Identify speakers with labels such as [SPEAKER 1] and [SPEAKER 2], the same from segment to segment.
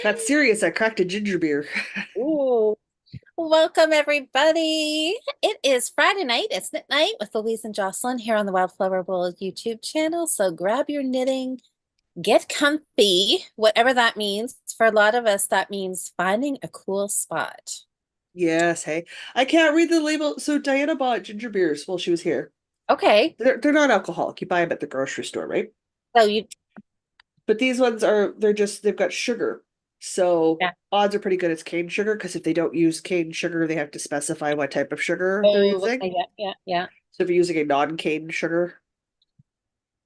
[SPEAKER 1] That's serious. I cracked a ginger beer.
[SPEAKER 2] Ooh. Welcome, everybody. It is Friday night. It's knit night with Louise and Jocelyn here on the Wildflower Bowl YouTube channel. So grab your knitting, get comfy, whatever that means. For a lot of us, that means finding a cool spot.
[SPEAKER 1] Yes, hey. I can't read the label. So Diana bought ginger beers while she was here.
[SPEAKER 2] Okay.
[SPEAKER 1] They're not alcoholic. You buy them at the grocery store, right?
[SPEAKER 2] So you,
[SPEAKER 1] But these ones they've got sugar. So
[SPEAKER 2] yeah.
[SPEAKER 1] odds are pretty good it's cane sugar because if they don't use cane sugar, they have to specify what type of sugar they're
[SPEAKER 2] Oh,
[SPEAKER 1] using.
[SPEAKER 2] okay. Yeah.
[SPEAKER 1] So if you're using a non-cane sugar,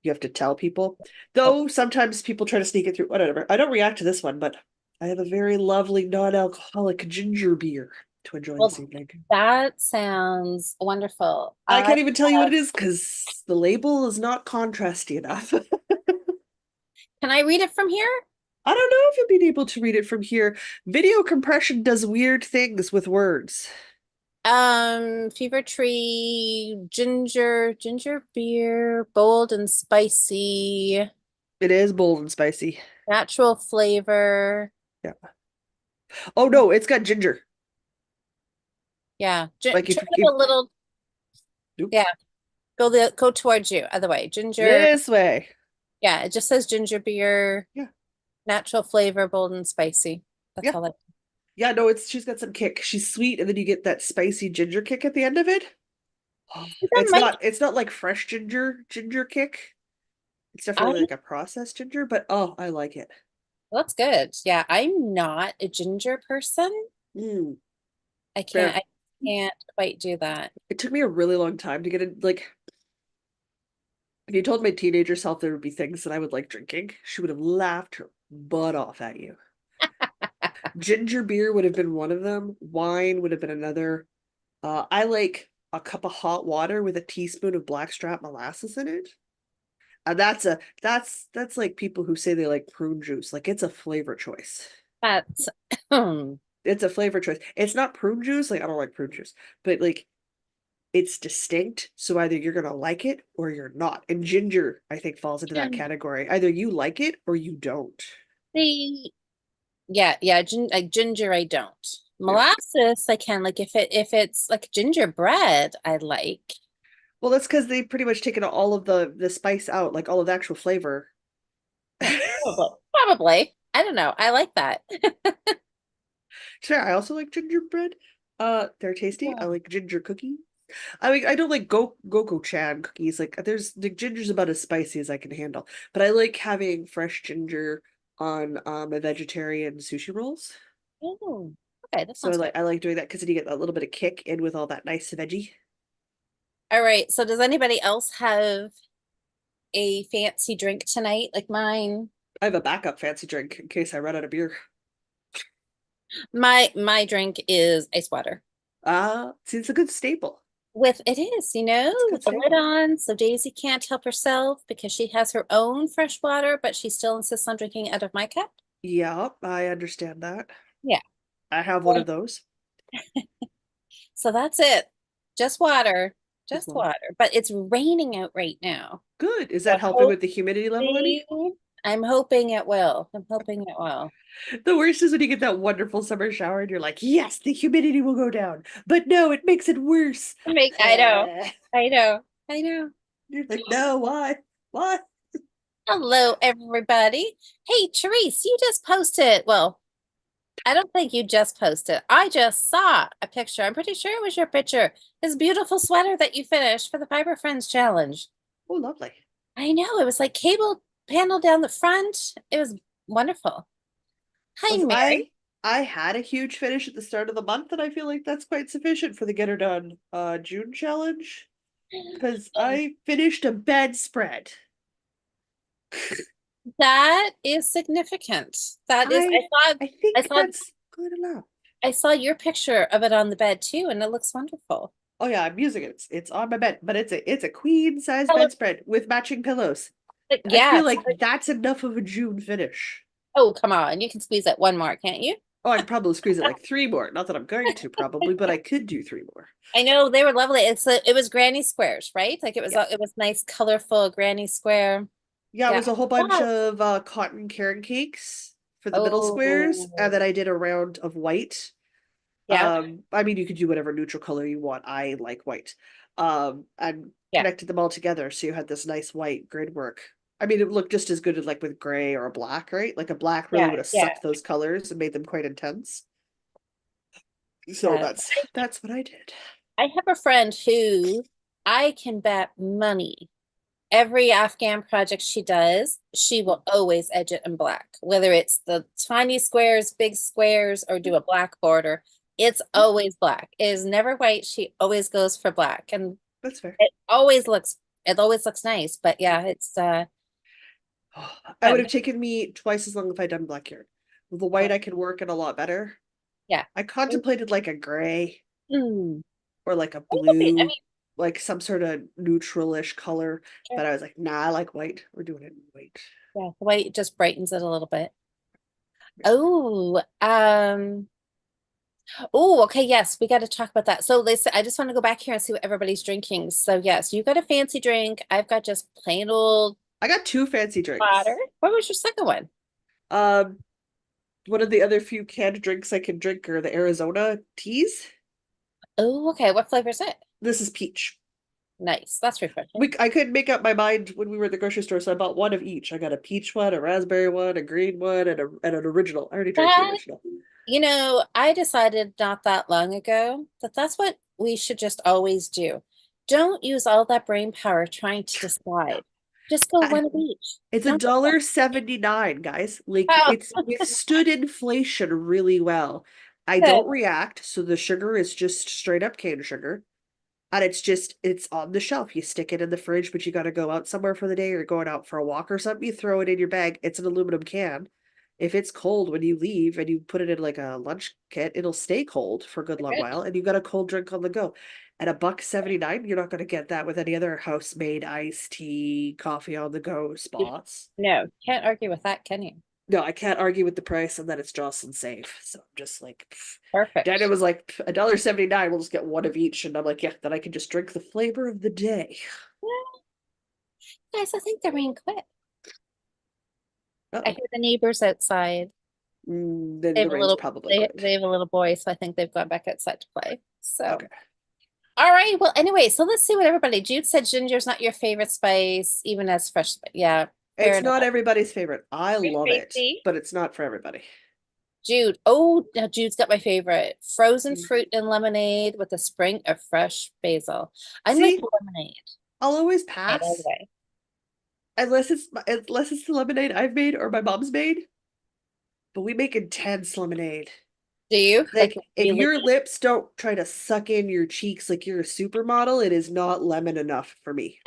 [SPEAKER 1] you have to tell people. Though sometimes people try to sneak it through, whatever. I don't react to this one, but I have a very lovely non-alcoholic ginger beer to enjoy this
[SPEAKER 2] Well,
[SPEAKER 1] evening.
[SPEAKER 2] that sounds wonderful.
[SPEAKER 1] I
[SPEAKER 2] I
[SPEAKER 1] can't even tell you what it is because the label is not contrasty enough.
[SPEAKER 2] Can I read it from here?
[SPEAKER 1] I don't know if you'll be able to read it from here. Video compression does weird things with words.
[SPEAKER 2] Fever tree, ginger beer, bold and spicy,
[SPEAKER 1] It is bold and spicy.
[SPEAKER 2] natural flavor.
[SPEAKER 1] Yeah. Oh no, it's got ginger.
[SPEAKER 2] Yeah,
[SPEAKER 1] Like
[SPEAKER 2] turn it
[SPEAKER 1] if
[SPEAKER 2] a little.
[SPEAKER 1] nope.
[SPEAKER 2] Yeah, go towards you. Other way. Ginger.
[SPEAKER 1] This way.
[SPEAKER 2] Yeah, it just says ginger beer,
[SPEAKER 1] Yeah.
[SPEAKER 2] natural flavor, bold and spicy. That's
[SPEAKER 1] Yeah.
[SPEAKER 2] all I.
[SPEAKER 1] Yeah, no, she's got some kick. She's sweet, and then you get that spicy ginger kick at the end of it.
[SPEAKER 2] That
[SPEAKER 1] It's
[SPEAKER 2] might.
[SPEAKER 1] not like fresh ginger kick. It's
[SPEAKER 2] I.
[SPEAKER 1] definitely like a processed ginger, but oh, I like it.
[SPEAKER 2] That's good. Yeah, I'm not a ginger person.
[SPEAKER 1] Mm,
[SPEAKER 2] I can't.
[SPEAKER 1] fair.
[SPEAKER 2] I can't quite do that.
[SPEAKER 1] It took me a really long time to get it. Like, if you told my teenager self there would be things that I would like drinking, she would have laughed her butt off at you. Ginger beer would have been one of them. Wine would have been another. I like a cup of hot water with a teaspoon of blackstrap molasses in it. And that's like people who say they like prune juice. Like it's a flavor choice.
[SPEAKER 2] That's
[SPEAKER 1] It's a flavor choice. It's not prune juice. Like I don't like prune juice, but like it's distinct. So either you're gonna like it or you're not. And ginger, I think, falls into that category. Either you like it or you don't.
[SPEAKER 2] the yeah, like ginger I don't.
[SPEAKER 1] Yeah.
[SPEAKER 2] Molasses I can like if it's like gingerbread I like.
[SPEAKER 1] Well, that's because they pretty much taken all of the spice out, like all of the actual flavor.
[SPEAKER 2] Yeah, probably. I don't know. I like that.
[SPEAKER 1] Sure, I also like gingerbread. They're tasty. I
[SPEAKER 2] Yeah.
[SPEAKER 1] like ginger cookies. I mean, I don't like Goko-chan cookies. Like, there's the ginger's about as spicy as I can handle. But I like having fresh ginger on a vegetarian sushi rolls.
[SPEAKER 2] Oh, okay, that
[SPEAKER 1] So
[SPEAKER 2] sounds good.
[SPEAKER 1] I like doing that because then you get a little bit of kick in with all that nice veggie.
[SPEAKER 2] All right. So does anybody else have a fancy drink tonight like mine?
[SPEAKER 1] I have a backup fancy drink in case I run out of beer.
[SPEAKER 2] My drink is ice water.
[SPEAKER 1] See, it's a good staple.
[SPEAKER 2] With it is,
[SPEAKER 1] It's a good
[SPEAKER 2] with the lid
[SPEAKER 1] staple.
[SPEAKER 2] on, so Daisy can't help herself because she has her own fresh water, but she still insists on drinking out of my cup.
[SPEAKER 1] Yeah, I understand that.
[SPEAKER 2] Yeah.
[SPEAKER 1] I have one of those.
[SPEAKER 2] So that's it. Just water.
[SPEAKER 1] Just
[SPEAKER 2] Just
[SPEAKER 1] one.
[SPEAKER 2] water. But it's raining out right now.
[SPEAKER 1] Good. Is
[SPEAKER 2] So
[SPEAKER 1] that helping with the humidity level any?
[SPEAKER 2] I'm hoping it will. I'm hoping it will.
[SPEAKER 1] The worst is when you get that wonderful summer shower and you're like, yes, the humidity will go down. But no, it makes it worse.
[SPEAKER 2] I know. I know. I know.
[SPEAKER 1] You're like, no, why? Why?
[SPEAKER 2] Hello, everybody. Hey, Therese, you just posted. Well, I don't think you just posted. I just saw a picture. I'm pretty sure it was your picture. This beautiful sweater that you finished for the Fiber Friends Challenge.
[SPEAKER 1] Oh, lovely.
[SPEAKER 2] I know. It was like cable panel down the front. It was wonderful. Hi,
[SPEAKER 1] Listen,
[SPEAKER 2] Mary.
[SPEAKER 1] I had a huge finish at the start of the month, and I feel like that's quite sufficient for the Get Her Done June challenge. Because I finished a bedspread.
[SPEAKER 2] That is significant. That is,
[SPEAKER 1] I I
[SPEAKER 2] I
[SPEAKER 1] think
[SPEAKER 2] saw,
[SPEAKER 1] that's good enough.
[SPEAKER 2] I saw your picture of it on the bed too, and it looks wonderful.
[SPEAKER 1] Oh yeah, I'm using it. It's on my bed, but it's a queen size
[SPEAKER 2] Color,
[SPEAKER 1] bedspread with matching pillows. I
[SPEAKER 2] yeah.
[SPEAKER 1] feel like that's enough of a June finish.
[SPEAKER 2] Oh, come on. You can squeeze it one more, can't you?
[SPEAKER 1] Oh, I could probably squeeze it like three more. Not that I'm going to probably, but I could do three more.
[SPEAKER 2] I know they were lovely. It was granny squares, right? Like
[SPEAKER 1] Yeah.
[SPEAKER 2] it was nice, colorful granny square.
[SPEAKER 1] Yeah, it
[SPEAKER 2] Yeah.
[SPEAKER 1] was a whole bunch
[SPEAKER 2] Wow.
[SPEAKER 1] of cotton carrot cakes for the middle squares, and then
[SPEAKER 2] Oh,
[SPEAKER 1] I did a round of white.
[SPEAKER 2] yeah,
[SPEAKER 1] I mean, you could do whatever neutral color you want. I like white. And
[SPEAKER 2] yeah,
[SPEAKER 1] connected them all together, so you had this nice white grid work. I mean, it looked just as good as like with gray or a black, right? Like a black really
[SPEAKER 2] yeah,
[SPEAKER 1] would have
[SPEAKER 2] yeah.
[SPEAKER 1] sucked those colors and made them quite intense. So
[SPEAKER 2] Uh,
[SPEAKER 1] that's what I did.
[SPEAKER 2] I have a friend who I can bet money every Afghan project she does, she will always edge it in black, whether it's the tiny squares, big squares, or do a black border. It's always black. It is never white. She always goes for black, and
[SPEAKER 1] That's fair.
[SPEAKER 2] it always looks nice. But yeah, it's
[SPEAKER 1] I would have taken me twice as long if I'd done black yarn. With the white,
[SPEAKER 2] oh,
[SPEAKER 1] I could work it a lot better.
[SPEAKER 2] yeah.
[SPEAKER 1] I contemplated like a gray
[SPEAKER 2] Mm.
[SPEAKER 1] or like a
[SPEAKER 2] Okay, I
[SPEAKER 1] blue,
[SPEAKER 2] mean,
[SPEAKER 1] like some sort of neutral-ish color.
[SPEAKER 2] sure.
[SPEAKER 1] But I was like, nah, I like white. We're doing it in white.
[SPEAKER 2] Yeah, the white just brightens it a little bit.
[SPEAKER 1] Yeah.
[SPEAKER 2] Oh, oh, okay, yes, we got to talk about that. So listen, I just want to go back here and see what everybody's drinking. So yes, you got a fancy drink. I've got just plain old
[SPEAKER 1] I got two fancy
[SPEAKER 2] water.
[SPEAKER 1] drinks.
[SPEAKER 2] What was your second one?
[SPEAKER 1] Um, one of the other few canned drinks I can drink are the Arizona teas.
[SPEAKER 2] Oh, okay. What flavor is it?
[SPEAKER 1] This is peach.
[SPEAKER 2] Nice. That's refreshing.
[SPEAKER 1] I couldn't make up my mind when we were at the grocery store, so I bought one of each. I got a peach one, a raspberry one, a green one, and an original. I already drank the
[SPEAKER 2] That,
[SPEAKER 1] original.
[SPEAKER 2] I decided not that long ago that that's what we should just always do. Don't use all that brain power trying to decide. Just go
[SPEAKER 1] I,
[SPEAKER 2] one of each.
[SPEAKER 1] it's a
[SPEAKER 2] Don't
[SPEAKER 1] dollar 79, guys. Like
[SPEAKER 2] oh,
[SPEAKER 1] it's withstood inflation really well. I
[SPEAKER 2] good.
[SPEAKER 1] don't react, so the sugar is just straight up cane sugar. And it's on the shelf. You stick it in the fridge, but you got to go out somewhere for the day or going out for a walk or something. You throw it in your bag. It's an aluminum can. If it's cold when you leave and you put it in like a lunch kit, it'll stay cold for a good long
[SPEAKER 2] Good.
[SPEAKER 1] while, and you got a cold drink on the go. At a buck 79, you're not going to get that with any other house-made iced tea, coffee on the go spots.
[SPEAKER 2] No, can't argue with that, can you?
[SPEAKER 1] No, I can't argue with the price and that it's Jocelyn safe. So I'm just like, pff. Dana
[SPEAKER 2] Perfect.
[SPEAKER 1] was like, $1.79, we'll just get one of each. And I'm like, yeah, then I can just drink the flavor of the day.
[SPEAKER 2] Well, guys, I think the rain quit. I
[SPEAKER 1] Uh-oh.
[SPEAKER 2] hear the neighbors outside.
[SPEAKER 1] Then
[SPEAKER 2] They
[SPEAKER 1] the
[SPEAKER 2] have a
[SPEAKER 1] rain's
[SPEAKER 2] little
[SPEAKER 1] probably
[SPEAKER 2] they
[SPEAKER 1] quit.
[SPEAKER 2] they have a little boy, so I think they've gone back outside to play.
[SPEAKER 1] Okay.
[SPEAKER 2] So, all right. Well, anyway, so let's see what everybody. Jude said ginger's not your favorite spice, even as fresh. Yeah, fair
[SPEAKER 1] It's
[SPEAKER 2] enough.
[SPEAKER 1] not everybody's favorite. I
[SPEAKER 2] Hey,
[SPEAKER 1] love it,
[SPEAKER 2] Tracy.
[SPEAKER 1] but it's not for everybody.
[SPEAKER 2] Jude. Oh, now Jude's got my favorite. Frozen
[SPEAKER 1] Mm.
[SPEAKER 2] fruit and lemonade with a spring of fresh basil. I'm like
[SPEAKER 1] See,
[SPEAKER 2] lemonade.
[SPEAKER 1] I'll always
[SPEAKER 2] Right, all the
[SPEAKER 1] pass
[SPEAKER 2] way.
[SPEAKER 1] unless it's the lemonade I've made or my mom's made. But we make intense lemonade.
[SPEAKER 2] Do you? Like
[SPEAKER 1] Like if
[SPEAKER 2] really?
[SPEAKER 1] your lips don't try to suck in your cheeks like you're a supermodel, it is not lemon enough for me.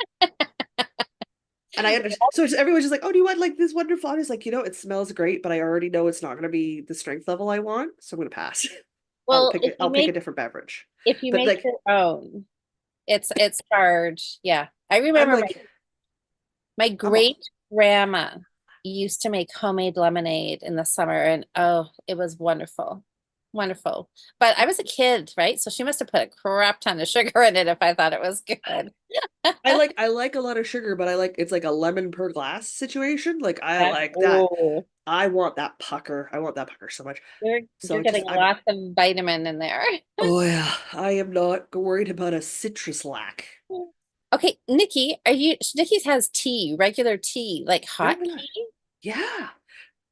[SPEAKER 1] And I understand. So everyone's just like, "Oh, do you want like this wonderful?" I was like, it smells great, but I already know it's not going to be the strength level I want, so I'm going to pass.
[SPEAKER 2] Well, if you
[SPEAKER 1] I'll pick a
[SPEAKER 2] make
[SPEAKER 1] different beverage.
[SPEAKER 2] if you
[SPEAKER 1] But
[SPEAKER 2] make
[SPEAKER 1] like,
[SPEAKER 2] your own, it's hard. Yeah. I
[SPEAKER 1] I'm
[SPEAKER 2] remember
[SPEAKER 1] like,
[SPEAKER 2] my
[SPEAKER 1] I'm
[SPEAKER 2] great grandma used to make homemade lemonade in the summer, and oh, it was wonderful. Wonderful. But I was a kid, right? So she must have put a crap ton of sugar in it if I thought it was good.
[SPEAKER 1] I like a lot of sugar, but I like it's like a lemon per glass situation. Like I
[SPEAKER 2] Yeah.
[SPEAKER 1] like that.
[SPEAKER 2] Oh,
[SPEAKER 1] I want that pucker. I want that pucker so much.
[SPEAKER 2] you're
[SPEAKER 1] So just
[SPEAKER 2] getting lots of vitamin in there.
[SPEAKER 1] oh yeah, I am not worried about a citrus lack.
[SPEAKER 2] Okay, Nikki's has tea, regular tea, like hot
[SPEAKER 1] Very nice.
[SPEAKER 2] tea.
[SPEAKER 1] Yeah.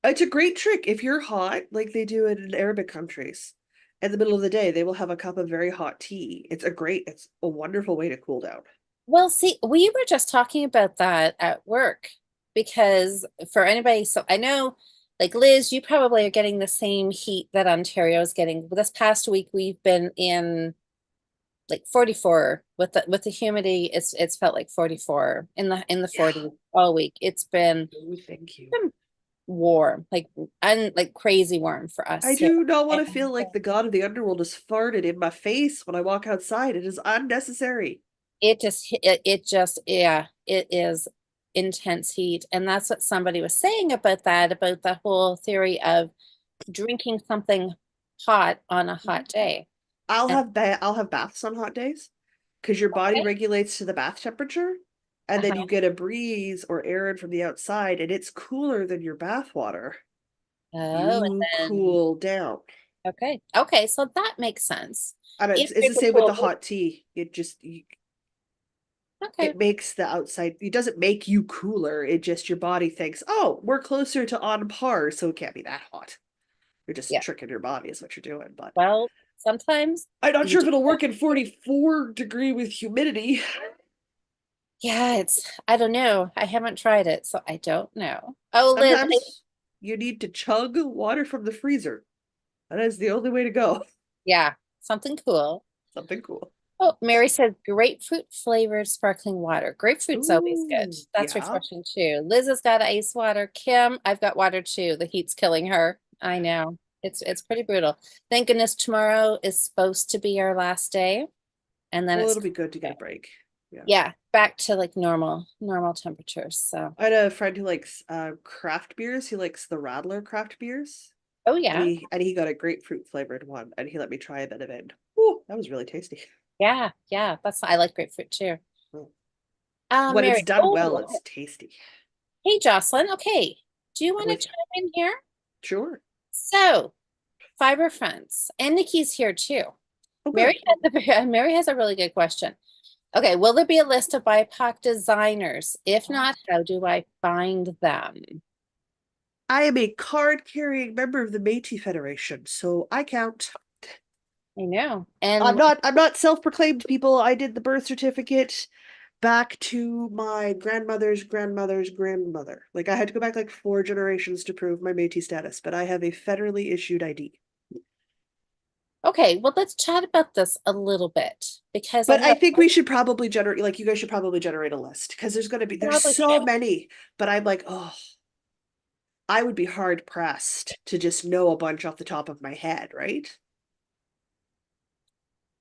[SPEAKER 1] It's a great trick. If you're hot, like they do it in Arabic countries, in the middle of the day, they will have a cup of very hot tea. It's a wonderful way to cool down.
[SPEAKER 2] Well, see, we were just talking about that at work because for anybody, so I know, like Liz, you probably are getting the same heat that Ontario is getting. This past week, we've been in like 44 with the humidity. It's felt like 44 in the
[SPEAKER 1] Yeah.
[SPEAKER 2] 40s all week. It's
[SPEAKER 1] Oh, thank you.
[SPEAKER 2] been warm, like crazy warm for us
[SPEAKER 1] I
[SPEAKER 2] here.
[SPEAKER 1] do not want to
[SPEAKER 2] And
[SPEAKER 1] feel like the god of the underworld has farted in my face when I walk outside. It is unnecessary.
[SPEAKER 2] yeah, it is intense heat. And that's what somebody was saying about that whole theory of drinking something hot on a hot
[SPEAKER 1] Mhm.
[SPEAKER 2] day. And
[SPEAKER 1] I'll have baths on hot days because your body
[SPEAKER 2] okay,
[SPEAKER 1] regulates to the bath temperature, and then you
[SPEAKER 2] uh-huh.
[SPEAKER 1] get a breeze or air in from the outside, and it's cooler than your bath water.
[SPEAKER 2] Oh,
[SPEAKER 1] You
[SPEAKER 2] and then
[SPEAKER 1] cool down.
[SPEAKER 2] okay. Okay, so that makes sense.
[SPEAKER 1] And
[SPEAKER 2] If
[SPEAKER 1] it's
[SPEAKER 2] you're
[SPEAKER 1] the
[SPEAKER 2] the
[SPEAKER 1] same with the
[SPEAKER 2] cool,
[SPEAKER 1] hot tea.
[SPEAKER 2] okay.
[SPEAKER 1] It makes the outside, it doesn't make you cooler. It just, your body thinks, oh, we're closer to on par, so it can't be that hot. You're just
[SPEAKER 2] Yeah.
[SPEAKER 1] tricking your body is what you're doing. But
[SPEAKER 2] Well, sometimes
[SPEAKER 1] I'm not
[SPEAKER 2] you
[SPEAKER 1] sure if
[SPEAKER 2] just
[SPEAKER 1] it'll
[SPEAKER 2] have
[SPEAKER 1] work in
[SPEAKER 2] to.
[SPEAKER 1] 44-degree with humidity.
[SPEAKER 2] Yeah, I don't know. I haven't tried it, so I don't know. Oh, Liz,
[SPEAKER 1] Sometimes you need to chug water from the freezer. That is the only way to go.
[SPEAKER 2] yeah, something cool.
[SPEAKER 1] Something cool.
[SPEAKER 2] Oh, Mary said grapefruit flavored sparkling water. Grapefruit's always good.
[SPEAKER 1] Ooh,
[SPEAKER 2] That's
[SPEAKER 1] yeah.
[SPEAKER 2] refreshing too. Liz has got ice water. Kim, I've got water too. The heat's killing her. I know. It's pretty brutal. Thank goodness tomorrow is supposed to be our last day, and then
[SPEAKER 1] Well,
[SPEAKER 2] it's
[SPEAKER 1] it'll be good to get a break. Yeah.
[SPEAKER 2] yeah, back to like normal temperatures. So,
[SPEAKER 1] I had a friend who likes craft beers. He likes the Radler craft beers.
[SPEAKER 2] oh
[SPEAKER 1] And
[SPEAKER 2] yeah.
[SPEAKER 1] he got a grapefruit flavored one and he let me try a bit of it. Ooh, that was really tasty.
[SPEAKER 2] Yeah, yeah. That's I like grapefruit too.
[SPEAKER 1] Mm. When it's
[SPEAKER 2] Mary.
[SPEAKER 1] done well,
[SPEAKER 2] Oh,
[SPEAKER 1] it's tasty.
[SPEAKER 2] hey Jocelyn. Okay. Do you
[SPEAKER 1] I'm
[SPEAKER 2] want
[SPEAKER 1] with
[SPEAKER 2] to
[SPEAKER 1] you.
[SPEAKER 2] chime in here?
[SPEAKER 1] Sure.
[SPEAKER 2] So, Fiber Friends, and Nikki's here too.
[SPEAKER 1] Oh, good.
[SPEAKER 2] Mary has a really good question. Okay, will there be a list of BIPOC designers? If not, how do I find them?
[SPEAKER 1] I am a card carrying member of the Métis Federation, so I count.
[SPEAKER 2] I know. And
[SPEAKER 1] I'm not self-proclaimed, people. I did the birth certificate back to my grandmother's grandmother's grandmother. Like I had to go back like 4 generations to prove my Métis status, but I have a federally issued ID.
[SPEAKER 2] okay, well, let's chat about this a little bit because I
[SPEAKER 1] But
[SPEAKER 2] know
[SPEAKER 1] I think we should probably generate, like you guys should probably generate a list because there's
[SPEAKER 2] probably
[SPEAKER 1] so
[SPEAKER 2] should.
[SPEAKER 1] many. But I'm like, oh, I would be hard pressed to just know a bunch off the top of my head, right?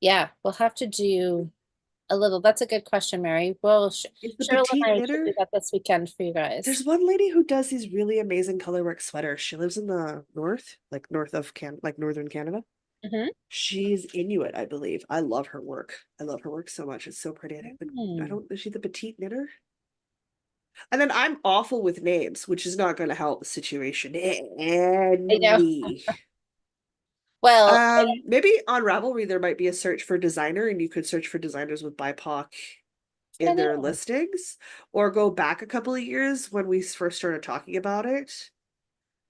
[SPEAKER 2] Yeah, we'll have to do a little. That's a good question, Mary. Well,
[SPEAKER 1] Is the
[SPEAKER 2] Cheryl and
[SPEAKER 1] petite
[SPEAKER 2] I should
[SPEAKER 1] knitter?
[SPEAKER 2] do that this weekend for you guys.
[SPEAKER 1] There's one lady who does these really amazing colorwork sweaters. She lives in the north, like north of like northern Canada.
[SPEAKER 2] Hmm.
[SPEAKER 1] She's Inuit, I believe. I love her work. I love her work so much. It's so pretty. I
[SPEAKER 2] Hmm.
[SPEAKER 1] don't, is she the petite knitter? And then I'm awful with names, which is not going to help the situation
[SPEAKER 2] I know.
[SPEAKER 1] any.
[SPEAKER 2] Well,
[SPEAKER 1] Maybe on Ravelry there might be a search for designer, and you could search for designers with BIPOC
[SPEAKER 2] I
[SPEAKER 1] in their
[SPEAKER 2] know.
[SPEAKER 1] listings, or go back a couple of years when we first started talking about it,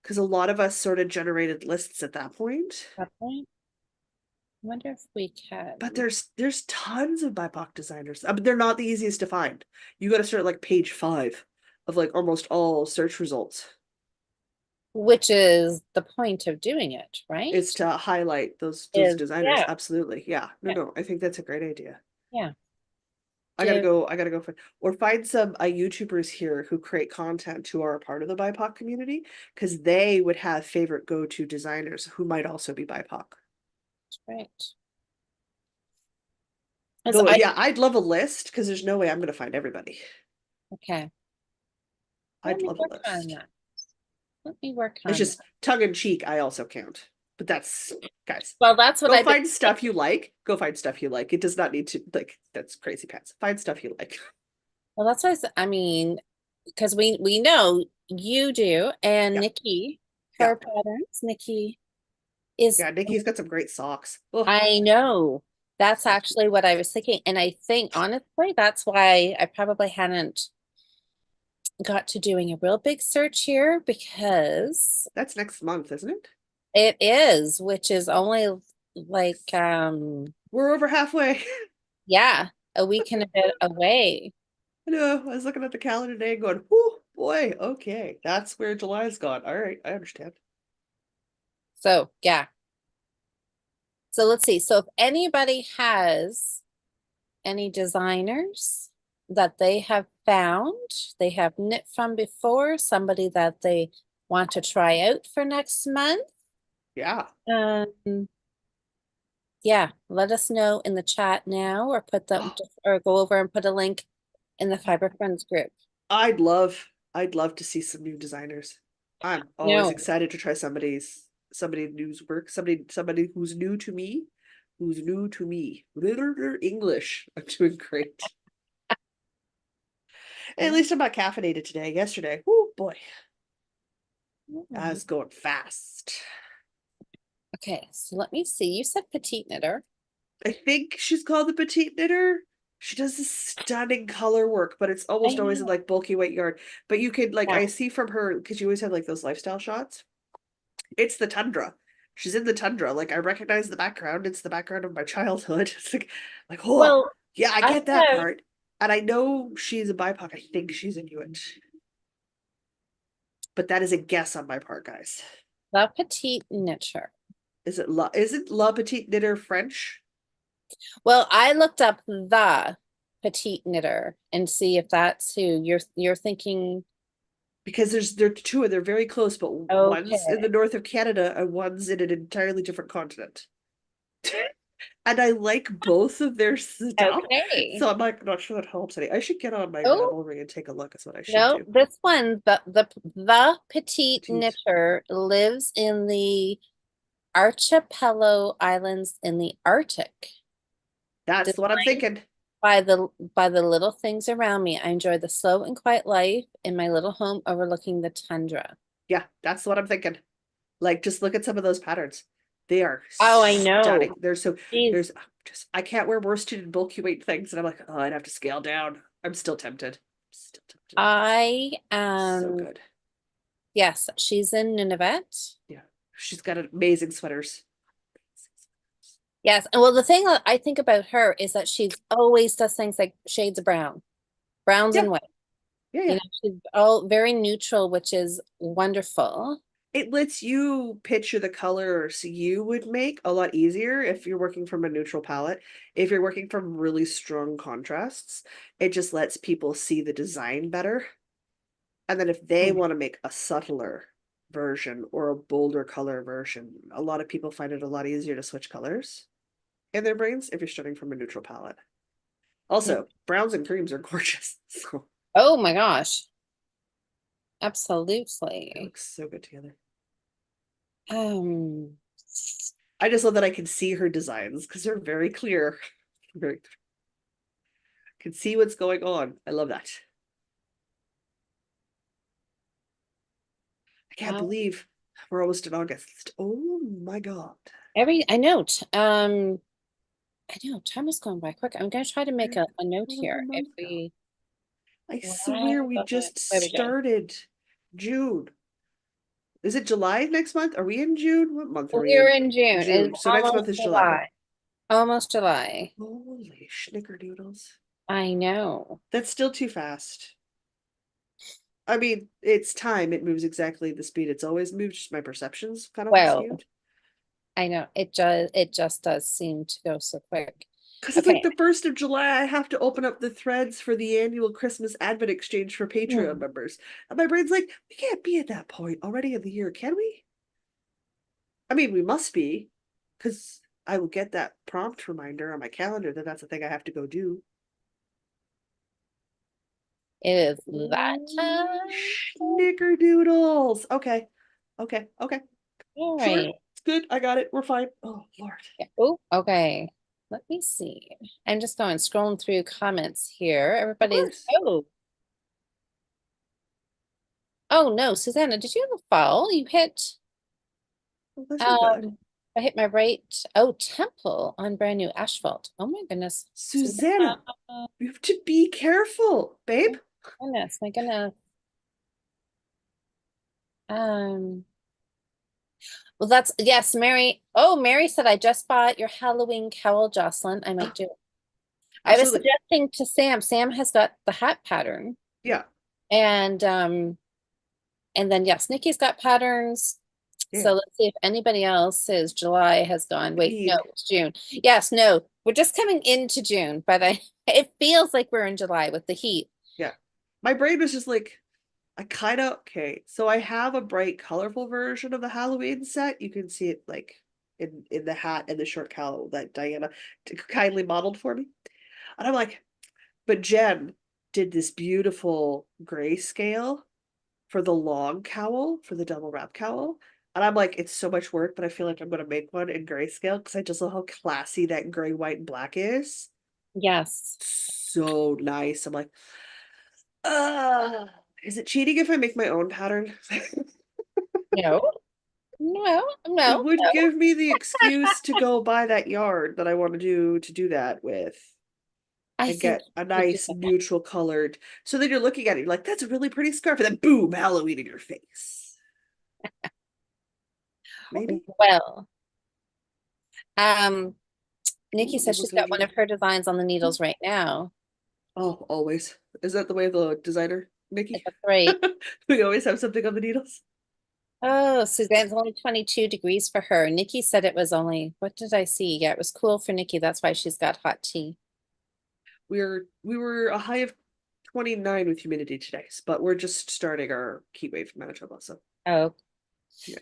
[SPEAKER 1] because a lot of us sort of generated lists at that point.
[SPEAKER 2] That point. I wonder if we
[SPEAKER 1] But
[SPEAKER 2] can.
[SPEAKER 1] there's tons of BIPOC designers. I mean, they're not the easiest to find. You got to start like page 5 of like almost all search results.
[SPEAKER 2] Which is the point of doing it,
[SPEAKER 1] Is
[SPEAKER 2] right?
[SPEAKER 1] to highlight those
[SPEAKER 2] Is
[SPEAKER 1] designers.
[SPEAKER 2] yeah,
[SPEAKER 1] Absolutely. Yeah. No,
[SPEAKER 2] yeah,
[SPEAKER 1] no. I think that's a great idea.
[SPEAKER 2] yeah.
[SPEAKER 1] I
[SPEAKER 2] Give
[SPEAKER 1] gotta go find or find some YouTubers here who create content who are a part of the BIPOC community because they would have favorite go-to designers who might also be BIPOC.
[SPEAKER 2] right. As
[SPEAKER 1] Though,
[SPEAKER 2] I
[SPEAKER 1] yeah, I'd love a list because there's no way I'm gonna find everybody.
[SPEAKER 2] okay. Let
[SPEAKER 1] I'd
[SPEAKER 2] me
[SPEAKER 1] love a
[SPEAKER 2] work on
[SPEAKER 1] list.
[SPEAKER 2] that. Let me work
[SPEAKER 1] It's
[SPEAKER 2] on
[SPEAKER 1] just
[SPEAKER 2] that.
[SPEAKER 1] tongue in cheek, I also count. But that's, guys,
[SPEAKER 2] Well, that's what
[SPEAKER 1] go
[SPEAKER 2] I've been
[SPEAKER 1] find
[SPEAKER 2] saying.
[SPEAKER 1] stuff you like. Go find stuff you like. It does not need to, like, that's crazy pants. Find stuff you like.
[SPEAKER 2] Well, that's what I mean, because we know you do, and
[SPEAKER 1] Yeah.
[SPEAKER 2] Nikki,
[SPEAKER 1] Yeah.
[SPEAKER 2] her patterns, Nikki is
[SPEAKER 1] Yeah. Nikki's got some great socks. Oh,
[SPEAKER 2] I know. That's
[SPEAKER 1] so cute.
[SPEAKER 2] actually what I was thinking. And I think honestly, that's why I probably hadn't got to doing a real big search here because
[SPEAKER 1] That's next month, isn't it?
[SPEAKER 2] it is, which is only like
[SPEAKER 1] We're over halfway.
[SPEAKER 2] yeah, a week and a bit away.
[SPEAKER 1] I know. I was looking at the calendar today and going, oh boy, okay. That's where July's gone. All right, I understand.
[SPEAKER 2] So yeah. So let's see. So if anybody has any designers that they have found, they have knit from before, somebody that they want to try out for next month,
[SPEAKER 1] Yeah.
[SPEAKER 2] yeah, let us know in the chat now or put them or go over and put a link in the Fiber Friends group.
[SPEAKER 1] I'd love to see some new designers. I'm always
[SPEAKER 2] No,
[SPEAKER 1] excited to try somebody new's work, somebody who's new to me, who's new to me. English. I'm doing great. At least I'm not caffeinated today. Yesterday, oh boy. That's going fast.
[SPEAKER 2] Okay, so let me see. You said petite knitter.
[SPEAKER 1] I think she's called the petite knitter. She does this stunning color work, but it's
[SPEAKER 2] I
[SPEAKER 1] almost always in
[SPEAKER 2] know.
[SPEAKER 1] like bulky white yarn. But you could like
[SPEAKER 2] Yeah.
[SPEAKER 1] I see from her because you always have like those lifestyle shots. It's the tundra. She's in the tundra. Like I recognize the background. It's the background of my childhood. It's like oh
[SPEAKER 2] Well,
[SPEAKER 1] yeah, I
[SPEAKER 2] I
[SPEAKER 1] get that
[SPEAKER 2] have
[SPEAKER 1] part. And I know she's a BIPOC. I think she's Inuit. But that is a guess on my part, guys.
[SPEAKER 2] the petite knitter.
[SPEAKER 1] Isn't La Petite Knitter French?
[SPEAKER 2] Well, I looked up the petite knitter and see if that's who you're thinking.
[SPEAKER 1] Because they're two and they're very close, but one's in the
[SPEAKER 2] Okay.
[SPEAKER 1] north of Canada and one's in an entirely different continent. And I like both of their stuff.
[SPEAKER 2] Okay.
[SPEAKER 1] So I'm like not sure that helps any. I should get on my
[SPEAKER 2] Oh,
[SPEAKER 1] Ravelry and take a look is what I should
[SPEAKER 2] no,
[SPEAKER 1] do.
[SPEAKER 2] this one, the petite
[SPEAKER 1] Petite.
[SPEAKER 2] knitter lives in the archipelago islands in the Arctic.
[SPEAKER 1] That's what I'm
[SPEAKER 2] Designed
[SPEAKER 1] thinking.
[SPEAKER 2] by the little things around me, I enjoy the slow and quiet life in my little home overlooking the tundra.
[SPEAKER 1] Yeah, that's what I'm thinking. Like just look at some of those patterns. They are
[SPEAKER 2] Oh, I know.
[SPEAKER 1] stunning. They're so
[SPEAKER 2] Jeez.
[SPEAKER 1] there's just I can't wear worsted and bulky weight things, and I'm like, oh, I'd have to scale down. I'm still tempted. Still tempted.
[SPEAKER 2] I
[SPEAKER 1] So
[SPEAKER 2] am,
[SPEAKER 1] good.
[SPEAKER 2] yes, she's in Nunavut.
[SPEAKER 1] Yeah. She's got amazing sweaters.
[SPEAKER 2] Yes. And well, the thing that I think about her is that she's always does things like shades of brown, browns
[SPEAKER 1] Yeah,
[SPEAKER 2] and white.
[SPEAKER 1] yeah,
[SPEAKER 2] You
[SPEAKER 1] yeah.
[SPEAKER 2] know, she's all very neutral, which is wonderful.
[SPEAKER 1] It lets you picture the colors you would make a lot easier if you're working from a neutral palette. If you're working from really strong contrasts, it just lets people see the design better. And then if they
[SPEAKER 2] Mm.
[SPEAKER 1] want to make a subtler version or a bolder color version, a lot of people find it a lot easier to switch colors in their brains if you're starting from a neutral palette.
[SPEAKER 2] Yeah.
[SPEAKER 1] Also, browns and creams are gorgeous. So
[SPEAKER 2] Oh my gosh.
[SPEAKER 1] it
[SPEAKER 2] Absolutely.
[SPEAKER 1] looks so good together.
[SPEAKER 2] Um,
[SPEAKER 1] I just love that I can see her designs because they're very clear. Very can see what's going on. I love that. I can't
[SPEAKER 2] uh,
[SPEAKER 1] believe we're almost in August. Oh my God.
[SPEAKER 2] I know time is going by quick. I'm gonna try to make
[SPEAKER 1] Where
[SPEAKER 2] a note
[SPEAKER 1] will the
[SPEAKER 2] here. If
[SPEAKER 1] month go?
[SPEAKER 2] we,
[SPEAKER 1] I
[SPEAKER 2] where
[SPEAKER 1] swear we
[SPEAKER 2] the,
[SPEAKER 1] just
[SPEAKER 2] there we go.
[SPEAKER 1] started June. Is it July next month? Are we in June? What month are we
[SPEAKER 2] We're
[SPEAKER 1] in?
[SPEAKER 2] in June.
[SPEAKER 1] June.
[SPEAKER 2] It's
[SPEAKER 1] So next month
[SPEAKER 2] almost
[SPEAKER 1] is July.
[SPEAKER 2] July. Almost July.
[SPEAKER 1] Holy schnickerdoodles.
[SPEAKER 2] I know.
[SPEAKER 1] That's still too fast. I mean, it's time. It moves exactly the speed it's always moved. Just my perception's kind of
[SPEAKER 2] Well,
[SPEAKER 1] skewed.
[SPEAKER 2] I know. It just does seem to go so quick.
[SPEAKER 1] Because it's like
[SPEAKER 2] Okay.
[SPEAKER 1] the 1st of July, I have to open up the threads for the annual Christmas Advent exchange for Patreon
[SPEAKER 2] Hmm.
[SPEAKER 1] members. And my brain's like, we can't be at that point already in the year, can we? I mean, we must be, because I will get that prompt reminder on my calendar that that's the thing I have to go do.
[SPEAKER 2] It is that
[SPEAKER 1] Holy
[SPEAKER 2] time.
[SPEAKER 1] Snickerdoodles. Okay. Okay. Okay.
[SPEAKER 2] All
[SPEAKER 1] Sure.
[SPEAKER 2] right.
[SPEAKER 1] It's good. I got it. We're fine. Oh, Lord.
[SPEAKER 2] Yeah. Oh, okay. Let me see. I'm just going scrolling through comments here.
[SPEAKER 1] Of
[SPEAKER 2] Everybody's,
[SPEAKER 1] course.
[SPEAKER 2] oh no, Susanna, did you have a fall? You hit,
[SPEAKER 1] Well, that's so good.
[SPEAKER 2] um, I hit my right, oh, temple on brand new asphalt. Oh my goodness. Susanna,
[SPEAKER 1] Susanna, you have to be careful, babe.
[SPEAKER 2] oh my goodness. Um, well, that's, yes, Mary. Oh, Mary said, I just bought your Halloween cowl, Jocelyn. I might do it. I was
[SPEAKER 1] Absolutely.
[SPEAKER 2] suggesting to Sam, Sam has got the hat pattern.
[SPEAKER 1] Yeah.
[SPEAKER 2] And then yes, Nikki's got patterns.
[SPEAKER 1] Yeah.
[SPEAKER 2] So let's see if anybody else's July has gone.
[SPEAKER 1] I
[SPEAKER 2] Wait, no,
[SPEAKER 1] mean,
[SPEAKER 2] it's June. Yes, no, we're just coming into June, but it feels like we're in July with the heat.
[SPEAKER 1] yeah. My brain was just like, I kind of okay. So I have a bright, colorful version of the Halloween set. You can see it like in the hat and the short cowl that Diana kindly modeled for me. And I'm like, but Jen did this beautiful grayscale for the long cowl, for the double wrap cowl. And I'm like, it's so much work, but I feel like I'm gonna make one in grayscale because I just love how classy that gray, white, and black is.
[SPEAKER 2] Yes.
[SPEAKER 1] So nice. I'm like, is it cheating if I make my own pattern?
[SPEAKER 2] No, no,
[SPEAKER 1] It
[SPEAKER 2] no,
[SPEAKER 1] would
[SPEAKER 2] no.
[SPEAKER 1] give me the excuse to go buy that yard that I want to do that with
[SPEAKER 2] I
[SPEAKER 1] and
[SPEAKER 2] think
[SPEAKER 1] get a
[SPEAKER 2] you could do
[SPEAKER 1] nice
[SPEAKER 2] that.
[SPEAKER 1] neutral colored. So then you're looking at it, you're like, that's a really pretty scarf. And then boom, Halloween in your face. Maybe.
[SPEAKER 2] Well, um, Nikki
[SPEAKER 1] Ooh,
[SPEAKER 2] says she's
[SPEAKER 1] almost got a
[SPEAKER 2] got one of
[SPEAKER 1] dream.
[SPEAKER 2] her designs on the needles right now.
[SPEAKER 1] Oh, always. Is that the way of the designer, Mickey?
[SPEAKER 2] That's right.
[SPEAKER 1] We always have something on the needles.
[SPEAKER 2] Oh, Suzanne's only 22 degrees for her. Nikki said it was only, what did I see? Yeah, it was cool for Nikki. That's why she's got hot tea.
[SPEAKER 1] We were a high of 29 with humidity today, but we're just starting our heat wave in Manitoba, so
[SPEAKER 2] Oh,
[SPEAKER 1] yeah.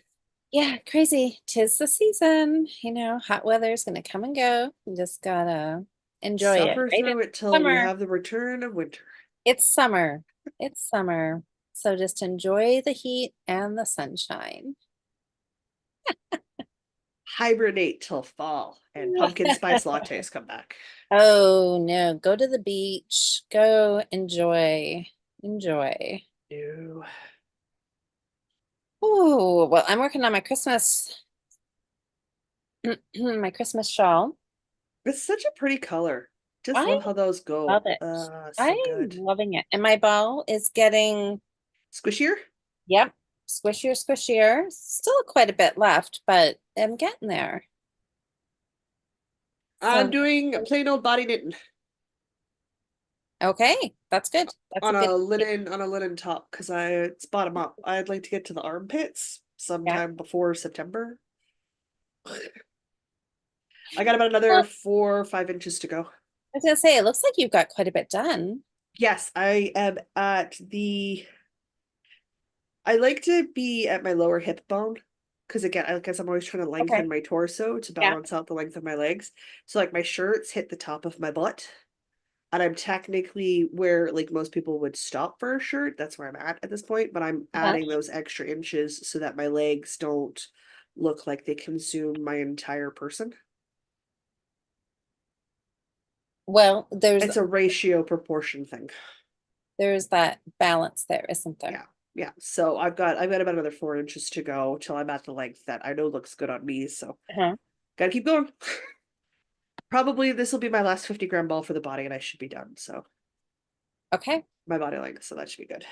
[SPEAKER 2] yeah, crazy. Tis the season. Hot weather's gonna come and go. You just gotta enjoy it,
[SPEAKER 1] Suffer
[SPEAKER 2] right?
[SPEAKER 1] through
[SPEAKER 2] It's
[SPEAKER 1] it till we
[SPEAKER 2] summer.
[SPEAKER 1] have the return of winter.
[SPEAKER 2] It's summer. It's summer. So just enjoy the heat and the sunshine.
[SPEAKER 1] Hibernate till fall and pumpkin spice lattes come back.
[SPEAKER 2] Oh no, go to the beach. Go enjoy. Enjoy.
[SPEAKER 1] Ew.
[SPEAKER 2] Oh, well, I'm working on my Christmas my Christmas shawl.
[SPEAKER 1] It's such a pretty color. Just
[SPEAKER 2] I
[SPEAKER 1] love how those
[SPEAKER 2] love
[SPEAKER 1] go.
[SPEAKER 2] it.
[SPEAKER 1] So
[SPEAKER 2] I'm
[SPEAKER 1] good.
[SPEAKER 2] loving it. And my bow is getting,
[SPEAKER 1] Squishier?
[SPEAKER 2] yep, squishier, squishier. Still quite a bit left, but I'm getting there.
[SPEAKER 1] I'm
[SPEAKER 2] So,
[SPEAKER 1] doing plain old body knitting
[SPEAKER 2] okay, that's good. That's a good,
[SPEAKER 1] on a linen top because it's bottom up. I'd like to get to the armpits
[SPEAKER 2] yeah.
[SPEAKER 1] sometime before September. I got about another
[SPEAKER 2] Well,
[SPEAKER 1] 4 or 5 inches to go.
[SPEAKER 2] I was gonna say, it looks like you've got quite a bit done.
[SPEAKER 1] Yes, I am at the I like to be at my lower hip bone because again, I guess I'm always trying to lengthen
[SPEAKER 2] Okay.
[SPEAKER 1] my torso to
[SPEAKER 2] Yeah.
[SPEAKER 1] balance out the length of my legs. So like my shirts hit the top of my butt, and I'm technically where like most people would stop for a shirt. That's where I'm at this point, but I'm
[SPEAKER 2] Uh-huh.
[SPEAKER 1] adding those extra inches so that my legs don't look like they consume my entire person.
[SPEAKER 2] Well, there's
[SPEAKER 1] It's a ratio proportion thing.
[SPEAKER 2] there's that balance there, isn't there?
[SPEAKER 1] Yeah. Yeah. So I've got about another 4 inches to go till I'm at the length that I know looks good on me. So
[SPEAKER 2] Uh-huh.
[SPEAKER 1] gotta keep going. Probably this will be my last 50-gram ball for the body and I should be done. So
[SPEAKER 2] Okay.
[SPEAKER 1] my body length, so that should be good.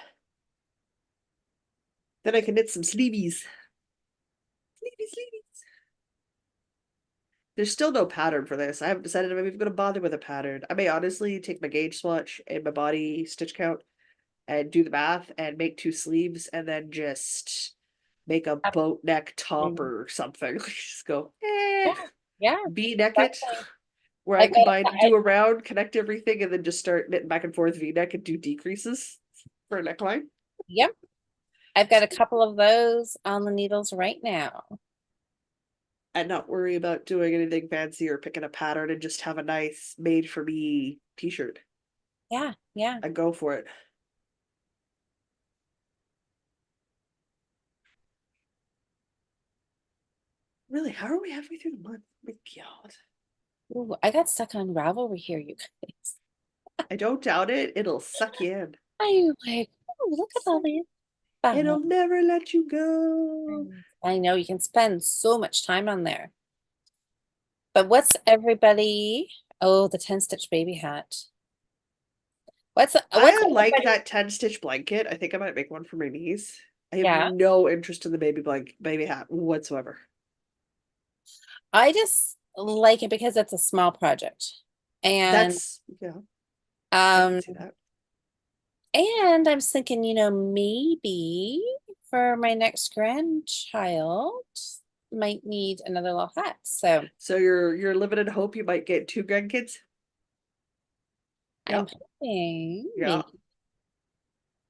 [SPEAKER 1] Then I can knit some sleeveys. Sleeveys, sleeveys. There's still no pattern for this. I haven't decided if I'm even gonna bother with a pattern. I may honestly take my gauge swatch and my body stitch count and do the math and make 2 sleeves and then just make a boat neck top
[SPEAKER 2] Absolutely.
[SPEAKER 1] or something. Just go,
[SPEAKER 2] Yeah. Yeah.
[SPEAKER 1] V-neck it,
[SPEAKER 2] Definitely.
[SPEAKER 1] where I
[SPEAKER 2] I've got
[SPEAKER 1] combine, do a round, connect everything, and then just start knitting back and forth V-neck and do decreases for a neckline.
[SPEAKER 2] yep. I've got a couple of those on the needles right now.
[SPEAKER 1] And not worry about doing anything fancy or picking a pattern and just have a nice made for me t-shirt
[SPEAKER 2] Yeah, yeah.
[SPEAKER 1] and go for it. Really, how are we halfway through the month? Oh my God.
[SPEAKER 2] Ooh, I got stuck on Ravelry here, you guys.
[SPEAKER 1] I don't doubt it. It'll suck you in.
[SPEAKER 2] I'm like, oh, look at all these
[SPEAKER 1] It'll
[SPEAKER 2] buttons.
[SPEAKER 1] never let you go.
[SPEAKER 2] I know you can spend so much time on there. But what's everybody? Oh, the 10 stitch baby hat. What's
[SPEAKER 1] I like
[SPEAKER 2] everybody?
[SPEAKER 1] that 10 stitch blanket. I think I might make one for my niece. I have
[SPEAKER 2] Yeah,
[SPEAKER 1] no interest in the baby hat whatsoever.
[SPEAKER 2] I just like it because it's a small project. And
[SPEAKER 1] That's yeah, I can
[SPEAKER 2] um
[SPEAKER 1] see that.
[SPEAKER 2] and I'm thinking, maybe for my next grandchild might need another little hat. So
[SPEAKER 1] So you're living in hope you might get 2 grandkids?
[SPEAKER 2] I'm
[SPEAKER 1] Yeah,
[SPEAKER 2] hoping
[SPEAKER 1] yeah.
[SPEAKER 2] maybe.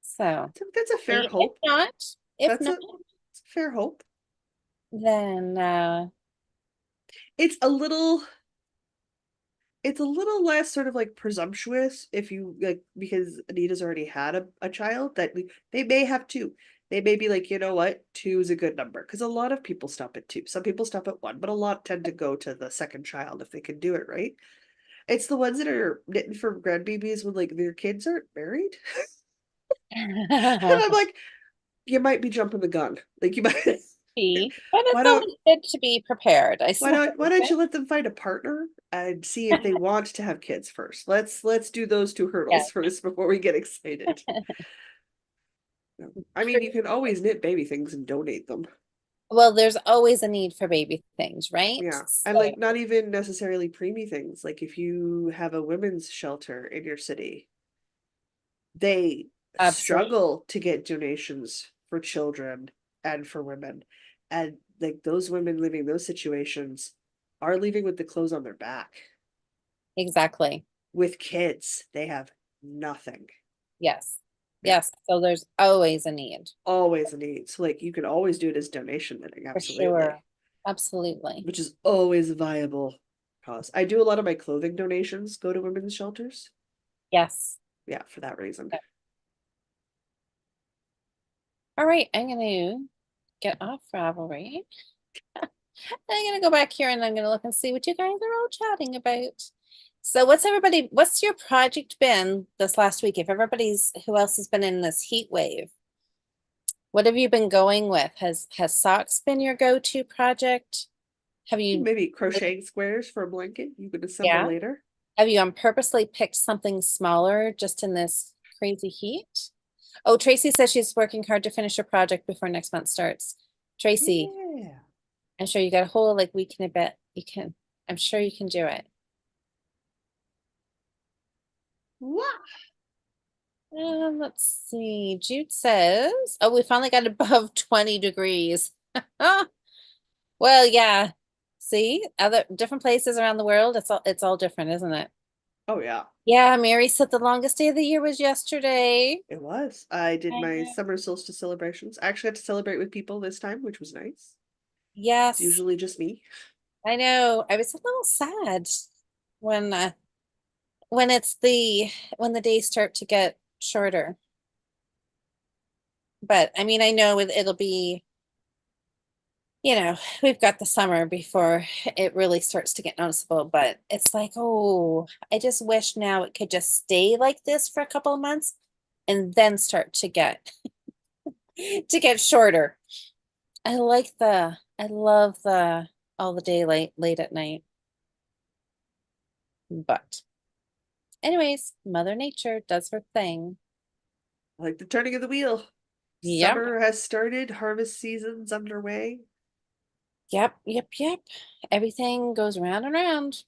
[SPEAKER 2] So
[SPEAKER 1] That's a fair
[SPEAKER 2] see, if
[SPEAKER 1] hope.
[SPEAKER 2] not, if
[SPEAKER 1] That's
[SPEAKER 2] not,
[SPEAKER 1] it's a fair hope.
[SPEAKER 2] then
[SPEAKER 1] It's a little less sort of like presumptuous if you like because Anita's already had a child that they may have two. They may be like, you know what, two is a good number because a lot of people stop at two. Some people stop at one, but a lot tend to go to the second child if they can do it, right? It's the ones that are knitting for grandbabies when like their kids aren't married. And I'm like, you might be jumping the gun. Like you might
[SPEAKER 2] Be, but
[SPEAKER 1] why
[SPEAKER 2] it's
[SPEAKER 1] don't
[SPEAKER 2] always good to be prepared, I suppose.
[SPEAKER 1] why don't you let them find a partner and see if they want to have kids first? Let's do those two
[SPEAKER 2] Yeah.
[SPEAKER 1] hurdles first before we get excited. I mean, you can always knit baby things and donate them.
[SPEAKER 2] Well, there's always a need for baby things, right?
[SPEAKER 1] Yeah. And
[SPEAKER 2] So,
[SPEAKER 1] like not even necessarily preemie things. Like if you have a women's shelter in your city, they
[SPEAKER 2] absolutely.
[SPEAKER 1] struggle to get donations for children and for women. And like those women living those situations are leaving with the clothes on their back.
[SPEAKER 2] Exactly.
[SPEAKER 1] With kids, they have nothing.
[SPEAKER 2] Yes.
[SPEAKER 1] Yeah.
[SPEAKER 2] Yes. So there's always a need
[SPEAKER 1] Always a need. So like you can always do it as donation knitting,
[SPEAKER 2] for sure.
[SPEAKER 1] absolutely.
[SPEAKER 2] Absolutely.
[SPEAKER 1] Which is always a viable cause. I do a lot of my clothing donations go to women's shelters.
[SPEAKER 2] Yes.
[SPEAKER 1] Yeah, for that reason.
[SPEAKER 2] Yep. All right. I'm going to get off Ravelry. I'm going to go back here and I'm going to look and see what you guys are all chatting about. So what's your project been this last week? If who else has been in this heat wave? What have you been going with? Has socks been your go-to project? Have you,
[SPEAKER 1] Maybe crocheting squares for a blanket you can assemble
[SPEAKER 2] yeah?
[SPEAKER 1] later.
[SPEAKER 2] Have you on purposely picked something smaller just in this crazy heat? Oh, Tracy says she's working hard to finish her project before next month starts. Tracy,
[SPEAKER 1] Yeah.
[SPEAKER 2] I'm sure you got a whole like week and a bit. I'm sure you can do it.
[SPEAKER 1] Wow.
[SPEAKER 2] Let's see. Jude says, oh, we finally got above 20 degrees. Well, yeah. See, other different places around the world, it's all different, isn't it?
[SPEAKER 1] Oh yeah.
[SPEAKER 2] Yeah, Mary said the longest day of the year was yesterday.
[SPEAKER 1] It was. I did
[SPEAKER 2] I
[SPEAKER 1] my
[SPEAKER 2] know.
[SPEAKER 1] summer solstice celebrations. I actually had to celebrate with people this time, which was nice. It's
[SPEAKER 2] Yes,
[SPEAKER 1] usually just me.
[SPEAKER 2] I know. I was a little sad when uh, when it's when the days start to get shorter. But I mean, I know it'll be, we've got the summer before it really starts to get noticeable, but it's like, oh, I just wish now it could just stay like this for a couple of months and then start to get shorter. I love the all the daylight late at night. But anyways, Mother Nature does her thing.
[SPEAKER 1] I like the turning of the wheel.
[SPEAKER 2] Yep.
[SPEAKER 1] Summer has started, harvest season's underway.
[SPEAKER 2] Yep, yep, yep. Everything goes round and round.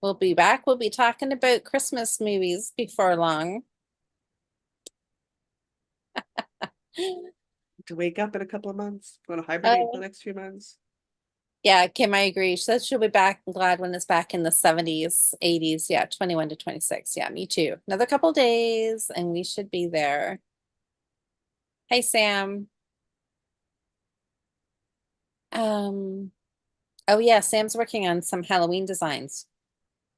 [SPEAKER 2] We'll be back. We'll be talking about Christmas movies before long.
[SPEAKER 1] To wake up in a couple of months. Going to hibernate for the
[SPEAKER 2] Oh,
[SPEAKER 1] next few months.
[SPEAKER 2] yeah, Kim, I agree. She said she'll be back. Glad when it's back in the 70s, 80s. Yeah, 21 to 26. Yeah, me too. Another couple days and we should be there. Hey, Sam. Um, oh yeah, Sam's working on some Halloween designs.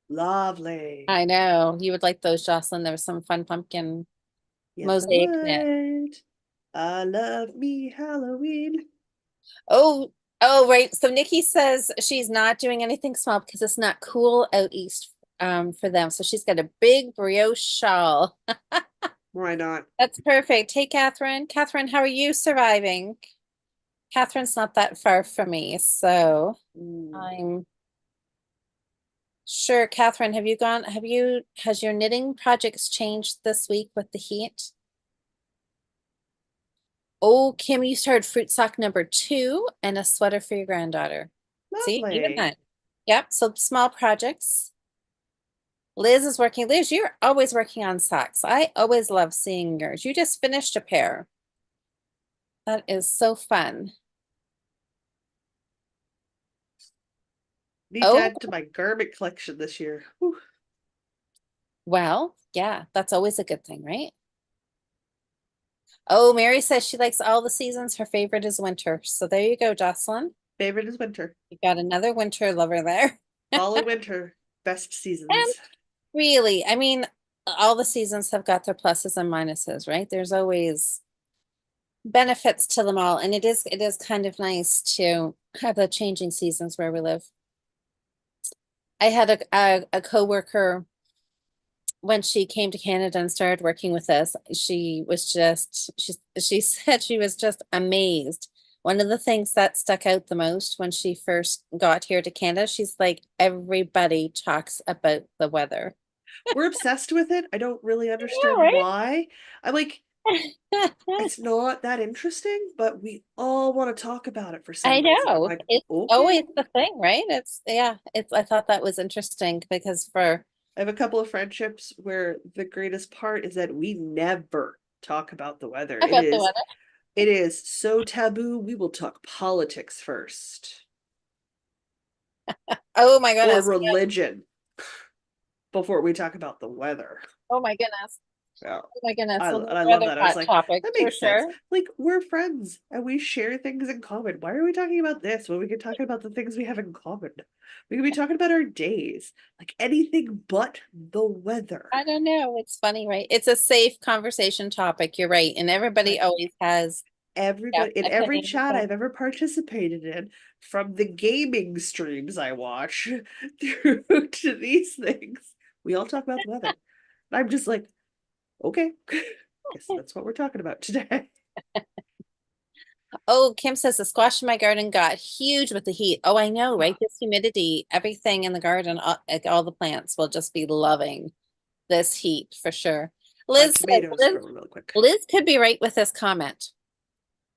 [SPEAKER 1] Lovely.
[SPEAKER 2] I know. You would like those, Jocelyn. There was some fun pumpkin
[SPEAKER 1] Yes, I
[SPEAKER 2] mosaic knit.
[SPEAKER 1] would. I love me Halloween.
[SPEAKER 2] Oh, oh, right. So Nikki says she's not doing anything small because it's not cool out east for them. So she's got a big brioche shawl.
[SPEAKER 1] Why not?
[SPEAKER 2] That's perfect. Hey, Catherine. Catherine, how are you surviving? Catherine's not that far from me, so
[SPEAKER 1] Mm,
[SPEAKER 2] I'm sure. Catherine, has your knitting projects changed this week with the heat? Oh, Kim, you started fruit sock number 2 and a sweater for your granddaughter. See, even
[SPEAKER 1] lovely.
[SPEAKER 2] that. Yep, so small projects. Liz is working. Liz, you're always working on socks. I always love seeing yours. You just finished a pair. That is so fun.
[SPEAKER 1] Need to
[SPEAKER 2] Oh,
[SPEAKER 1] add to my garment collection this year. Whew.
[SPEAKER 2] well, yeah, that's always a good thing, right? Oh, Mary says she likes all the seasons. Her favorite is winter. So there you go, Jocelyn.
[SPEAKER 1] Favorite is winter.
[SPEAKER 2] You got another winter lover there.
[SPEAKER 1] Fall and winter, best
[SPEAKER 2] And
[SPEAKER 1] seasons.
[SPEAKER 2] really, I mean, all the seasons have got their pluses and minuses, right? There's always benefits to them all, and it is kind of nice to have the changing seasons where we live. I had a coworker when she came to Canada and started working with us, she was just she said she was just amazed. One of the things that stuck out the most when she first got here to Canada, she's like, everybody talks about the weather.
[SPEAKER 1] We're obsessed with it. I don't really
[SPEAKER 2] Yeah,
[SPEAKER 1] understand
[SPEAKER 2] right?
[SPEAKER 1] why. I'm like, it's not that interesting, but we all want to talk about it for some
[SPEAKER 2] I
[SPEAKER 1] reason. I'm
[SPEAKER 2] know.
[SPEAKER 1] like,
[SPEAKER 2] It's
[SPEAKER 1] okay.
[SPEAKER 2] always the thing, right? It's yeah, it's I thought that was interesting because for
[SPEAKER 1] I have a couple of friendships where the greatest part is that we never talk about the weather. It
[SPEAKER 2] about the
[SPEAKER 1] is
[SPEAKER 2] weather.
[SPEAKER 1] it is so taboo. We will talk politics first
[SPEAKER 2] Oh my
[SPEAKER 1] or
[SPEAKER 2] goodness.
[SPEAKER 1] religion before we talk about the weather.
[SPEAKER 2] Oh my goodness.
[SPEAKER 1] Yeah.
[SPEAKER 2] Oh my goodness. So
[SPEAKER 1] And I love
[SPEAKER 2] weather
[SPEAKER 1] that. I was
[SPEAKER 2] hot
[SPEAKER 1] like,
[SPEAKER 2] topic
[SPEAKER 1] that
[SPEAKER 2] for
[SPEAKER 1] makes sense.
[SPEAKER 2] sure.
[SPEAKER 1] Like, we're friends and we share things in common. Why are we talking about this when we can talk about the things we have in common? We could be talking about our days, like anything but the weather.
[SPEAKER 2] I don't know. It's funny, right? It's a safe conversation topic. You're right. And everybody
[SPEAKER 1] But
[SPEAKER 2] always has, yeah,
[SPEAKER 1] everybody, in every
[SPEAKER 2] opinions.
[SPEAKER 1] chat
[SPEAKER 2] So,
[SPEAKER 1] I've ever participated in, from the gaming streams I watch through to these things, we all talk about the weather. And I'm just like, okay, guess that's what we're talking about today.
[SPEAKER 2] oh, Kim says the squash in my garden got huge with the heat. Oh, I know, right? This humidity, everything in the garden, like all the plants will just be loving this heat for sure.
[SPEAKER 1] My
[SPEAKER 2] Liz says,
[SPEAKER 1] tomatoes growing real quick.
[SPEAKER 2] Liz could be right with this comment.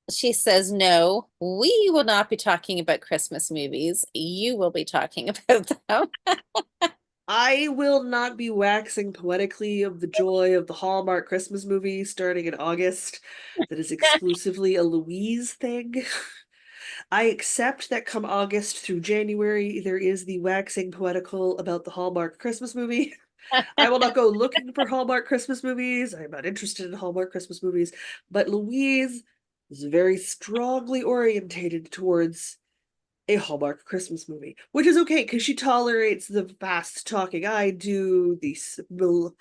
[SPEAKER 2] She says, no, we will not be talking about Christmas movies. You will be talking about them.
[SPEAKER 1] I will not be waxing poetically of the joy of the Hallmark Christmas movie starting in August. That is exclusively a Louise thing. I accept that come August through January, there is the waxing poetical about the Hallmark Christmas movie. I will not go looking for Hallmark Christmas movies. I'm not interested in Hallmark Christmas movies. But Louise is very strongly orientated towards a Hallmark Christmas movie, which is okay because she tolerates the fast talking I do, the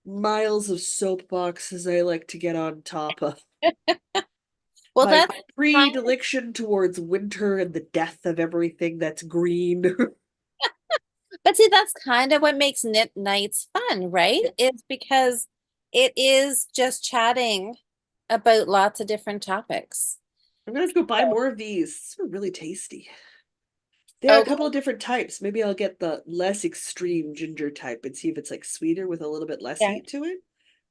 [SPEAKER 1] miles of soapboxes I like to get on top of,
[SPEAKER 2] Well,
[SPEAKER 1] my
[SPEAKER 2] that's kind of,
[SPEAKER 1] predilection towards winter and the death of everything that's green.
[SPEAKER 2] but see, that's kind of what makes knit nights fun, right?
[SPEAKER 1] Yeah,
[SPEAKER 2] It's because it is just chatting about lots of different topics.
[SPEAKER 1] I'm gonna have to go buy
[SPEAKER 2] So,
[SPEAKER 1] more of these. These are really tasty. They are a
[SPEAKER 2] oh,
[SPEAKER 1] couple of different types. Maybe I'll get the less extreme ginger type and see if it's like sweeter with a little bit less
[SPEAKER 2] yeah,
[SPEAKER 1] heat to it,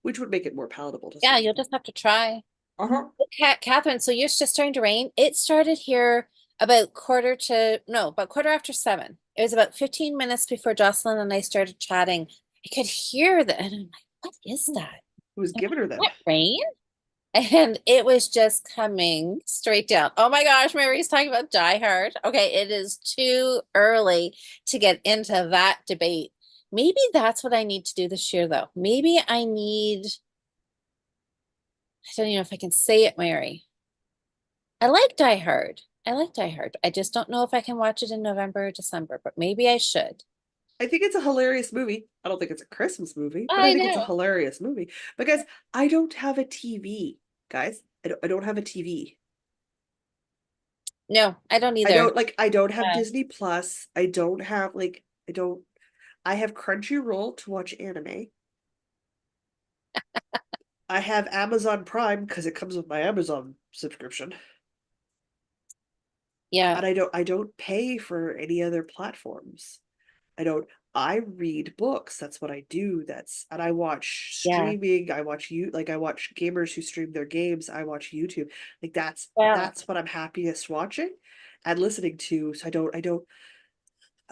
[SPEAKER 1] which would make it more palatable to
[SPEAKER 2] yeah,
[SPEAKER 1] some
[SPEAKER 2] you'll
[SPEAKER 1] people.
[SPEAKER 2] just have to try.
[SPEAKER 1] Uh-huh.
[SPEAKER 2] Catherine, so you're just starting to rain. It started here about quarter to, no, about quarter after 7. It was about 15 minutes before Jocelyn and I started chatting. I could hear that, and I'm like, what is that?
[SPEAKER 1] Who's
[SPEAKER 2] I'm like,
[SPEAKER 1] giving her them?
[SPEAKER 2] what, rain? And it was just coming straight down. Oh my gosh, Mary's talking about Die Hard. Okay, it is too early to get into that debate. Maybe that's what I need to do this year, though. Maybe I need, I don't even know if I can say it, Mary. I like Die Hard. I like Die Hard. I just don't know if I can watch it in November or December, but maybe I should.
[SPEAKER 1] I think it's a hilarious movie. I don't think it's a Christmas movie, but I
[SPEAKER 2] I
[SPEAKER 1] think it's a
[SPEAKER 2] know.
[SPEAKER 1] hilarious movie because I don't have a TV, guys. I don't have a TV.
[SPEAKER 2] No, I don't either.
[SPEAKER 1] I don't have
[SPEAKER 2] Uh,
[SPEAKER 1] Disney Plus. I don't have like I don't I have Crunchyroll to watch anime. I have Amazon Prime because it comes with my Amazon subscription.
[SPEAKER 2] yeah,
[SPEAKER 1] And I don't pay for any other platforms. I don't I read books. That's what I do. That's and I watch
[SPEAKER 2] yeah.
[SPEAKER 1] streaming. I watch you like I watch gamers who stream their games. I watch YouTube. Like
[SPEAKER 2] Well,
[SPEAKER 1] that's what I'm happiest watching and listening to. So I don't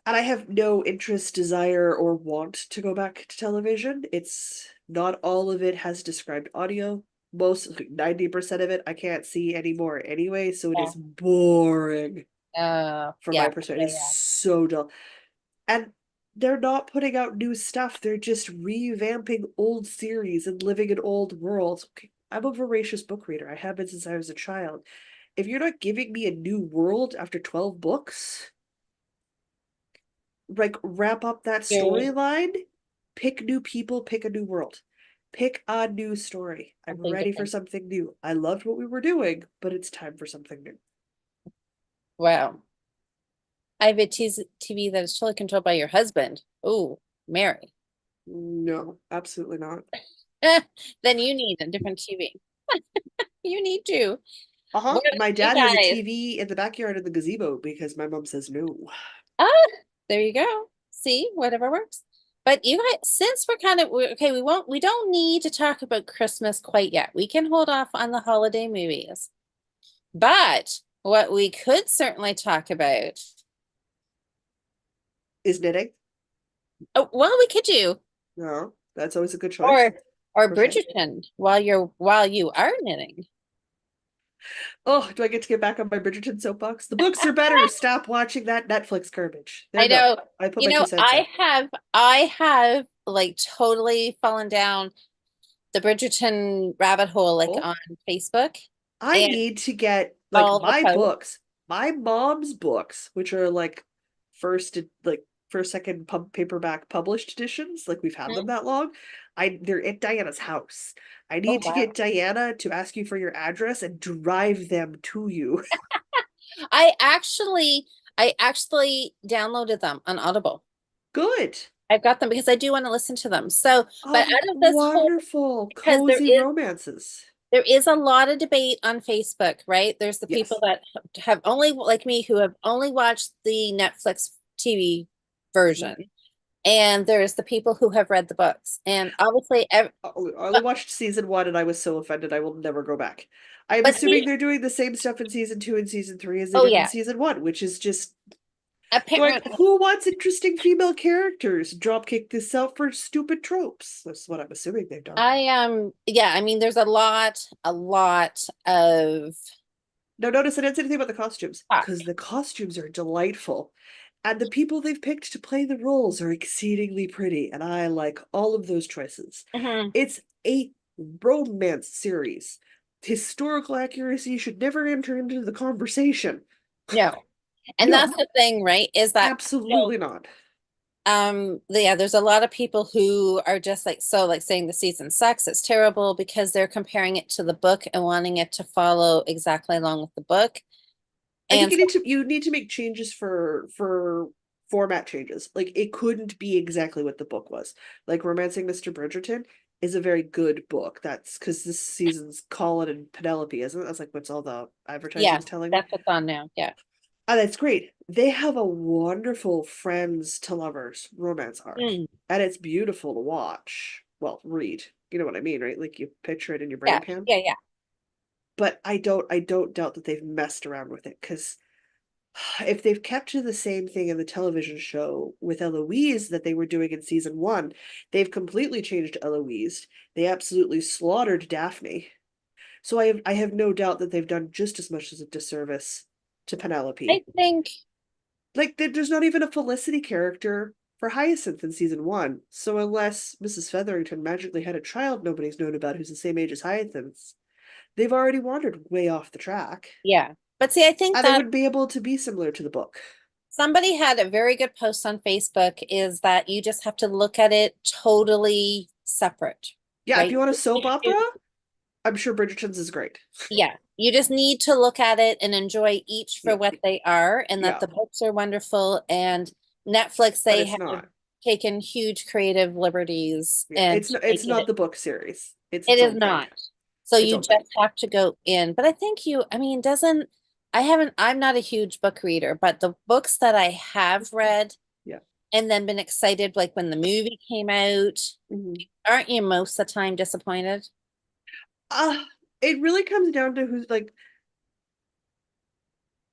[SPEAKER 1] and I have no interest, desire, or want to go back to television. It's not all of it has described audio. Most 90% of it I can't see anymore anyway, so it
[SPEAKER 2] yeah.
[SPEAKER 1] is boring from
[SPEAKER 2] Yeah,
[SPEAKER 1] my perspective.
[SPEAKER 2] yeah,
[SPEAKER 1] It's
[SPEAKER 2] yeah.
[SPEAKER 1] so dull. And they're not putting out new stuff. They're just revamping old series and living in old worlds. Okay, I'm a voracious book reader. I have been since I was a child. If you're not giving me a new world after 12 books, like wrap up that
[SPEAKER 2] You're
[SPEAKER 1] storyline, pick new people, pick a new world. Pick a new story. I'm
[SPEAKER 2] something
[SPEAKER 1] ready for
[SPEAKER 2] different.
[SPEAKER 1] something new. I loved what we were doing, but it's time for something new.
[SPEAKER 2] Wow. I have a TV that is totally controlled by your husband. Oh, Mary.
[SPEAKER 1] No, absolutely not.
[SPEAKER 2] Then you need a different TV. You need to.
[SPEAKER 1] Uh-huh.
[SPEAKER 2] What about
[SPEAKER 1] My
[SPEAKER 2] you
[SPEAKER 1] dad has a
[SPEAKER 2] guys?
[SPEAKER 1] TV in the backyard of the gazebo because my mom says no.
[SPEAKER 2] Ah, there you go. See, whatever works. But you guys, since okay, we don't need to talk about Christmas quite yet. We can hold off on the holiday movies. But what we could certainly talk about,
[SPEAKER 1] Is knitting?
[SPEAKER 2] oh, well, we could do,
[SPEAKER 1] No, that's always a good choice.
[SPEAKER 2] or or
[SPEAKER 1] Crochet.
[SPEAKER 2] Bridgerton while you are knitting.
[SPEAKER 1] Oh, do I get to get back on my Bridgerton soapbox? The books are better. Stop watching that Netflix garbage. There
[SPEAKER 2] I
[SPEAKER 1] you go.
[SPEAKER 2] know,
[SPEAKER 1] I put
[SPEAKER 2] you
[SPEAKER 1] my two
[SPEAKER 2] know,
[SPEAKER 1] cents in.
[SPEAKER 2] I have like totally fallen down the Bridgerton rabbit hole like
[SPEAKER 1] Oh,
[SPEAKER 2] on Facebook
[SPEAKER 1] I
[SPEAKER 2] and
[SPEAKER 1] need to get like
[SPEAKER 2] all the
[SPEAKER 1] my
[SPEAKER 2] posts.
[SPEAKER 1] books, my mom's books, which are like like first, second paperback published editions. Like we've had them
[SPEAKER 2] Mhm.
[SPEAKER 1] that long. They're at Diana's house. I
[SPEAKER 2] Oh
[SPEAKER 1] need to
[SPEAKER 2] wow.
[SPEAKER 1] get Diana to ask you for your address and drive them to you.
[SPEAKER 2] I actually I actually downloaded them on Audible.
[SPEAKER 1] Good.
[SPEAKER 2] I've got them because I do want to listen to them. So, but
[SPEAKER 1] Oh,
[SPEAKER 2] out of this whole
[SPEAKER 1] wonderful,
[SPEAKER 2] because
[SPEAKER 1] cozy romances.
[SPEAKER 2] there is a lot of debate on Facebook, right? There's the people
[SPEAKER 1] Yes.
[SPEAKER 2] that have only, like me, who have only watched the Netflix TV
[SPEAKER 1] Mhm.
[SPEAKER 2] version, and there's the people who have read the books. And obviously,
[SPEAKER 1] I only
[SPEAKER 2] but,
[SPEAKER 1] watched season one and I was so offended I will never go back. I'm
[SPEAKER 2] but
[SPEAKER 1] assuming
[SPEAKER 2] see,
[SPEAKER 1] they're doing the same stuff in season two and season three as they
[SPEAKER 2] oh
[SPEAKER 1] did in
[SPEAKER 2] yeah,
[SPEAKER 1] season one, which is just like,
[SPEAKER 2] apparently,
[SPEAKER 1] who wants interesting female characters? Dropkick this out for stupid tropes. That's what I'm assuming they've done.
[SPEAKER 2] yeah, I mean, there's a lot of
[SPEAKER 1] Now, notice I didn't say anything about the costumes
[SPEAKER 2] talk.
[SPEAKER 1] because the costumes are delightful. And the people they've picked to play the roles are exceedingly pretty, and I like all of those choices.
[SPEAKER 2] Mhm.
[SPEAKER 1] It's a romance series. Historical accuracy should never enter into the conversation.
[SPEAKER 2] No, and
[SPEAKER 1] No,
[SPEAKER 2] that's the thing, right? Is that
[SPEAKER 1] absolutely not.
[SPEAKER 2] yeah, there's a lot of people who are just like so like saying the season sucks, it's terrible because they're comparing it to the book and wanting it to follow exactly along with the book.
[SPEAKER 1] I think
[SPEAKER 2] And so,
[SPEAKER 1] you need to make changes for format changes. Like it couldn't be exactly what the book was. Like Romancing Mr. Bridgerton is a very good book. That's because this season's Colin and Penelope, isn't it? That's like what's all the
[SPEAKER 2] yeah,
[SPEAKER 1] advertising's telling me.
[SPEAKER 2] that's what's on now. Yeah.
[SPEAKER 1] Oh, that's great. They have a wonderful friends to lovers romance arc,
[SPEAKER 2] Mm,
[SPEAKER 1] and it's beautiful to watch. Well, read. You know what I mean, right? Like you picture it in your brain
[SPEAKER 2] yeah,
[SPEAKER 1] pan.
[SPEAKER 2] yeah.
[SPEAKER 1] But I don't doubt that they've messed around with it because if they've kept to the same thing in the television show with Eloise that they were doing in season one, they've completely changed Eloise. They absolutely slaughtered Daphne. So I have no doubt that they've done just as much as a disservice to
[SPEAKER 2] I
[SPEAKER 1] Penelope.
[SPEAKER 2] think,
[SPEAKER 1] Like there's not even a Felicity character for Hyacinth in season one. So unless Mrs. Featherington magically had a child nobody's known about who's the same age as Hyacinth's, they've already wandered way off the track.
[SPEAKER 2] yeah. But see, I think
[SPEAKER 1] And they
[SPEAKER 2] that
[SPEAKER 1] wouldn't be able to be similar to the book.
[SPEAKER 2] somebody had a very good post on Facebook is that you just have to look at it totally separate,
[SPEAKER 1] Yeah, if
[SPEAKER 2] right?
[SPEAKER 1] you want a soap opera, I'm sure Bridgerton's is great.
[SPEAKER 2] Yeah, you just need to look at it and enjoy each for
[SPEAKER 1] Yeah,
[SPEAKER 2] what they are, and that
[SPEAKER 1] yeah,
[SPEAKER 2] the books are wonderful. And Netflix,
[SPEAKER 1] but
[SPEAKER 2] they
[SPEAKER 1] it's
[SPEAKER 2] have
[SPEAKER 1] not.
[SPEAKER 2] taken huge creative liberties
[SPEAKER 1] Yeah,
[SPEAKER 2] and to
[SPEAKER 1] it's
[SPEAKER 2] make
[SPEAKER 1] not
[SPEAKER 2] it,
[SPEAKER 1] the book series. It's
[SPEAKER 2] it
[SPEAKER 1] its
[SPEAKER 2] is
[SPEAKER 1] own thing.
[SPEAKER 2] not. So
[SPEAKER 1] Its
[SPEAKER 2] you
[SPEAKER 1] own thing.
[SPEAKER 2] just have to go in. But I think I mean, I'm not a huge book reader, but the books that I have read
[SPEAKER 1] Yeah.
[SPEAKER 2] and then been excited, like when the movie came out,
[SPEAKER 1] Mhm.
[SPEAKER 2] aren't you most of the time disappointed?
[SPEAKER 1] Uh, it really comes down to who's like,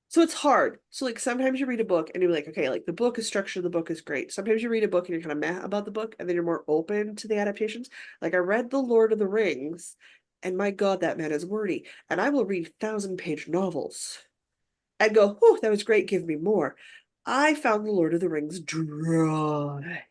[SPEAKER 1] so it's hard. So like sometimes you read a book and you're like, okay, like the book is structured, the book is great. Sometimes you read a book and you're kind of meh about the book, and then you're more open to the adaptations. Like I read The Lord of the Rings, and my God, that man is wordy. And I will read 1,000-page novels and go, oh, that was great, give me more. I found The Lord of the Rings dry.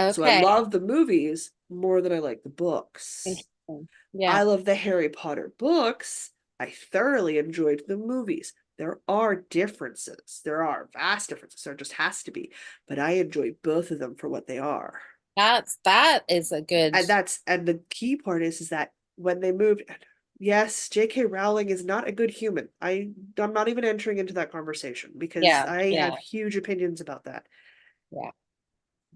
[SPEAKER 1] So I
[SPEAKER 2] Okay,
[SPEAKER 1] love the movies more than I like the books.
[SPEAKER 2] interesting.
[SPEAKER 1] I
[SPEAKER 2] Yeah,
[SPEAKER 1] love the Harry Potter books. I thoroughly enjoyed the movies. There are differences. There are vast differences. There just has to be. But I enjoy both of them for what they are.
[SPEAKER 2] that is a good.
[SPEAKER 1] And the key part is that when they moved, yes, J.K. Rowling is not a good human. I'm not even entering into that conversation because
[SPEAKER 2] Yeah,
[SPEAKER 1] I
[SPEAKER 2] yeah,
[SPEAKER 1] have huge opinions about that.
[SPEAKER 2] yeah.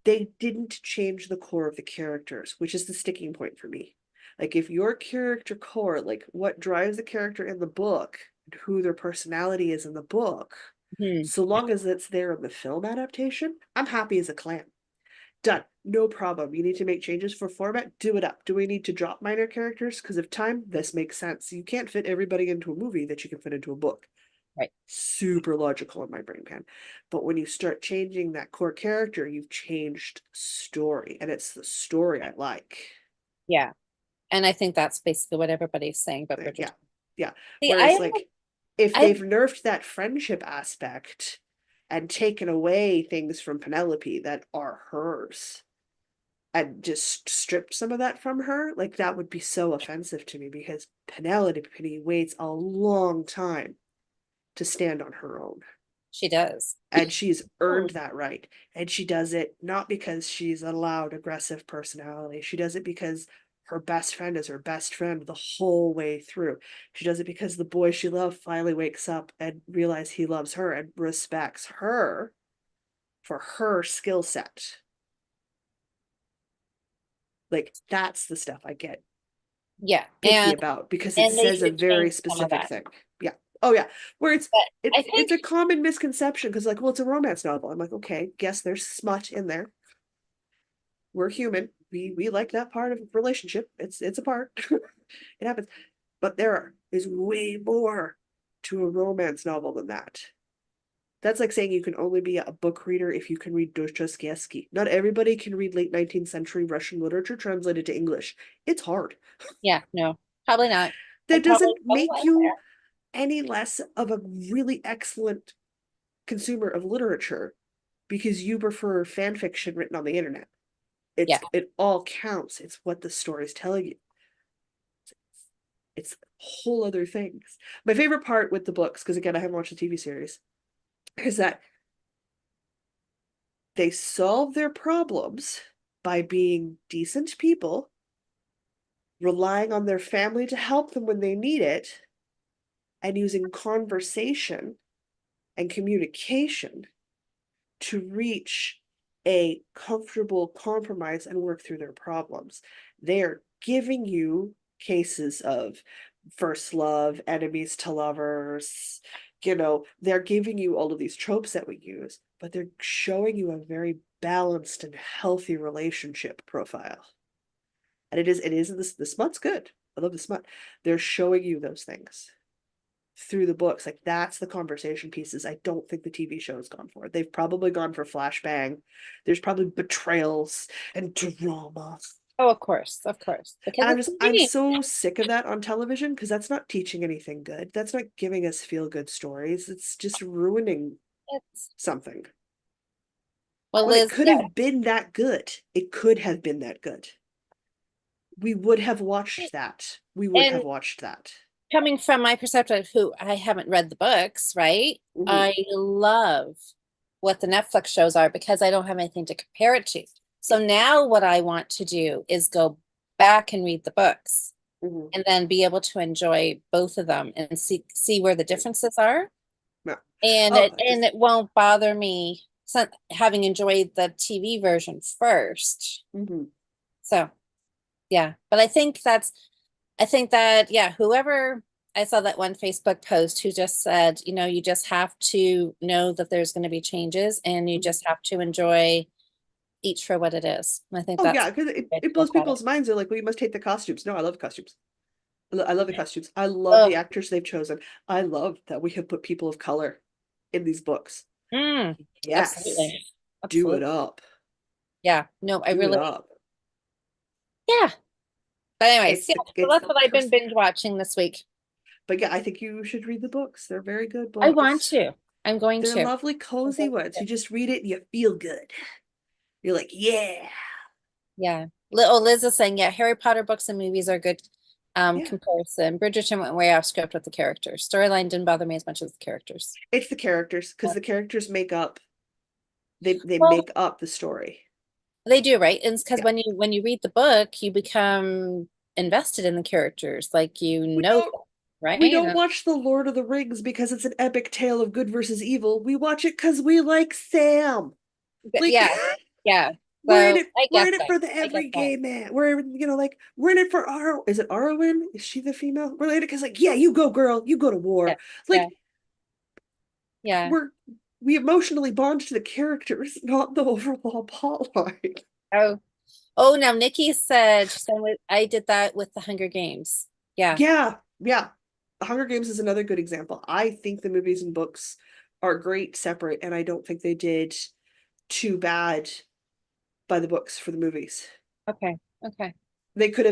[SPEAKER 1] they didn't change the core of the characters, which is the sticking point for me. Like if your character core, like what drives the character in the book, and who their personality is in the book,
[SPEAKER 2] Hmm.
[SPEAKER 1] so long as it's there in the film adaptation, I'm happy as a clam. Done. No problem. You need to make changes for format, do it up. Do we need to drop minor characters? Because of time, this makes sense. You can't fit everybody into a movie that you can fit into a book.
[SPEAKER 2] Right.
[SPEAKER 1] Super logical in my brain pan. But when you start changing that core character, you've changed story. And it's the story I like.
[SPEAKER 2] Yeah. And I think that's basically what everybody's saying about
[SPEAKER 1] Yeah.
[SPEAKER 2] Bridgerton.
[SPEAKER 1] Yeah.
[SPEAKER 2] See,
[SPEAKER 1] Whereas like if
[SPEAKER 2] I
[SPEAKER 1] they've nerfed that friendship aspect and taken away things from Penelope that are hers, and just stripped some of that from her, like that would be so offensive to me because Penelope waits a long time to stand on her own.
[SPEAKER 2] she does.
[SPEAKER 1] And she's earned that right. And she does it not because she's a loud, aggressive personality. She does it because her best friend is her best friend the whole way through. She does it because the boy she loved finally wakes up and realizes he loves her and respects her for her skill set. Like that's the stuff I get
[SPEAKER 2] Yeah.
[SPEAKER 1] picky about because it
[SPEAKER 2] And they
[SPEAKER 1] says a
[SPEAKER 2] should
[SPEAKER 1] very
[SPEAKER 2] change some of
[SPEAKER 1] specific
[SPEAKER 2] that.
[SPEAKER 1] thing. Yeah. Oh yeah. Where
[SPEAKER 2] But I
[SPEAKER 1] it's
[SPEAKER 2] think,
[SPEAKER 1] a common misconception because like, well, it's a romance novel. I'm like, okay, guess there's smut in there. We're human. We like that part of a relationship. It's a part. It happens. But there is way more to a romance novel than that. That's like saying you can only be a book reader if you can read Dostoevsky. Not everybody can read late 19th century Russian literature translated to English. It's hard.
[SPEAKER 2] yeah, no, probably not. I
[SPEAKER 1] That
[SPEAKER 2] probably,
[SPEAKER 1] doesn't
[SPEAKER 2] probably
[SPEAKER 1] make
[SPEAKER 2] won't
[SPEAKER 1] you
[SPEAKER 2] there.
[SPEAKER 1] any less of a really excellent consumer of literature because you prefer fan fiction written on the internet.
[SPEAKER 2] Yeah.
[SPEAKER 1] It all counts. It's what the story's telling you. It's whole other things. My favorite part with the books, because again, I haven't watched the TV series, is that they solve their problems by being decent people, relying on their family to help them when they need it, and using conversation and communication to reach a comfortable compromise and work through their problems. They're giving you cases of first love, enemies to lovers, they're giving you all of these tropes that we use, but they're showing you a very balanced and healthy relationship profile. And it is this the smut's good. I love the smut. They're showing you those things through the books. Like that's the conversation pieces I don't think the TV show has gone for. They've probably gone for flashbang. There's probably betrayals and drama.
[SPEAKER 2] Oh, of course, because
[SPEAKER 1] And
[SPEAKER 2] it's
[SPEAKER 1] I'm
[SPEAKER 2] convenient.
[SPEAKER 1] so sick of that on television because that's not teaching anything good. That's not giving us feel good stories. It's just ruining
[SPEAKER 2] It's,
[SPEAKER 1] something.
[SPEAKER 2] well,
[SPEAKER 1] When it
[SPEAKER 2] Liz,
[SPEAKER 1] could
[SPEAKER 2] yeah,
[SPEAKER 1] have been that good. It could have been that good. We would have watched that. We would
[SPEAKER 2] and
[SPEAKER 1] have watched that.
[SPEAKER 2] coming from my perspective, who I haven't read the books, right?
[SPEAKER 1] Mm-hmm.
[SPEAKER 2] I love what the Netflix shows are because I don't have anything to compare it to. So now what I want to do is go back and read the books
[SPEAKER 1] Mm-hmm.
[SPEAKER 2] and then be able to enjoy both of them and see where the differences are.
[SPEAKER 1] Yeah.
[SPEAKER 2] And
[SPEAKER 1] Oh,
[SPEAKER 2] it won't bother me having enjoyed the TV version first.
[SPEAKER 1] mm-hmm.
[SPEAKER 2] So yeah, but I think that, yeah, whoever, I saw that one Facebook post who just said, you just have to know that there's going to be changes and you
[SPEAKER 1] Mm-hmm.
[SPEAKER 2] just have to enjoy each for what it is. And I think
[SPEAKER 1] Oh
[SPEAKER 2] that's
[SPEAKER 1] yeah, because
[SPEAKER 2] the way to
[SPEAKER 1] it
[SPEAKER 2] go
[SPEAKER 1] blows
[SPEAKER 2] about it.
[SPEAKER 1] people's minds. They're like, "We must hate the costumes." No, I love the costumes. I love the costumes. I love the
[SPEAKER 2] Oh,
[SPEAKER 1] actors they've chosen. I love that we have put people of color in these books.
[SPEAKER 2] mm,
[SPEAKER 1] Yes,
[SPEAKER 2] absolutely.
[SPEAKER 1] do it
[SPEAKER 2] Absolutely.
[SPEAKER 1] up.
[SPEAKER 2] Yeah. No, I
[SPEAKER 1] Do it
[SPEAKER 2] really,
[SPEAKER 1] up.
[SPEAKER 2] yeah. But anyways,
[SPEAKER 1] It's
[SPEAKER 2] yeah,
[SPEAKER 1] the
[SPEAKER 2] so
[SPEAKER 1] it's
[SPEAKER 2] that's
[SPEAKER 1] the
[SPEAKER 2] what I've been
[SPEAKER 1] person.
[SPEAKER 2] binge watching this week.
[SPEAKER 1] But yeah, I think you should read the books. They're very good
[SPEAKER 2] I want
[SPEAKER 1] books.
[SPEAKER 2] to. I'm going
[SPEAKER 1] They're
[SPEAKER 2] to.
[SPEAKER 1] lovely,
[SPEAKER 2] I'm
[SPEAKER 1] cozy
[SPEAKER 2] going
[SPEAKER 1] ones.
[SPEAKER 2] to.
[SPEAKER 1] You just read it and you feel good. You're like, yeah,
[SPEAKER 2] Yeah. Oh, Liz is saying, yeah, Harry Potter books and movies are good
[SPEAKER 1] yeah.
[SPEAKER 2] comparison. Bridgerton went way off script with the characters. Storyline didn't bother me as much as the characters.
[SPEAKER 1] It's the characters because the characters make up. They
[SPEAKER 2] Well,
[SPEAKER 1] make up the story.
[SPEAKER 2] they do, right? And it's because
[SPEAKER 1] Yeah.
[SPEAKER 2] when you read the book, you become invested in the characters, like
[SPEAKER 1] We
[SPEAKER 2] them,
[SPEAKER 1] don't
[SPEAKER 2] right?
[SPEAKER 1] we don't watch the Lord of the Rings because it's an epic tale of good versus evil. We watch it because we like Sam. Like
[SPEAKER 2] Yeah, yeah. So I
[SPEAKER 1] We're
[SPEAKER 2] get
[SPEAKER 1] in it
[SPEAKER 2] that.
[SPEAKER 1] for the
[SPEAKER 2] I get
[SPEAKER 1] every
[SPEAKER 2] that.
[SPEAKER 1] gay man. We're like we're in it for our is it Arwen? Is she the female? We're in it because like, yeah, you go, girl, you go to
[SPEAKER 2] Yeah.
[SPEAKER 1] war.
[SPEAKER 2] Yeah.
[SPEAKER 1] Like
[SPEAKER 2] Yeah.
[SPEAKER 1] we're we emotionally bond to the characters, not the overall plot line.
[SPEAKER 2] Oh, oh, now Nikki said I did that with the Hunger Games. Yeah.
[SPEAKER 1] Yeah, yeah. The Hunger Games is another good example. I think the movies and books are great separate, and I don't think they did too bad by the books for the movies.
[SPEAKER 2] Okay. Okay.
[SPEAKER 1] They could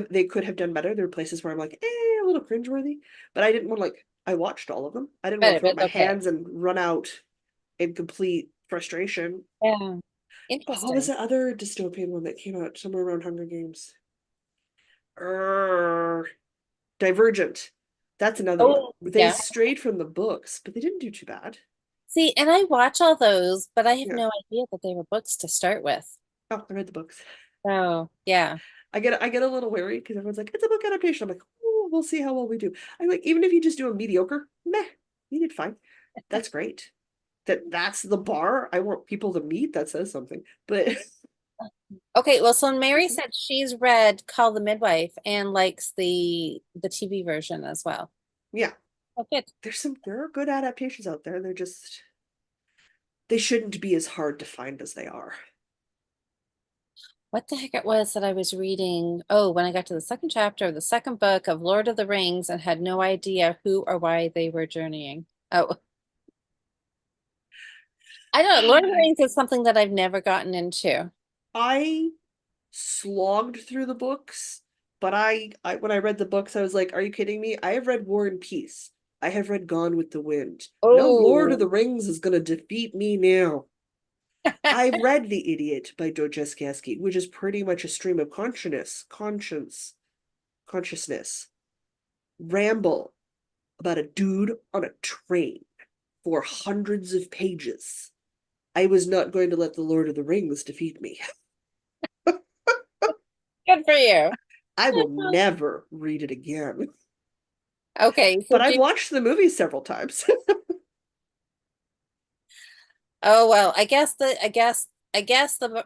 [SPEAKER 1] have done better. There are places where I'm like, a little cringeworthy, but I didn't want to like I watched all of them. I didn't want to
[SPEAKER 2] But
[SPEAKER 1] throw up
[SPEAKER 2] it's
[SPEAKER 1] my
[SPEAKER 2] okay.
[SPEAKER 1] hands and run out in complete frustration.
[SPEAKER 2] Yeah.
[SPEAKER 1] Oh, what was
[SPEAKER 2] Interesting.
[SPEAKER 1] the other dystopian one that came out somewhere around Hunger Games? Err, Divergent. That's another one.
[SPEAKER 2] Oh,
[SPEAKER 1] They
[SPEAKER 2] yeah.
[SPEAKER 1] strayed from the books, but they didn't do too bad.
[SPEAKER 2] See, and I watch all those, but I have
[SPEAKER 1] Yeah.
[SPEAKER 2] no idea that they were books to start with.
[SPEAKER 1] Oh, I read the books.
[SPEAKER 2] Oh, yeah.
[SPEAKER 1] I get a little wary because everyone's like, it's a book adaptation. I'm like, oh, we'll see how well we do. I'm like, even if you just do a mediocre, meh, you did fine. That's great. That's the bar I want people to meet. That says something. But
[SPEAKER 2] Okay, well, so Mary said she's read Call the Midwife and likes the TV version as well.
[SPEAKER 1] yeah,
[SPEAKER 2] Oh, good.
[SPEAKER 1] there are good adaptations out there. They shouldn't be as hard to find as they are.
[SPEAKER 2] What the heck it was that I was reading? Oh, when I got to the second chapter of the second book of Lord of the Rings and had no idea who or why they were journeying. Oh, I don't know. Lord of the Rings is something that I've never gotten into.
[SPEAKER 1] I slogged through the books, but I when I read the books, I was like, "Are you kidding me? I have read War and Peace. I have read Gone with the Wind. No Lord of
[SPEAKER 2] Oh,
[SPEAKER 1] the Rings is going to defeat me now." I've read The Idiot by Dostoevsky, which is pretty much a stream of consciousness, ramble about a dude on a train for hundreds of pages. I was not going to let the Lord of the Rings defeat me.
[SPEAKER 2] good for you.
[SPEAKER 1] I will never read it again.
[SPEAKER 2] Okay, so
[SPEAKER 1] But I've watched the movie several times.
[SPEAKER 2] oh well, I guess the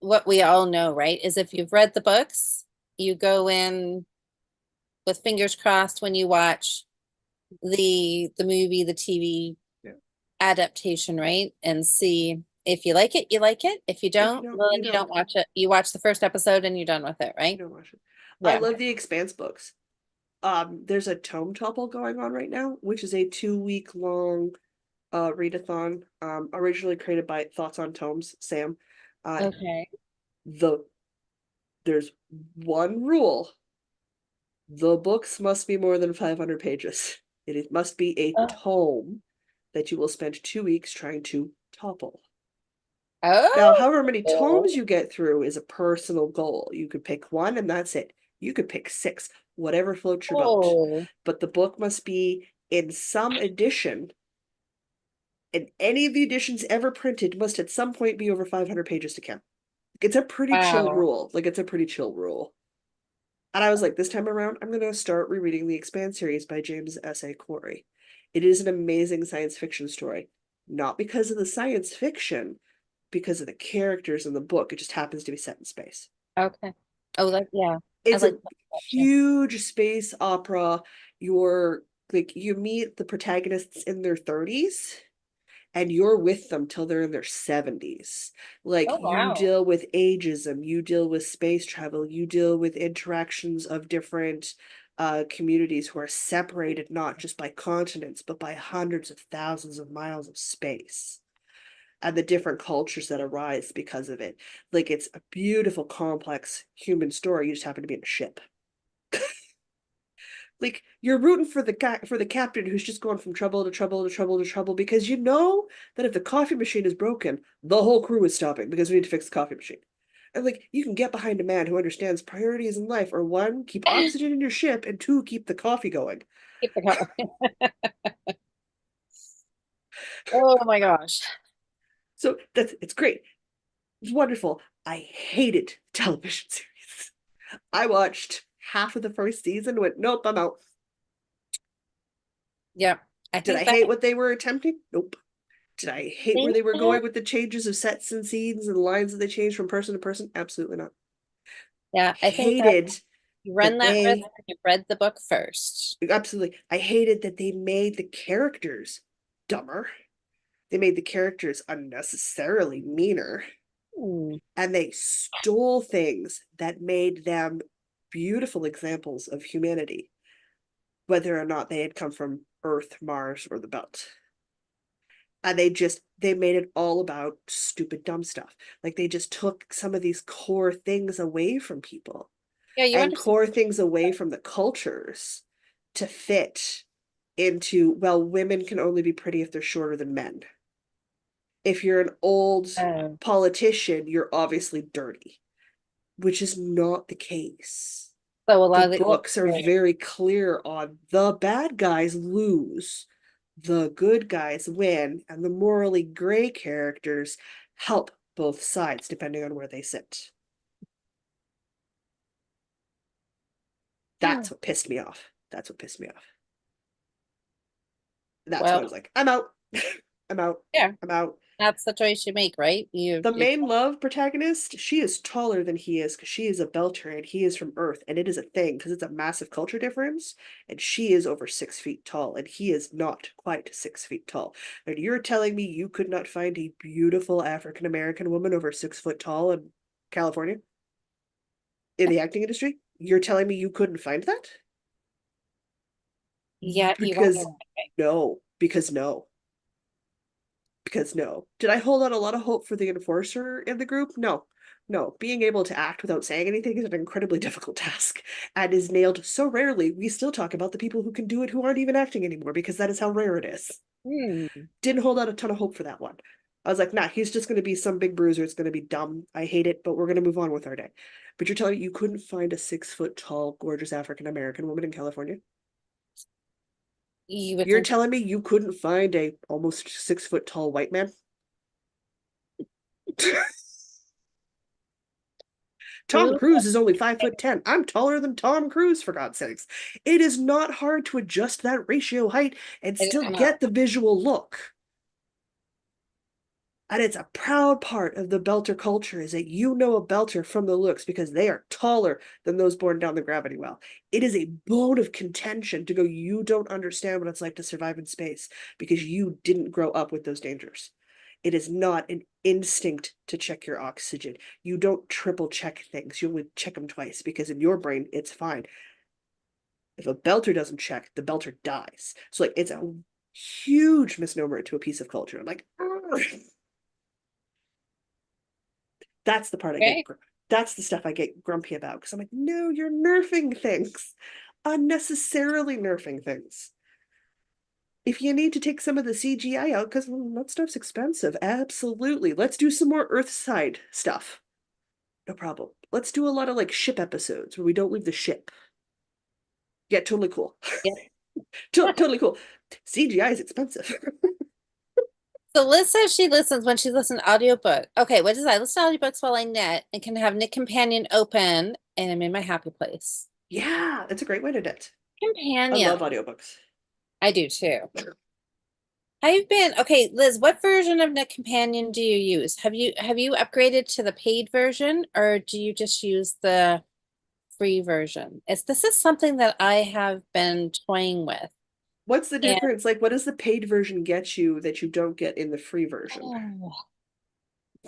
[SPEAKER 2] what we all know, right, is if you've read the books, you go in with fingers crossed when you watch the movie, the TV
[SPEAKER 1] Yeah.
[SPEAKER 2] adaptation, right? And see if you like it, you like it. If you
[SPEAKER 1] If you
[SPEAKER 2] don't,
[SPEAKER 1] don't,
[SPEAKER 2] well,
[SPEAKER 1] you
[SPEAKER 2] then you don't
[SPEAKER 1] don't.
[SPEAKER 2] watch it. You watch the first episode and you're done with it,
[SPEAKER 1] You
[SPEAKER 2] right?
[SPEAKER 1] don't watch it. I
[SPEAKER 2] Yeah.
[SPEAKER 1] love the Expanse books. There's a tome topple going on right now, which is a 2 week long readathon. Originally created by Thoughts on Tomes, Sam. Uh,
[SPEAKER 2] Okay.
[SPEAKER 1] the there's one rule: the books must be more than 500 pages. It must be a
[SPEAKER 2] Oh,
[SPEAKER 1] tome that you will spend 2 weeks trying to topple. Now, however many
[SPEAKER 2] oh,
[SPEAKER 1] tomes you get through is a personal goal. You could pick one and that's it. You could pick six, whatever floats your boat.
[SPEAKER 2] oh,
[SPEAKER 1] But the book must be in some edition, and any of the editions ever printed must at some point be over 500 pages to count. It's a pretty chill
[SPEAKER 2] wow.
[SPEAKER 1] rule. Like, it's a pretty chill rule. And I was like, this time around, I'm going to start rereading the Expanse series by James S.A. Corey. It is an amazing science fiction story. Not because of the science fiction, because of the characters in the book. It just happens to be set in space.
[SPEAKER 2] Okay. Oh, that yeah. I
[SPEAKER 1] It's
[SPEAKER 2] like
[SPEAKER 1] a
[SPEAKER 2] that too.
[SPEAKER 1] huge space opera. You're like, you meet the protagonists in their 30s and you're with them till they're in their 70s. Like,
[SPEAKER 2] Oh,
[SPEAKER 1] you
[SPEAKER 2] wow.
[SPEAKER 1] deal with ageism, you deal with space travel, you deal with interactions of different communities who are separated not just by continents, but by hundreds of thousands of miles of space, and the different cultures that arise because of it. Like, it's a beautiful, complex human story. You just happen to be in a ship. Like, you're rooting for the guy, for the captain who's just going from trouble to trouble to trouble to trouble, because you know that if the coffee machine is broken, the whole crew is stopping because we need to fix the coffee machine. And like, you can get behind a man who understands priorities in life are one, keep oxygen in your ship, and two, keep the coffee going.
[SPEAKER 2] Keep the color. Oh my gosh.
[SPEAKER 1] So it's great. It's wonderful. I hated television series. I watched half of the first season and went, nope, I'm out.
[SPEAKER 2] Yeah. I
[SPEAKER 1] Did I
[SPEAKER 2] think that
[SPEAKER 1] hate what they were attempting? Nope. Did I hate where
[SPEAKER 2] They
[SPEAKER 1] they were
[SPEAKER 2] have-
[SPEAKER 1] going with the changes of sets and scenes and lines that they changed from person to person? Absolutely not.
[SPEAKER 2] Yeah, I think that
[SPEAKER 1] Hated
[SPEAKER 2] you run
[SPEAKER 1] that
[SPEAKER 2] that risk
[SPEAKER 1] they
[SPEAKER 2] when you read the book first.
[SPEAKER 1] absolutely. I hated that they made the characters dumber. They made the characters unnecessarily meaner.
[SPEAKER 2] Hmm.
[SPEAKER 1] And they stole things that made them beautiful examples of humanity, whether or not they had come from Earth, Mars, or the Belt. And they made it all about stupid dumb stuff. Like they just took some of these core things away from people
[SPEAKER 2] Yeah, you
[SPEAKER 1] and
[SPEAKER 2] understand.
[SPEAKER 1] core things away from the cultures to fit into, well, women can only be pretty if they're shorter than men. If you're an old
[SPEAKER 2] Oh,
[SPEAKER 1] politician, you're obviously dirty, which is not the case.
[SPEAKER 2] so a
[SPEAKER 1] The
[SPEAKER 2] lot of the old
[SPEAKER 1] books are
[SPEAKER 2] characters.
[SPEAKER 1] very clear on the bad guys lose, the good guys win, and the morally gray characters help both sides depending on where they sit. That's what pissed me off. That's what pissed me off. That's when I was
[SPEAKER 2] Well,
[SPEAKER 1] like, I'm out. I'm out.
[SPEAKER 2] yeah,
[SPEAKER 1] I'm out.
[SPEAKER 2] that's the choice you make, right?
[SPEAKER 1] The
[SPEAKER 2] You
[SPEAKER 1] main love protagonist, she is taller than he is because she is a belter and he is from Earth, and it is a thing because it's a massive culture difference. And she is over 6 feet tall, and he is not quite 6 feet tall. And you're telling me you could not find a beautiful African American woman over 6 foot tall in California in the acting industry? You're telling me you couldn't find that?
[SPEAKER 2] yeah, you wonder
[SPEAKER 1] Because
[SPEAKER 2] why.
[SPEAKER 1] no, because no. Because no. Did I hold out a lot of hope for the enforcer in the group? No. No. Being able to act without saying anything is an incredibly difficult task and is nailed so rarely. We still talk about the people who can do it who aren't even acting anymore because that is how rare it is.
[SPEAKER 2] Hmm.
[SPEAKER 1] Didn't hold out a ton of hope for that one. I was like, nah, he's just going to be some big bruiser. It's going to be dumb. I hate it, but we're going to move on with our day. But you're telling me you couldn't find a 6 foot tall, gorgeous African American woman in California?
[SPEAKER 2] You would
[SPEAKER 1] You're
[SPEAKER 2] think
[SPEAKER 1] telling me you couldn't find a almost 6 foot tall white man? Tom
[SPEAKER 2] who
[SPEAKER 1] Cruise is only 5'10". I'm taller than Tom Cruise, for God's sakes. It is not hard to adjust that ratio height and
[SPEAKER 2] I
[SPEAKER 1] still
[SPEAKER 2] know.
[SPEAKER 1] get the visual look. And it's a proud part of the belter culture is that you know a belter from the looks because they are taller than those born down the gravity well. It is a bone of contention to go, you don't understand what it's like to survive in space because you didn't grow up with those dangers. It is not an instinct to check your oxygen. You don't triple check things. You only check them twice because in your brain, it's fine. If a belter doesn't check, the belter dies. So, like, it's a huge misnomer to a piece of culture. I'm like, that's the part I get.
[SPEAKER 2] Okay.
[SPEAKER 1] That's the stuff I get grumpy about because I'm like, no, you're nerfing things, unnecessarily nerfing things. If you need to take some of the CGI out because that stuff's expensive, absolutely. Let's do some more Earthside stuff. No problem. Let's do a lot of like ship episodes where we don't leave the ship. Yeah, totally cool.
[SPEAKER 2] Yeah.
[SPEAKER 1] Totally cool. CGI is expensive.
[SPEAKER 2] So Liz says she listens when she listens to audiobook. Okay, what is that? I listen to audiobooks while I knit and can have Knit Companion open and I'm in my happy place.
[SPEAKER 1] Yeah, it's a great way to knit. I
[SPEAKER 2] Companion.
[SPEAKER 1] love audiobooks.
[SPEAKER 2] I do too. I've been okay, Liz, what version of Knit Companion do you use? Have you upgraded to the paid version or do you just use the free version? This is something that I have been toying with.
[SPEAKER 1] What's the
[SPEAKER 2] And
[SPEAKER 1] difference? Like, what does the paid version get you that you don't get in the free version?
[SPEAKER 2] oh,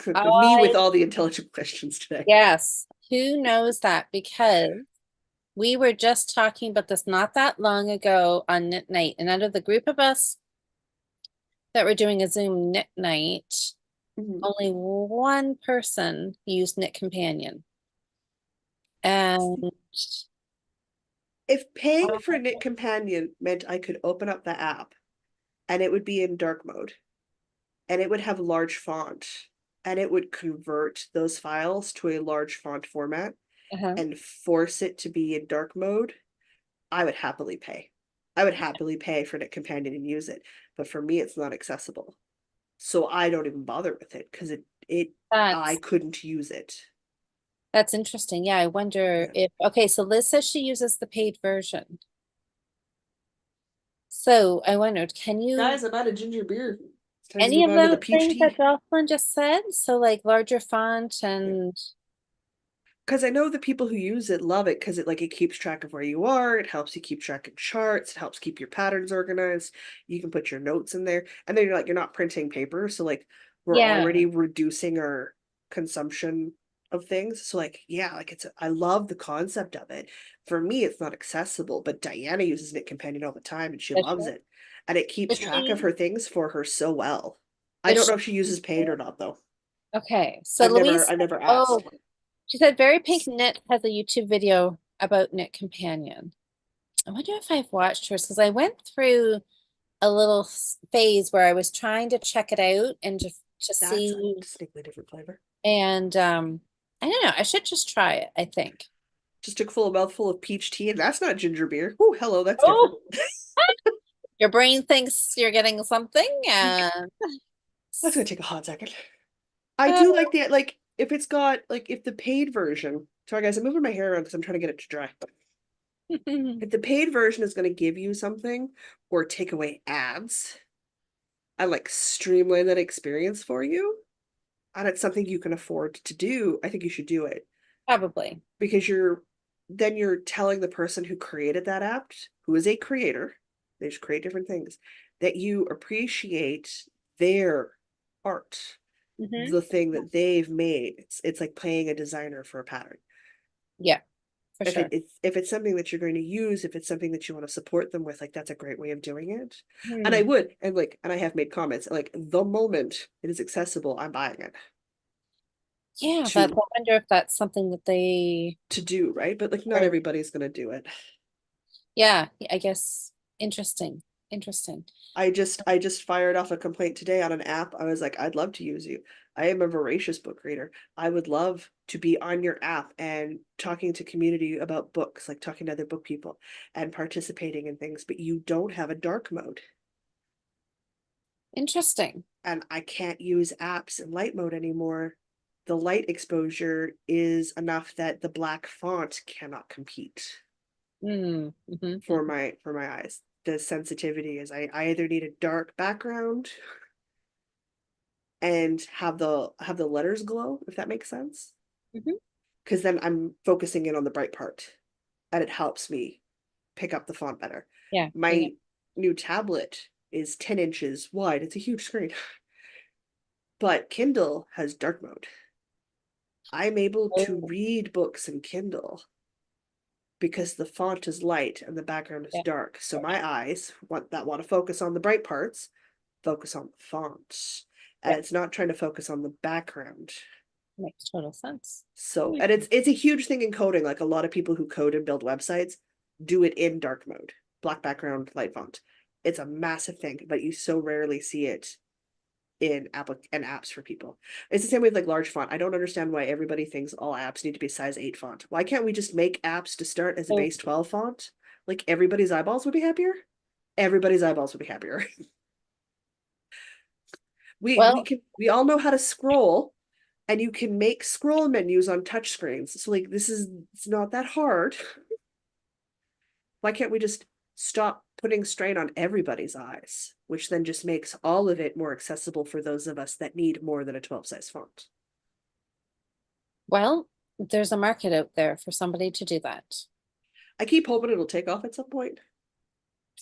[SPEAKER 1] Me
[SPEAKER 2] I
[SPEAKER 1] with all the intelligent questions today.
[SPEAKER 2] yes, who knows that? Because we were just talking about this not that long ago on Knit Night, and out of the group of us that were doing a Zoom Knit Night,
[SPEAKER 1] Mhm.
[SPEAKER 2] only one person used Knit Companion. And
[SPEAKER 1] If paying for Knit Companion meant I could open up the app and it would be in dark mode and it would have large font and it would convert those files to a large font format
[SPEAKER 2] uh-huh.
[SPEAKER 1] and force it to be in dark mode, I would happily pay. I would happily pay for Knit Companion and use it. But for me, it's not accessible. So I don't even bother with it because I
[SPEAKER 2] That's
[SPEAKER 1] couldn't use it.
[SPEAKER 2] that's interesting. Yeah, I wonder
[SPEAKER 1] Yeah.
[SPEAKER 2] if okay, so Liz says she uses the paid version. So I wondered, can you
[SPEAKER 1] Guys, I'm out of ginger beer. Time to
[SPEAKER 2] Any
[SPEAKER 1] move
[SPEAKER 2] of
[SPEAKER 1] on to the
[SPEAKER 2] those
[SPEAKER 1] peach
[SPEAKER 2] things that
[SPEAKER 1] tea.
[SPEAKER 2] Jocelyn just said? So like larger font and
[SPEAKER 1] Because I know the people who use it love it because it keeps track of where you are. It helps you keep track of charts. It helps keep your patterns organized. You can put your notes in there, and then you're not printing paper, so we're
[SPEAKER 2] yeah,
[SPEAKER 1] already reducing our consumption of things. So yeah, I love the concept of it. For me, it's not accessible, but Diana uses Knit Companion all the time, and she
[SPEAKER 2] does
[SPEAKER 1] loves
[SPEAKER 2] she?
[SPEAKER 1] it, and it keeps
[SPEAKER 2] Does
[SPEAKER 1] track of
[SPEAKER 2] she?
[SPEAKER 1] her things for her so well. I
[SPEAKER 2] Does
[SPEAKER 1] don't
[SPEAKER 2] she?
[SPEAKER 1] know if she uses paid or not though.
[SPEAKER 2] Okay, so Louise,
[SPEAKER 1] I've never
[SPEAKER 2] oh,
[SPEAKER 1] asked.
[SPEAKER 2] she said Very Pink Knit has a YouTube video about Knit Companion. I wonder if I've watched hers because I went through a little phase where I was trying to check it out and just to
[SPEAKER 1] That's a
[SPEAKER 2] see.
[SPEAKER 1] distinctly different flavor.
[SPEAKER 2] And I don't know. I should just try it, I think.
[SPEAKER 1] Just took full a mouthful of peach tea, and that's not ginger beer. Oh, hello, that's different.
[SPEAKER 2] Oh, your brain thinks you're getting something, and
[SPEAKER 1] That's gonna take a hot second. I do
[SPEAKER 2] oh.
[SPEAKER 1] like if it's got if the paid version. Sorry guys, I'm moving my hair around because I'm trying to get it to dry. If the paid version is gonna give you something or take away ads and streamline that experience for you, and it's something you can afford to do, I think you should do it.
[SPEAKER 2] Probably.
[SPEAKER 1] Because you're telling the person who created that app, who is a creator, they just create different things, that you appreciate their art,
[SPEAKER 2] Hmm.
[SPEAKER 1] the thing that they've made. It's like paying a designer for a pattern.
[SPEAKER 2] Yeah, for sure.
[SPEAKER 1] If it's something that you're going to use, if it's something that you want to support them with, that's a great way of doing it. And I
[SPEAKER 2] Hmm.
[SPEAKER 1] would, and I have made comments the moment it is accessible, I'm buying it
[SPEAKER 2] Yeah, but I
[SPEAKER 1] to
[SPEAKER 2] wonder if that's something that they
[SPEAKER 1] to do, right? But not
[SPEAKER 2] are.
[SPEAKER 1] everybody's going to do it.
[SPEAKER 2] Yeah, I guess interesting. Interesting.
[SPEAKER 1] I just fired off a complaint today on an app. I was like, I'd love to use you. I am a voracious book reader. I would love to be on your app and talking to community about books, like talking to other book people and participating in things, but you don't have a dark mode.
[SPEAKER 2] Interesting.
[SPEAKER 1] And I can't use apps in light mode anymore. The light exposure is enough that the black font cannot compete
[SPEAKER 2] Mm, hmm,
[SPEAKER 1] for my eyes. The sensitivity is I either need a dark background and have the letters glow, if that makes sense.
[SPEAKER 2] hmm.
[SPEAKER 1] Because then I'm focusing in on the bright part, and it helps me pick up the font better.
[SPEAKER 2] Yeah, yeah.
[SPEAKER 1] My new tablet is 10 inches wide. It's a huge screen, but Kindle has dark mode. I'm able to
[SPEAKER 2] Oh,
[SPEAKER 1] read books in Kindle because the font is light and the background is
[SPEAKER 2] yeah,
[SPEAKER 1] dark. So my eyes want to focus on the bright parts, focus on the font, and
[SPEAKER 2] yeah.
[SPEAKER 1] it's not trying to focus on the background.
[SPEAKER 2] Makes total sense.
[SPEAKER 1] So,
[SPEAKER 2] Hmm.
[SPEAKER 1] and it's a huge thing in coding. Like a lot of people who code and build websites do it in dark mode, black background, light font. It's a massive thing, but you so rarely see it in apps for people. It's the same with large font. I don't understand why everybody thinks all apps need to be size 8 font. Why can't we just make apps to start as a
[SPEAKER 2] So,
[SPEAKER 1] base 12 font? Like everybody's eyeballs would be happier. Everybody's eyeballs would be happier. We
[SPEAKER 2] well,
[SPEAKER 1] can we all know how to scroll, and you can make scroll menus on touch screens. So it's not that hard. Why can't we just stop putting strain on everybody's eyes, which then just makes all of it more accessible for those of us that need more than a 12 size font?
[SPEAKER 2] well, there's a market out there for somebody to do that.
[SPEAKER 1] I keep hoping it'll take off at some point.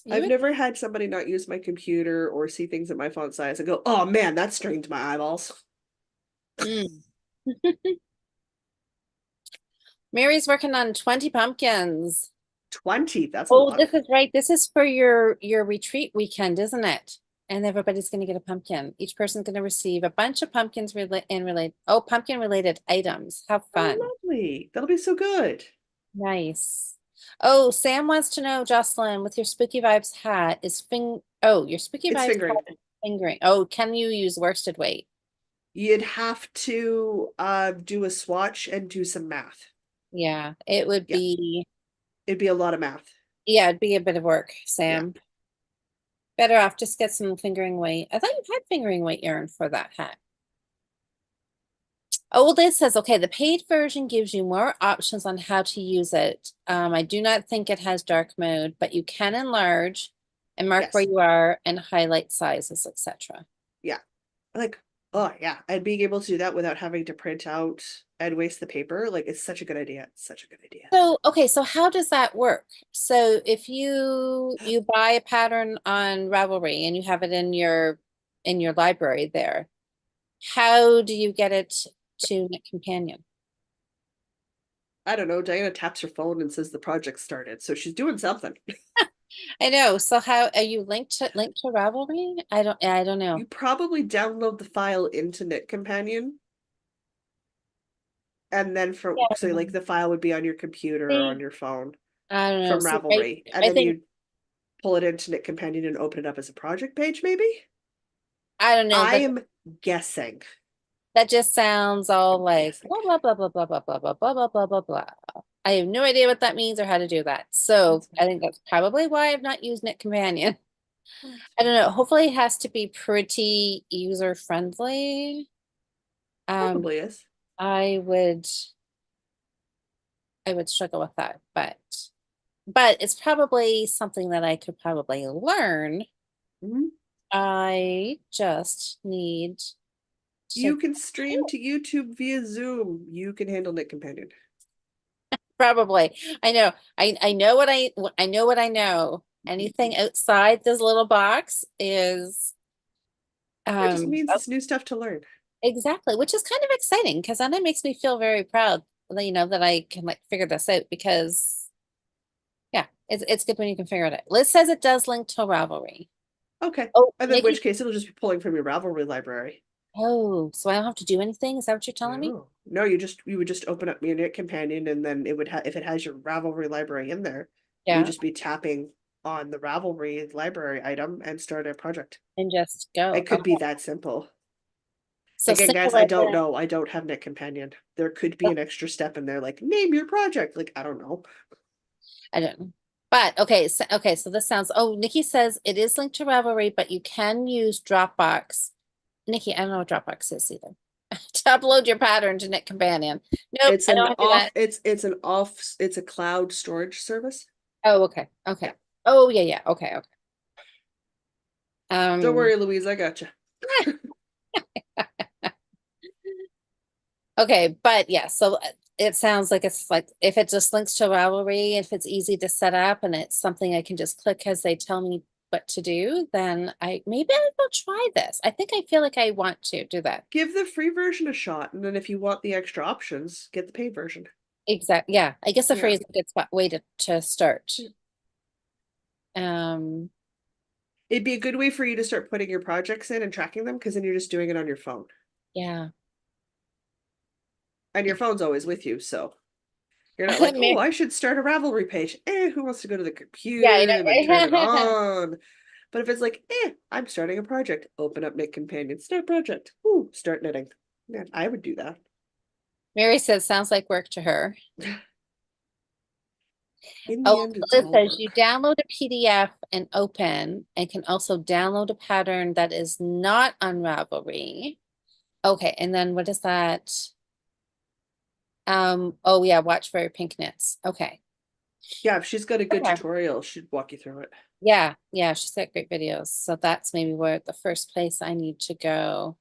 [SPEAKER 2] You
[SPEAKER 1] I've
[SPEAKER 2] would.
[SPEAKER 1] never had somebody not use my computer or see things at my font size and go, oh man, that strained my eyeballs.
[SPEAKER 2] Mm. Mary's working on 20 pumpkins.
[SPEAKER 1] 20, that's a
[SPEAKER 2] Oh,
[SPEAKER 1] lot.
[SPEAKER 2] this is right. This is for your retreat weekend, isn't it? And everybody's going to get a pumpkin. Each person's going to receive a bunch of pumpkins pumpkin related items. Have fun.
[SPEAKER 1] Oh, lovely. That'll be so good.
[SPEAKER 2] Nice. Oh, Sam wants to know, Jocelyn, with your Spooky Vibes hat, your Spooky
[SPEAKER 1] It's
[SPEAKER 2] Vibes
[SPEAKER 1] fingering.
[SPEAKER 2] hat is fingering. Oh, can you use worsted weight?
[SPEAKER 1] You'd have to do a swatch and do some math.
[SPEAKER 2] Yeah, it would
[SPEAKER 1] Yeah,
[SPEAKER 2] be,
[SPEAKER 1] it'd be a lot of math.
[SPEAKER 2] yeah, it'd be a bit of work,
[SPEAKER 1] Yeah.
[SPEAKER 2] Sam. Better off just get some fingering weight. I thought you had fingering weight yarn for that hat. Oh, well, this says, okay, the paid version gives you more options on how to use it. I do not think it has dark mode, but you can enlarge and mark where
[SPEAKER 1] Yes.
[SPEAKER 2] you are and highlight sizes, etc.
[SPEAKER 1] Yeah. Like, oh yeah. And being able to do that without having to print out and waste the paper, like it's such a good idea. It's such a good idea.
[SPEAKER 2] So, okay, so how does that work? So if you buy a pattern on Ravelry and you have it in your library there, how do you get it to Knit Companion?
[SPEAKER 1] I don't know. Diana taps her phone and says the project started. So she's doing something.
[SPEAKER 2] I know. So how are you linked to Ravelry? I don't know.
[SPEAKER 1] You probably download the file into Knit Companion, and then for so
[SPEAKER 2] Yeah.
[SPEAKER 1] like the file would be on your computer or on
[SPEAKER 2] See,
[SPEAKER 1] your phone
[SPEAKER 2] I don't know.
[SPEAKER 1] from
[SPEAKER 2] See,
[SPEAKER 1] Ravelry, and
[SPEAKER 2] I
[SPEAKER 1] then
[SPEAKER 2] think
[SPEAKER 1] you pull it into Knit Companion and open it up as a project page, maybe?
[SPEAKER 2] I don't know
[SPEAKER 1] I
[SPEAKER 2] that
[SPEAKER 1] am guessing.
[SPEAKER 2] that just sounds all
[SPEAKER 1] I'm
[SPEAKER 2] like
[SPEAKER 1] guessing.
[SPEAKER 2] blah blah blah blah blah blah blah blah blah blah blah blah. I have no idea what that means or how to do that. So
[SPEAKER 1] That's
[SPEAKER 2] I
[SPEAKER 1] fine.
[SPEAKER 2] think that's probably why I've not used Knit Companion.
[SPEAKER 1] Oh, that's
[SPEAKER 2] I
[SPEAKER 1] fine.
[SPEAKER 2] don't know. Hopefully it has to be pretty user friendly. Um,
[SPEAKER 1] Probably is.
[SPEAKER 2] I would I would struggle with that, but it's probably something that I could probably learn.
[SPEAKER 1] Mhm.
[SPEAKER 2] I just need to
[SPEAKER 1] You can stream to YouTube via Zoom. You can handle Knit Companion.
[SPEAKER 2] probably. I know. I know what I know what I know. Anything outside this little box is
[SPEAKER 1] That just means
[SPEAKER 2] oh,
[SPEAKER 1] it's new stuff to learn.
[SPEAKER 2] exactly, which is kind of exciting because then it makes me feel very proud, you know, that I can like figure this out because yeah, it's good when you can figure it out. Liz says it does link to Ravelry.
[SPEAKER 1] Okay.
[SPEAKER 2] Oh,
[SPEAKER 1] And then in which
[SPEAKER 2] Nikki.
[SPEAKER 1] case it'll just be pulling from your Ravelry library.
[SPEAKER 2] Oh, so I don't have to do anything? Is that what you're telling me?
[SPEAKER 1] No. No, you would just open up your Knit Companion and then it would have if it has your Ravelry library in there, you would
[SPEAKER 2] Yeah,
[SPEAKER 1] just be tapping on the Ravelry library item and start a project.
[SPEAKER 2] and just go.
[SPEAKER 1] It could be
[SPEAKER 2] Okay.
[SPEAKER 1] that simple.
[SPEAKER 2] So
[SPEAKER 1] Again,
[SPEAKER 2] simple
[SPEAKER 1] guys, I
[SPEAKER 2] as
[SPEAKER 1] don't
[SPEAKER 2] that.
[SPEAKER 1] know. I don't have Knit Companion. There could be an extra step in there, like name your project. Like, I don't know.
[SPEAKER 2] I don't know. But okay, so this sounds, oh, Nikki says it is linked to Ravelry, but you can use Dropbox. Nikki, I don't know what Dropbox is either. To upload your pattern to Knit Companion. Nope,
[SPEAKER 1] It's
[SPEAKER 2] I
[SPEAKER 1] an
[SPEAKER 2] don't do
[SPEAKER 1] off,
[SPEAKER 2] that.
[SPEAKER 1] it's a cloud storage service.
[SPEAKER 2] Oh, okay,
[SPEAKER 1] Yeah.
[SPEAKER 2] okay. Oh, yeah, yeah, okay, okay.
[SPEAKER 1] Don't
[SPEAKER 2] Um,
[SPEAKER 1] worry, Louise, I got you.
[SPEAKER 2] okay, but yeah, so it sounds like it's like if it just links to Ravelry, if it's easy to set up and it's something I can just click as they tell me what to do, then maybe I will try this. I think I feel like I want to do that.
[SPEAKER 1] Give the free version a shot, and then if you want the extra options, get the paid version.
[SPEAKER 2] Exactly. Yeah, I guess the
[SPEAKER 1] Yeah.
[SPEAKER 2] phrase is a good spot way to start. Um,
[SPEAKER 1] It'd be a good way for you to start putting your projects in and tracking them because then you're just doing it on your phone.
[SPEAKER 2] yeah.
[SPEAKER 1] And your phone's always with you, so you're not like, oh, I should start a Ravelry page. Who wants to go to the
[SPEAKER 2] Yeah, I
[SPEAKER 1] computer and then turn it
[SPEAKER 2] know, right?
[SPEAKER 1] on? But if it's like, I'm starting a project, open up Knit Companion, start project. Ooh, start knitting. Yeah, I would do that.
[SPEAKER 2] Mary says sounds like work to her.
[SPEAKER 1] In the
[SPEAKER 2] Oh,
[SPEAKER 1] end, it's
[SPEAKER 2] Liz
[SPEAKER 1] all
[SPEAKER 2] says you
[SPEAKER 1] work.
[SPEAKER 2] download a PDF and open and can also download a pattern that is not on Ravelry. Okay, and then what is that? Oh yeah, watch for your pink knits. Okay.
[SPEAKER 1] Yeah, if she's got a good
[SPEAKER 2] Okay.
[SPEAKER 1] tutorial, she'd walk you through it.
[SPEAKER 2] Yeah, yeah, she's got great videos. So that's maybe where the first place I need to go.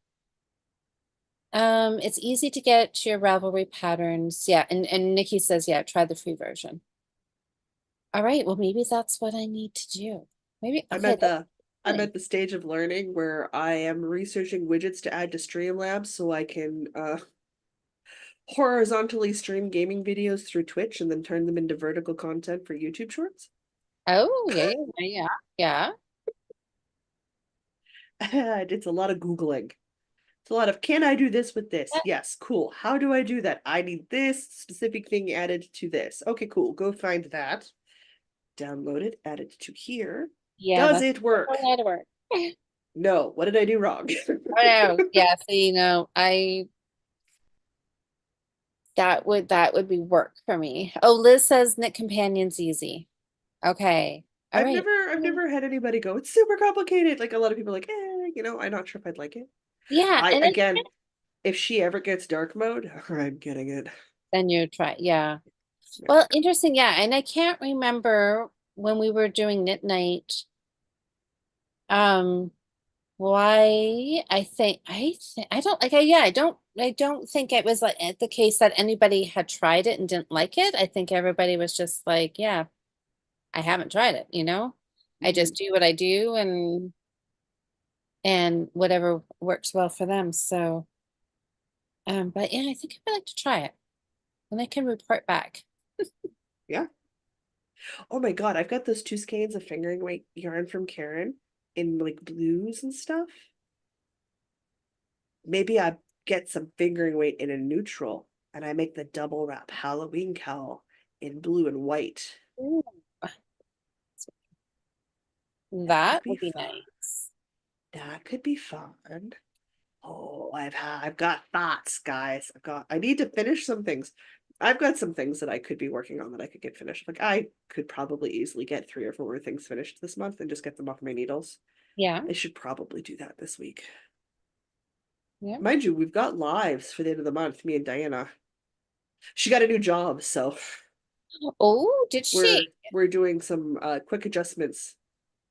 [SPEAKER 2] It's easy to get to your Ravelry patterns. Yeah, and Nikki says, yeah, try the free version. All right, well, maybe that's what I need to do. Maybe,
[SPEAKER 1] I'm
[SPEAKER 2] okay,
[SPEAKER 1] at
[SPEAKER 2] that's
[SPEAKER 1] the I'm
[SPEAKER 2] exciting.
[SPEAKER 1] at the stage of learning where I am researching widgets to add to Streamlabs so I can horizontally stream gaming videos through Twitch and then turn them into vertical content for YouTube Shorts.
[SPEAKER 2] Oh, yeah, yeah, yeah.
[SPEAKER 1] It's a lot of Googling. It's a lot of, can I do this with this?
[SPEAKER 2] Yeah,
[SPEAKER 1] Yes, cool. How do I do that? I need this specific thing added to this. Okay, cool. Go find that. Download it, add it to here.
[SPEAKER 2] yeah,
[SPEAKER 1] Does
[SPEAKER 2] that's
[SPEAKER 1] it
[SPEAKER 2] a
[SPEAKER 1] work?
[SPEAKER 2] lot of work.
[SPEAKER 1] No. What did I do wrong?
[SPEAKER 2] Oh no, yeah, so that would be work for me. Oh, Liz says Knit Companion's easy. Okay. All
[SPEAKER 1] I've
[SPEAKER 2] right.
[SPEAKER 1] never I've never had anybody go, it's super complicated. Like a lot of people are like, I'm not sure if I'd like it.
[SPEAKER 2] Yeah,
[SPEAKER 1] I
[SPEAKER 2] and then
[SPEAKER 1] again, if she ever gets dark mode, I'm getting it.
[SPEAKER 2] you try. Yeah.
[SPEAKER 1] Yeah.
[SPEAKER 2] Well, interesting. Yeah, and I can't remember when we were doing knit night. Um, why I don't like I don't think it was like the case that anybody had tried it and didn't like it. I think everybody was just like, yeah, I haven't tried it, you know? I
[SPEAKER 1] Mhm.
[SPEAKER 2] just do what I do and whatever works well for them. So but yeah, I think I would like to try it. And I can report back.
[SPEAKER 1] Yeah. Oh my God, I've got those two skeins of fingering weight yarn from Karen in like blues and stuff. Maybe I get some fingering weight in a neutral and I make the double wrap Halloween cowl in blue and white.
[SPEAKER 2] Ooh,
[SPEAKER 1] That could
[SPEAKER 2] that
[SPEAKER 1] be
[SPEAKER 2] would be
[SPEAKER 1] fun.
[SPEAKER 2] nice.
[SPEAKER 1] That could be fun. Oh, I've got thoughts, guys. I need to finish some things. I've got some things that I could be working on that I could get finished. Like I could probably easily get 3 or 4 things finished this month and just get them off my needles.
[SPEAKER 2] Yeah.
[SPEAKER 1] I should probably do that this week.
[SPEAKER 2] Yeah.
[SPEAKER 1] Mind you, we've got lives for the end of the month, me and Diana. She got a new job, so
[SPEAKER 2] Oh, did she?
[SPEAKER 1] we're doing some quick adjustments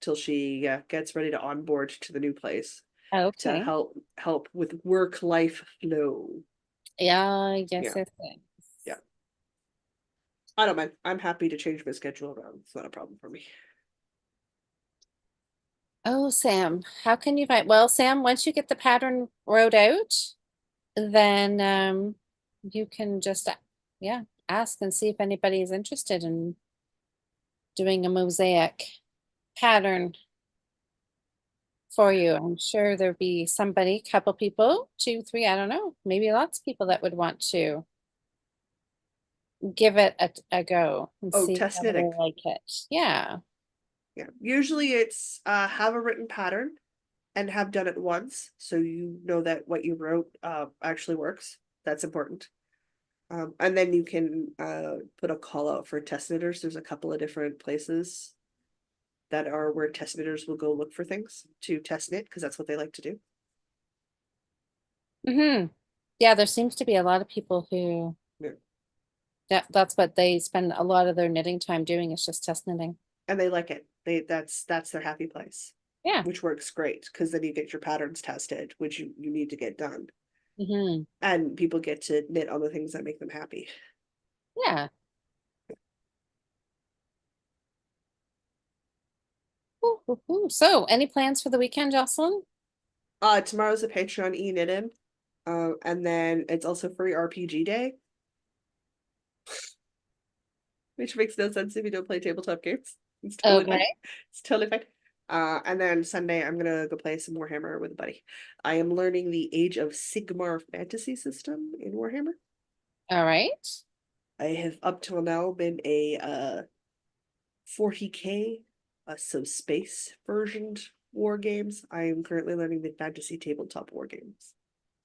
[SPEAKER 1] till she gets ready to onboard to the new place to
[SPEAKER 2] Okay.
[SPEAKER 1] help with work life flow.
[SPEAKER 2] Yeah, yes,
[SPEAKER 1] Yeah,
[SPEAKER 2] it is.
[SPEAKER 1] yeah. I don't mind. I'm happy to change my schedule around. It's not a problem for me.
[SPEAKER 2] Oh, Sam, how can you find? Well, Sam, once you get the pattern wrote out, then you can just yeah, ask and see if anybody is interested in doing a mosaic pattern for you. I'm sure there'd be somebody, couple people, two, three, I don't know, maybe lots of people that would want to give it a go and
[SPEAKER 1] Oh,
[SPEAKER 2] see
[SPEAKER 1] test
[SPEAKER 2] how they
[SPEAKER 1] knitting.
[SPEAKER 2] like it. Yeah.
[SPEAKER 1] Yeah. Usually it's have a written pattern and have done it once so you know that what you wrote actually works. That's important. And then you can put a call out for test knitters. There's a couple of different places that are where test knitters will go look for things to test knit because that's what they like to do.
[SPEAKER 2] Yeah, there seems to be a lot of people who
[SPEAKER 1] Yeah.
[SPEAKER 2] that's what they spend a lot of their knitting time doing is just test knitting.
[SPEAKER 1] And they like it. That's their happy place,
[SPEAKER 2] Yeah.
[SPEAKER 1] which works great because then you get your patterns tested, which you need to get done.
[SPEAKER 2] hmm
[SPEAKER 1] And people get to knit on the things that make them happy.
[SPEAKER 2] Yeah. Ooh, ooh, ooh. So, any plans for the weekend, Jocelyn?
[SPEAKER 1] Tomorrow's a Patreon e-knitting. And then it's also free RPG day, which makes no sense if you don't play tabletop games. It's totally fine.
[SPEAKER 2] Okay.
[SPEAKER 1] It's totally fine. And then Sunday I'm gonna go play some Warhammer with a buddy. I am learning the Age of Sigmar fantasy system in Warhammer.
[SPEAKER 2] All right.
[SPEAKER 1] I have up till now been a 40K, so space versioned war games. I am currently learning the fantasy tabletop war games.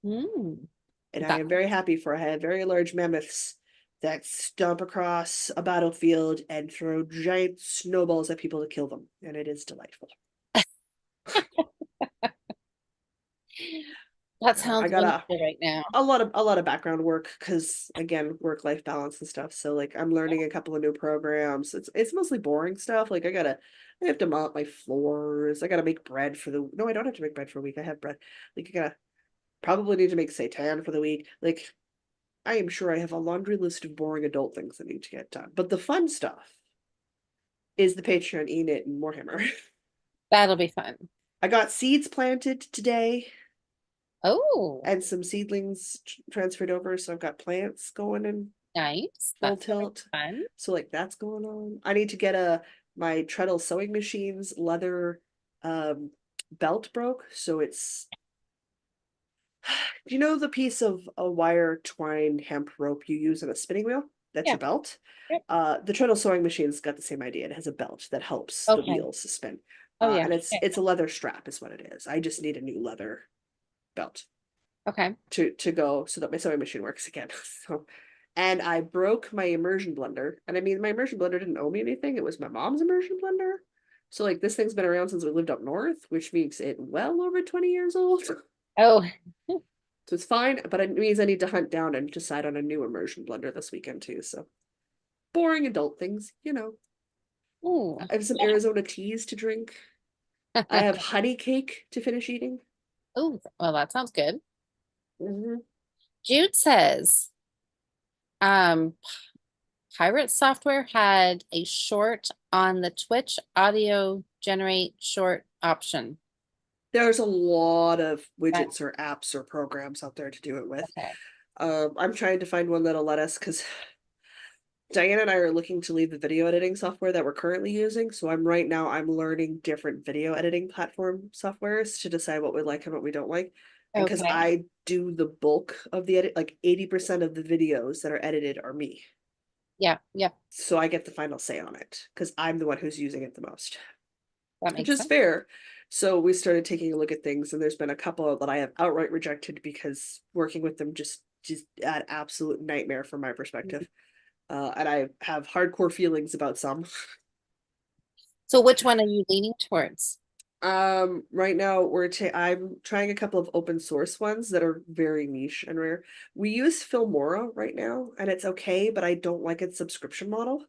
[SPEAKER 2] Mm,
[SPEAKER 1] And I
[SPEAKER 2] that
[SPEAKER 1] am very happy for I have very large mammoths that stomp across a battlefield and throw giant snowballs at people to kill them, and it is delightful.
[SPEAKER 2] that
[SPEAKER 1] Yeah, I
[SPEAKER 2] sounds
[SPEAKER 1] got
[SPEAKER 2] wonderful right now.
[SPEAKER 1] a lot of background work because again, work life balance and stuff. So like I'm learning a couple of new programs. It's mostly boring stuff. Like I have to mop my floors. I gotta make bread for the no, I don't have to make bread for a week. I have bread. Like I gotta probably need to make seitan for the week. Like I am sure I have a laundry list of boring adult things that need to get done. But the fun stuff is the Patreon Enid and Warhammer.
[SPEAKER 2] That'll be fun.
[SPEAKER 1] I got seeds planted today
[SPEAKER 2] Oh,
[SPEAKER 1] and some seedlings transferred over, so I've got plants going in
[SPEAKER 2] nice.
[SPEAKER 1] full
[SPEAKER 2] That's gonna be
[SPEAKER 1] tilt.
[SPEAKER 2] fun.
[SPEAKER 1] So like that's going on. I need to get a my treadle sewing machine's leather um belt broke, so it's you know the piece of a wire twine hemp rope you use in a spinning wheel? That's
[SPEAKER 2] Yeah.
[SPEAKER 1] your belt.
[SPEAKER 2] Yep.
[SPEAKER 1] The treadle sewing machine's got the same idea. It has a belt that helps the
[SPEAKER 2] Okay.
[SPEAKER 1] wheels spin.
[SPEAKER 2] Oh yeah.
[SPEAKER 1] And
[SPEAKER 2] Yeah.
[SPEAKER 1] it's a leather strap is what it is. I just need a new leather belt
[SPEAKER 2] Okay.
[SPEAKER 1] to go so that my sewing machine works again. So and I broke my immersion blender. And I mean my immersion blender didn't owe me anything. It was my mom's immersion blender. So like this thing's been around since we lived up north, which makes it well over 20 years old.
[SPEAKER 2] Oh,
[SPEAKER 1] So it's fine, but it means I need to hunt down and decide on a new immersion blender this weekend too. So boring adult things.
[SPEAKER 2] ooh,
[SPEAKER 1] I have some
[SPEAKER 2] yeah.
[SPEAKER 1] Arizona teas to drink. I have honey cake to finish eating.
[SPEAKER 2] Oh, well, that sounds good.
[SPEAKER 1] Hmm.
[SPEAKER 2] Jude says, um, Pirate Software had a short on the Twitch audio generate short option.
[SPEAKER 1] There's a lot of
[SPEAKER 2] Right.
[SPEAKER 1] widgets or apps or programs out there to do it with.
[SPEAKER 2] Okay.
[SPEAKER 1] I'm trying to find one that'll let us because Diana and I are looking to leave the video editing software that we're currently using. So I'm learning different video editing platform softwares to decide what we like and what we don't like. And because
[SPEAKER 2] Okay.
[SPEAKER 1] I do the bulk of the edit, like 80% of the videos that are edited are me.
[SPEAKER 2] Yeah. Yep.
[SPEAKER 1] So I get the final say on it because I'm the one who's using it the most,
[SPEAKER 2] That
[SPEAKER 1] which
[SPEAKER 2] makes
[SPEAKER 1] is
[SPEAKER 2] sense.
[SPEAKER 1] fair. So we started taking a look at things, and there's been a couple that I have outright rejected because working with them just an absolute nightmare from my perspective. And I have hardcore feelings about some.
[SPEAKER 2] So which one are you leaning towards?
[SPEAKER 1] Right now I'm trying a couple of open source ones that are very niche and rare. We use Filmora right now, and it's okay, but I don't like its subscription model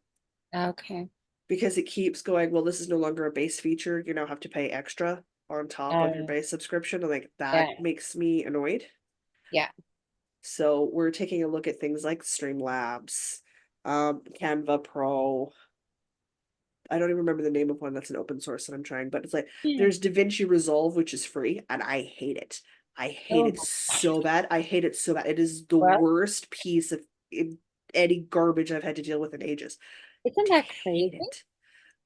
[SPEAKER 2] Okay.
[SPEAKER 1] because it keeps going, well, this is no longer a base feature. You now have to pay extra on top of your
[SPEAKER 2] Uh,
[SPEAKER 1] base subscription. And like
[SPEAKER 2] yeah.
[SPEAKER 1] that makes me annoyed.
[SPEAKER 2] Yeah.
[SPEAKER 1] So we're taking a look at things like Streamlabs, Canva Pro. I don't even remember the name of one that's an open source that I'm trying, but it's like
[SPEAKER 2] Hmm.
[SPEAKER 1] there's DaVinci Resolve, which is free, and I hate it. I hate
[SPEAKER 2] Oh,
[SPEAKER 1] it so bad. I hate it so bad. It is the
[SPEAKER 2] well,
[SPEAKER 1] worst piece of any garbage I've had to deal with in ages.
[SPEAKER 2] isn't
[SPEAKER 1] I
[SPEAKER 2] that
[SPEAKER 1] hate
[SPEAKER 2] crazy?
[SPEAKER 1] it.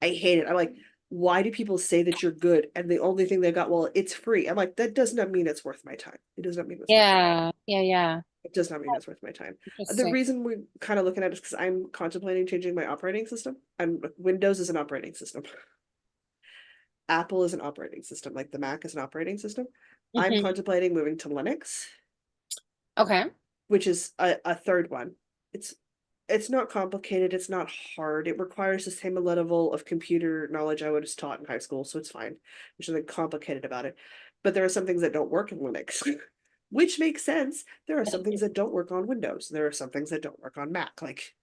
[SPEAKER 1] I hate it. I'm like, why do people say that you're good? And the only thing they got, well, it's free. I'm like, that does not mean it's worth my time. It does not mean it's worth my time.
[SPEAKER 2] Yeah. Yeah. Yeah.
[SPEAKER 1] It does not mean it's worth my time. The
[SPEAKER 2] Interesting.
[SPEAKER 1] reason we're kind of looking at it is because I'm contemplating changing my operating system, and Windows is an operating system. Apple is an operating system, like the Mac is an operating system. I'm
[SPEAKER 2] Hmm.
[SPEAKER 1] contemplating moving to Linux,
[SPEAKER 2] Okay.
[SPEAKER 1] which is a third one. It's it's not complicated, it's not hard. It requires the same level of computer knowledge I was taught in high school, so it's fine. There's nothing complicated about it. But there are some things that don't work in Linux, which makes sense. There are some things that don't work on Windows. There are some things that don't work on Mac. Like,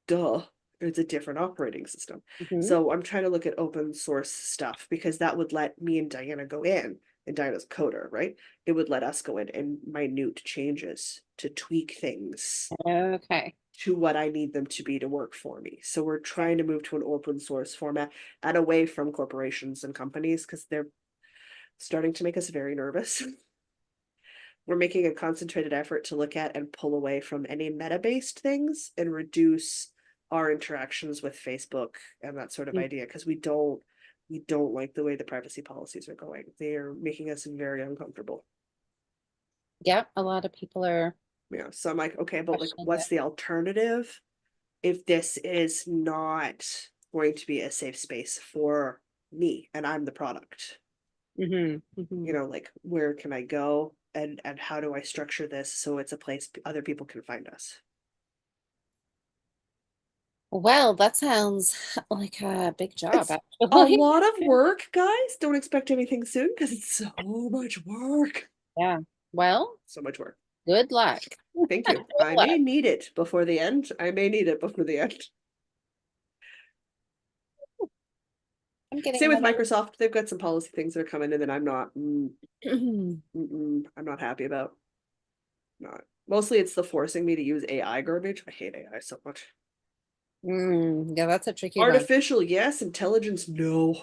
[SPEAKER 1] duh, it's a different operating system.
[SPEAKER 2] Hmm.
[SPEAKER 1] So I'm trying to look at open source stuff because that would let me and Diana go in, and Diana's coder, right? It would let us go in and minute changes to tweak things
[SPEAKER 2] Okay.
[SPEAKER 1] to what I need them to be to work for me. So we're trying to move to an open source format and away from corporations and companies because they're starting to make us very nervous. We're making a concentrated effort to look at and pull away from any meta-based things and reduce our interactions with Facebook and that sort of idea because we don't like the way the privacy policies are going. They are making us very uncomfortable.
[SPEAKER 2] Yep. A lot of people are
[SPEAKER 1] Yeah. So I'm like, okay, but like
[SPEAKER 2] questioning
[SPEAKER 1] what's the alternative if this is not going to be a safe space for me and I'm the product?
[SPEAKER 2] it. Hmm.
[SPEAKER 1] Like where can I go and how do I structure this so it's a place other people can find us?
[SPEAKER 2] Well, that sounds like a big job,
[SPEAKER 1] It's a
[SPEAKER 2] actually.
[SPEAKER 1] lot of work, guys. Don't expect anything soon because it's so much work.
[SPEAKER 2] Yeah. Well,
[SPEAKER 1] So much work.
[SPEAKER 2] good luck.
[SPEAKER 1] Thank you.
[SPEAKER 2] Good
[SPEAKER 1] I may
[SPEAKER 2] luck.
[SPEAKER 1] need it before the end. I may need it before the end.
[SPEAKER 2] I'm getting
[SPEAKER 1] Same with
[SPEAKER 2] another.
[SPEAKER 1] Microsoft. They've got some policy things that are coming in that I'm not I'm not happy about. Not mostly it's the forcing me to use AI garbage. I hate AI so much.
[SPEAKER 2] Yeah, that's a tricky one.
[SPEAKER 1] Artificial, yes. Intelligence, no.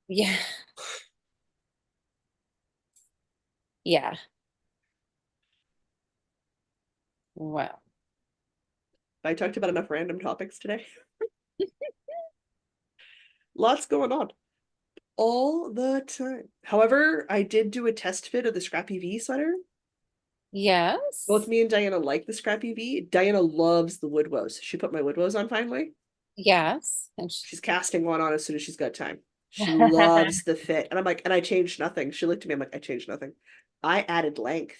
[SPEAKER 2] Yeah. Yeah. Well,
[SPEAKER 1] I talked about enough random topics today. Lots going on all the time. However, I did do a test fit of the Scrappy V sweater. Both
[SPEAKER 2] yes.
[SPEAKER 1] me and Diana like the Scrappy V. Diana loves the wood She put my wood on finally.
[SPEAKER 2] Yes.
[SPEAKER 1] She's casting one on as soon as she's got time. She loves the fit. And I'm like, and I changed nothing. She looked at me, I'm like, I changed nothing. I added length.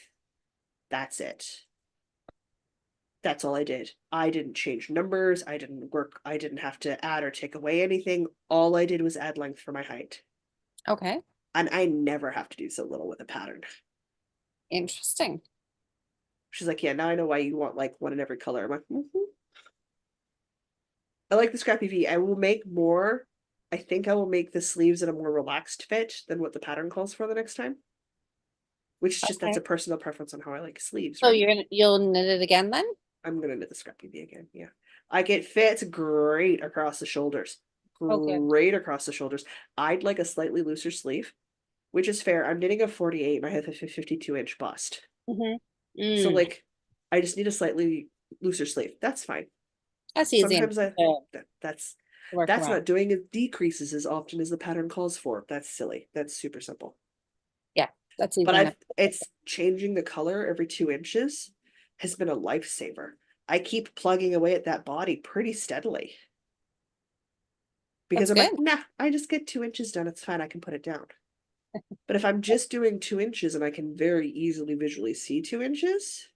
[SPEAKER 1] That's it. That's all I did. I didn't change numbers. I didn't work. I didn't have to add or take away anything. All I did was add length for my height.
[SPEAKER 2] Okay.
[SPEAKER 1] And I never have to do so little with a pattern.
[SPEAKER 2] Interesting.
[SPEAKER 1] She's like, yeah, now I know why you want like one in every color. I'm like, I like the Scrappy V. I will make more I think I will make the sleeves in a more relaxed fit than what the pattern calls for the next time. Which is just that's
[SPEAKER 2] Okay.
[SPEAKER 1] a personal preference on how I like sleeves,
[SPEAKER 2] So
[SPEAKER 1] right?
[SPEAKER 2] you'll knit it again then?
[SPEAKER 1] I'm gonna knit the scrappy bee again. Yeah. Like it fits great across the shoulders.
[SPEAKER 2] Oh, good.
[SPEAKER 1] Great across the shoulders. I'd like a slightly looser sleeve, which is fair. I'm knitting a 48 and I have a 52-inch bust.
[SPEAKER 2] Mm-hmm.
[SPEAKER 1] So
[SPEAKER 2] Mm,
[SPEAKER 1] like I just need a slightly looser sleeve. That's fine.
[SPEAKER 2] that's easy enough
[SPEAKER 1] Sometimes that's
[SPEAKER 2] to work
[SPEAKER 1] that's
[SPEAKER 2] around.
[SPEAKER 1] not doing it decreases as often as the pattern calls for. That's silly. That's super simple.
[SPEAKER 2] Yeah, that's
[SPEAKER 1] But
[SPEAKER 2] easy enough.
[SPEAKER 1] I've it's changing the color every 2 inches has been a lifesaver. I keep plugging away at that body pretty steadily because
[SPEAKER 2] That's
[SPEAKER 1] I'm
[SPEAKER 2] good.
[SPEAKER 1] like, nah, I just get 2 inches done. It's fine. I can put it down. But if I'm just doing 2 inches and I can very easily visually see 2 inches,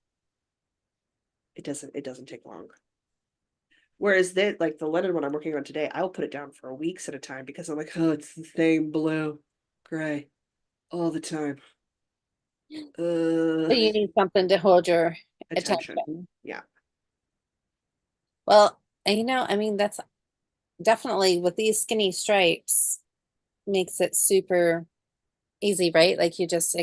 [SPEAKER 1] it doesn't take long. Whereas that like the linen one I'm working on today, I'll put it down for weeks at a time because I'm like, oh, it's the same blue, gray, all the time.
[SPEAKER 2] So you need something to hold your
[SPEAKER 1] Attention.
[SPEAKER 2] attention.
[SPEAKER 1] Yeah.
[SPEAKER 2] Well, and I mean, that's definitely with these skinny stripes makes it super easy, right? Like you just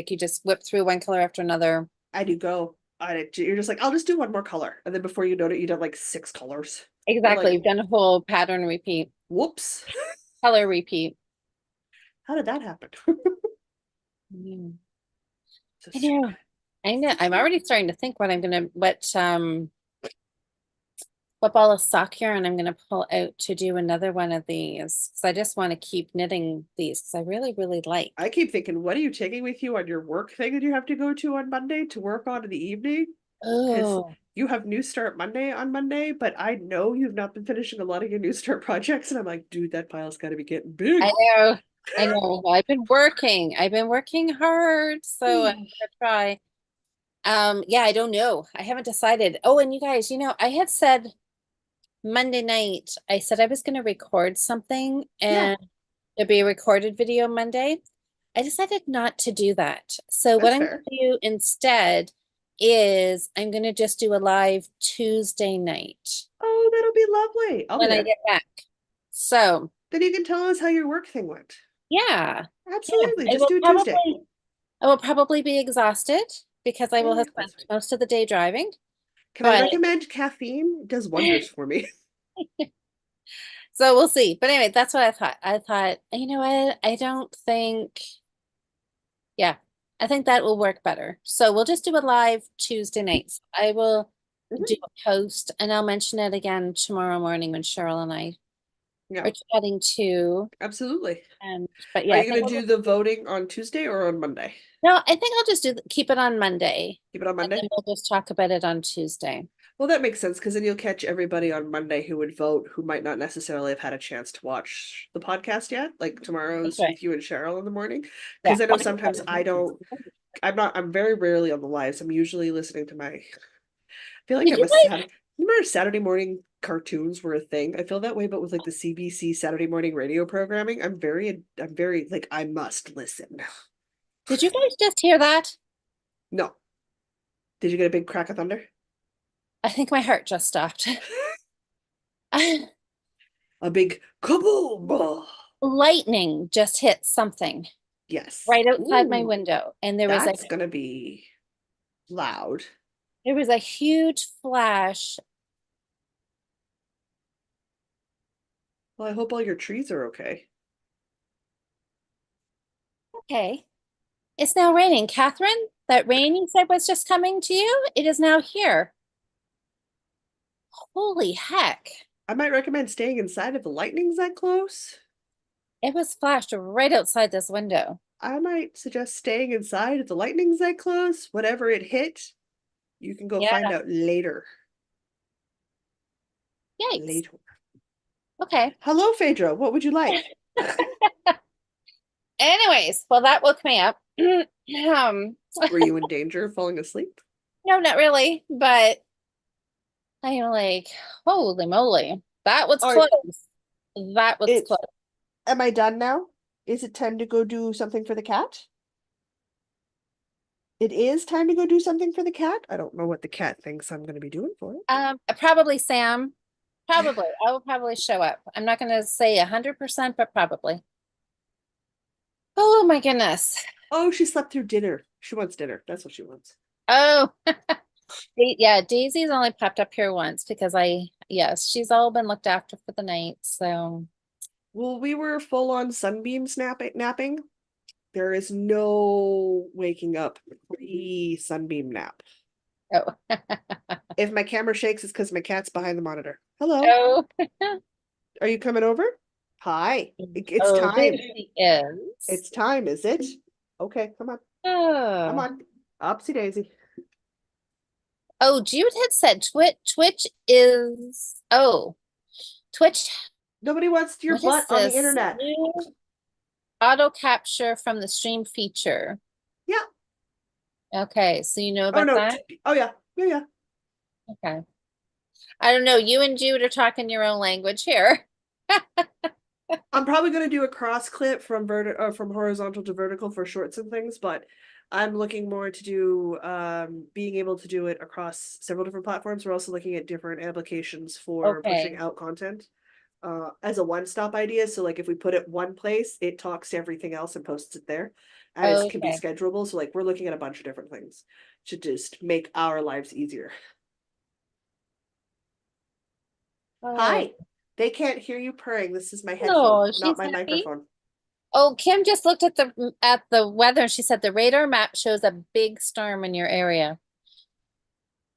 [SPEAKER 2] whip through one color after another.
[SPEAKER 1] I do go. You're just like, I'll just do one more color. And then before you know it, you done like 6 colors. You're
[SPEAKER 2] Exactly.
[SPEAKER 1] like,
[SPEAKER 2] You've done a whole pattern repeat,
[SPEAKER 1] whoops.
[SPEAKER 2] color repeat.
[SPEAKER 1] How did that happen?
[SPEAKER 2] Mm.
[SPEAKER 1] So
[SPEAKER 2] I know.
[SPEAKER 1] stupid.
[SPEAKER 2] I know. I'm already starting to think what ball of sock yarn I'm gonna pull out to do another one of these. Because I just want to keep knitting these because I really, really like.
[SPEAKER 1] I keep thinking, what are you taking with you on your work thing that you have to go to on Monday to work on in the evening? Because
[SPEAKER 2] Oh,
[SPEAKER 1] you have New Start Monday on Monday, but I know you've not been finishing a lot of your New Start projects. And I'm like, dude, that pile's got to be getting
[SPEAKER 2] I
[SPEAKER 1] big.
[SPEAKER 2] know. I know. I've been working. I've been working hard, so I'm gonna try. Yeah, I don't know. I haven't decided. Oh, and you guys, I had said Monday night, I said I was going to record something
[SPEAKER 1] Yeah,
[SPEAKER 2] and there'd be a recorded video Monday. I decided not to do that. So what
[SPEAKER 1] that's
[SPEAKER 2] I'm going
[SPEAKER 1] fair.
[SPEAKER 2] to do instead is I'm going to just do a live Tuesday night
[SPEAKER 1] Oh, that'll be lovely. I'll be
[SPEAKER 2] when I
[SPEAKER 1] there.
[SPEAKER 2] get back. So,
[SPEAKER 1] Then you can tell us how your work thing went.
[SPEAKER 2] yeah. Yeah,
[SPEAKER 1] Absolutely. Just do it Tuesday.
[SPEAKER 2] I will probably be exhausted because I will
[SPEAKER 1] Eh,
[SPEAKER 2] have
[SPEAKER 1] that's
[SPEAKER 2] spent
[SPEAKER 1] fine.
[SPEAKER 2] most of the day driving.
[SPEAKER 1] Can I
[SPEAKER 2] But
[SPEAKER 1] recommend caffeine? It does wonders for me.
[SPEAKER 2] so we'll see. But anyway, that's what I thought. I thought, you know what? I don't think, yeah, I think that will work better. So we'll just do a live Tuesday nights. I will do
[SPEAKER 1] Mhm.
[SPEAKER 2] a post and I'll mention it again tomorrow morning when Cheryl and I
[SPEAKER 1] Yeah,
[SPEAKER 2] are chatting too.
[SPEAKER 1] absolutely.
[SPEAKER 2] But
[SPEAKER 1] Are
[SPEAKER 2] yeah, I
[SPEAKER 1] you
[SPEAKER 2] think
[SPEAKER 1] going to do the voting on Tuesday or on Monday?
[SPEAKER 2] no, I think I'll just keep it on Monday
[SPEAKER 1] Keep it on
[SPEAKER 2] and then
[SPEAKER 1] Monday?
[SPEAKER 2] we'll just talk about it on Tuesday.
[SPEAKER 1] Well, that makes sense because then you'll catch everybody on Monday who would vote who might not necessarily have had a chance to watch the podcast yet, like
[SPEAKER 2] That's
[SPEAKER 1] tomorrow's
[SPEAKER 2] right.
[SPEAKER 1] with you and Cheryl in the morning.
[SPEAKER 2] Yeah.
[SPEAKER 1] Because I know sometimes I'm very rarely on the lives. I'm usually listening to I feel like
[SPEAKER 2] Did
[SPEAKER 1] I'm
[SPEAKER 2] you
[SPEAKER 1] a
[SPEAKER 2] guys
[SPEAKER 1] Saturday, remember Saturday morning cartoons were a thing? I feel that way, but with like the CBC Saturday morning radio programming, I'm very like, I must listen.
[SPEAKER 2] did you guys just hear that?
[SPEAKER 1] No. Did you get a big crack of thunder?
[SPEAKER 2] I think my heart just stopped.
[SPEAKER 1] A big kaboom!
[SPEAKER 2] Lightning just hit something
[SPEAKER 1] Yes.
[SPEAKER 2] right outside my
[SPEAKER 1] Ooh,
[SPEAKER 2] window, and there was
[SPEAKER 1] that's gonna be loud.
[SPEAKER 2] a huge flash.
[SPEAKER 1] Well, I hope all your trees are okay.
[SPEAKER 2] Okay, it's now raining. Catherine, that rain you said was just coming to you, it is now here. Holy heck.
[SPEAKER 1] I might recommend staying inside if the lightning's that close.
[SPEAKER 2] It was flashed right outside this window.
[SPEAKER 1] I might suggest staying inside if the lightning's that close. Whatever it hit, you can go
[SPEAKER 2] Yeah,
[SPEAKER 1] find out later.
[SPEAKER 2] yikes.
[SPEAKER 1] Later.
[SPEAKER 2] Okay.
[SPEAKER 1] Hello, Phaedra. What would you like?
[SPEAKER 2] Anyways, well, that woke me up.
[SPEAKER 1] Were you in danger of falling asleep?
[SPEAKER 2] No, not really, but I'm like, holy moly, that was
[SPEAKER 1] All right.
[SPEAKER 2] close. That was
[SPEAKER 1] It's
[SPEAKER 2] close.
[SPEAKER 1] Am I done now? Is it time to go do something for the cat? It is time to go do something for the cat. I don't know what the cat thinks I'm going to be doing for it.
[SPEAKER 2] Probably Sam. Probably. I will probably show up. I'm not going to say 100%, but probably. Oh my goodness.
[SPEAKER 1] Oh, she slept through dinner. She wants dinner. That's what she wants.
[SPEAKER 2] Oh, yeah, Daisy's only popped up here once because yes, she's all been looked after for the night. So,
[SPEAKER 1] Well, we were full on sunbeam napping. There is no waking up pre-sunbeam nap.
[SPEAKER 2] oh,
[SPEAKER 1] If my camera shakes, it's because my cat's behind the monitor. Hello.
[SPEAKER 2] oh,
[SPEAKER 1] Are you coming over? Hi. It's
[SPEAKER 2] oh, there
[SPEAKER 1] time.
[SPEAKER 2] she is.
[SPEAKER 1] It's time, is it? Okay, come on. Come
[SPEAKER 2] Oh,
[SPEAKER 1] on. Upsy daisy.
[SPEAKER 2] oh, Jude had said Twitch is, oh, Twitch,
[SPEAKER 1] Nobody wants your
[SPEAKER 2] what is
[SPEAKER 1] butt on the
[SPEAKER 2] this?
[SPEAKER 1] internet.
[SPEAKER 2] New auto capture from the stream feature.
[SPEAKER 1] Yeah.
[SPEAKER 2] Okay, so you know
[SPEAKER 1] Oh
[SPEAKER 2] about
[SPEAKER 1] no.
[SPEAKER 2] that?
[SPEAKER 1] Oh yeah. Yeah, yeah.
[SPEAKER 2] Okay. I don't know. You and Jude are talking your own language here.
[SPEAKER 1] I'm probably gonna do a cross clip from from horizontal to vertical for shorts and things, but I'm looking more to do being able to do it across several different platforms. We're also looking at different applications for pushing
[SPEAKER 2] Okay.
[SPEAKER 1] out content as a one-stop idea. So like if we put it one place, it talks to everything else and posts it there. And it can be
[SPEAKER 2] Okay.
[SPEAKER 1] schedulable. So like we're looking at a bunch of different things to just make our lives easier.
[SPEAKER 2] Oh,
[SPEAKER 1] Hi. They can't hear you purring. This is my headphone,
[SPEAKER 2] no,
[SPEAKER 1] not
[SPEAKER 2] she's
[SPEAKER 1] my
[SPEAKER 2] happy.
[SPEAKER 1] microphone.
[SPEAKER 2] Oh, Kim just looked at the weather and she said the radar map shows a big storm in your area.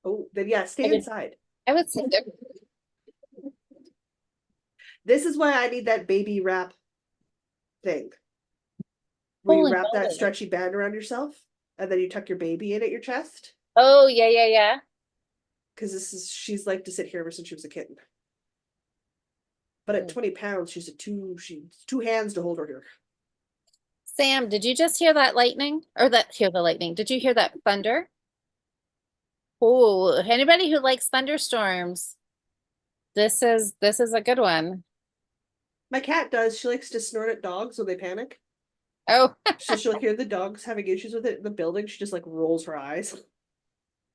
[SPEAKER 1] Oh, then yeah,
[SPEAKER 2] I
[SPEAKER 1] stay
[SPEAKER 2] would
[SPEAKER 1] inside.
[SPEAKER 2] I would say that.
[SPEAKER 1] This is why I need that baby wrap thing. Where you
[SPEAKER 2] Holy
[SPEAKER 1] wrap that
[SPEAKER 2] moly.
[SPEAKER 1] stretchy band around yourself and then you tuck your baby in at your chest.
[SPEAKER 2] Oh, yeah, yeah, yeah.
[SPEAKER 1] Because she's like to sit here ever since she was a kitten. But at
[SPEAKER 2] Hmm.
[SPEAKER 1] 20 pounds, she's two hands to hold her here.
[SPEAKER 2] Sam, did you just hear that lightning? Or hear the lightning? Did you hear that thunder? Oh, anybody who likes thunderstorms, this is a good one.
[SPEAKER 1] My cat does. She likes to snort at dogs when they panic.
[SPEAKER 2] Oh.
[SPEAKER 1] So she'll hear the dogs having issues with it in the building. She just like rolls her eyes.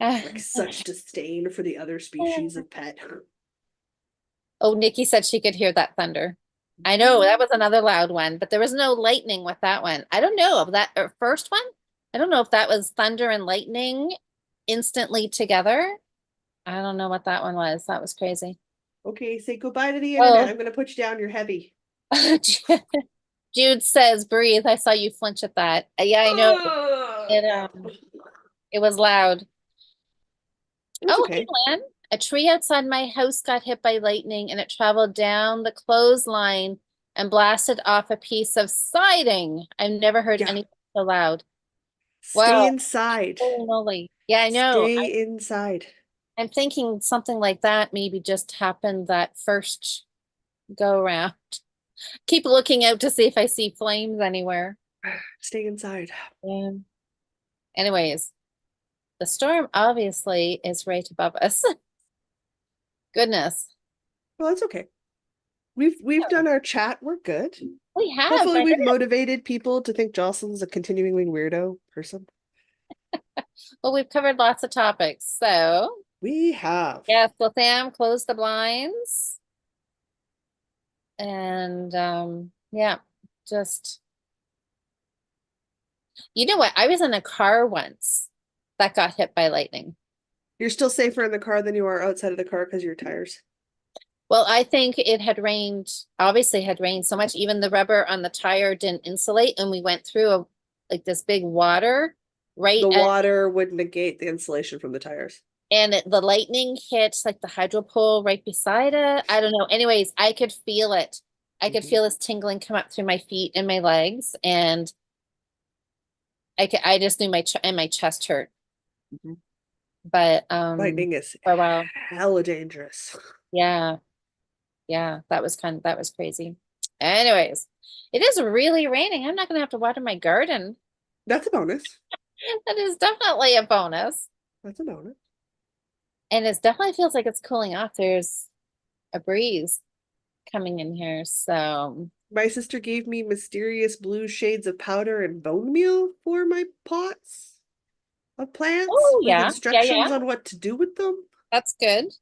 [SPEAKER 1] Like such disdain for the other species of pet.
[SPEAKER 2] Oh, Nikki said she could hear that thunder. I know that was another loud one, but there was no lightning with that one. I don't know of that first one. I don't know if that was thunder and lightning instantly together. I don't know what that one was. That was crazy.
[SPEAKER 1] Okay, say goodbye to the internet.
[SPEAKER 2] Oh,
[SPEAKER 1] I'm gonna put you down. You're heavy.
[SPEAKER 2] Jude says, breathe. I saw you flinch at that. Yeah, I know. It it was loud.
[SPEAKER 1] It's
[SPEAKER 2] Oh, hey,
[SPEAKER 1] okay.
[SPEAKER 2] Lan. A tree outside my house got hit by lightning and it traveled down the clothesline and blasted off a piece of siding. I've never heard
[SPEAKER 1] Yeah.
[SPEAKER 2] anything so loud.
[SPEAKER 1] Stay
[SPEAKER 2] Wow.
[SPEAKER 1] inside.
[SPEAKER 2] Holy moly. Yeah, I know.
[SPEAKER 1] Stay inside.
[SPEAKER 2] I'm thinking something like that maybe just happened that first go around. Keep looking out to see if I see flames anywhere.
[SPEAKER 1] Stay inside.
[SPEAKER 2] Um, anyways, the storm obviously is right above us. Goodness.
[SPEAKER 1] Well, that's okay. We've done our chat. We're good.
[SPEAKER 2] We have.
[SPEAKER 1] Hopefully
[SPEAKER 2] My
[SPEAKER 1] we've
[SPEAKER 2] goodness.
[SPEAKER 1] motivated people to think Jocelyn's a continuing weirdo person.
[SPEAKER 2] Well, we've covered lots of topics. So,
[SPEAKER 1] We have.
[SPEAKER 2] yes, well, Sam, close the blinds. And yeah, just you know what? I was in a car once that got hit by lightning.
[SPEAKER 1] You're still safer in the car than you are outside of the car because of your tires.
[SPEAKER 2] Well, I think it had rained, obviously had rained so much, even the rubber on the tire didn't insulate, and we went through like this big water right
[SPEAKER 1] The
[SPEAKER 2] at,
[SPEAKER 1] water would negate the insulation from the tires.
[SPEAKER 2] and the lightning hit like the hydro pole right beside it. I don't know. Anyways, I could feel it. I could
[SPEAKER 1] Mhm.
[SPEAKER 2] feel this tingling come up through my feet and my legs, and I just knew my chest hurt.
[SPEAKER 1] Mhm.
[SPEAKER 2] But
[SPEAKER 1] Lightning is
[SPEAKER 2] for a while,
[SPEAKER 1] hella dangerous.
[SPEAKER 2] yeah, yeah, that was crazy. Anyways, it is really raining. I'm not gonna have to water my garden.
[SPEAKER 1] That's a bonus.
[SPEAKER 2] That is definitely a bonus.
[SPEAKER 1] That's a bonus.
[SPEAKER 2] And it definitely feels like it's cooling off. There's a breeze coming in here. So,
[SPEAKER 1] My sister gave me mysterious blue shades of powder and bone meal for my pots of plants
[SPEAKER 2] oh
[SPEAKER 1] with
[SPEAKER 2] yeah, yeah,
[SPEAKER 1] instructions
[SPEAKER 2] yeah.
[SPEAKER 1] on what to do with them.
[SPEAKER 2] That's good.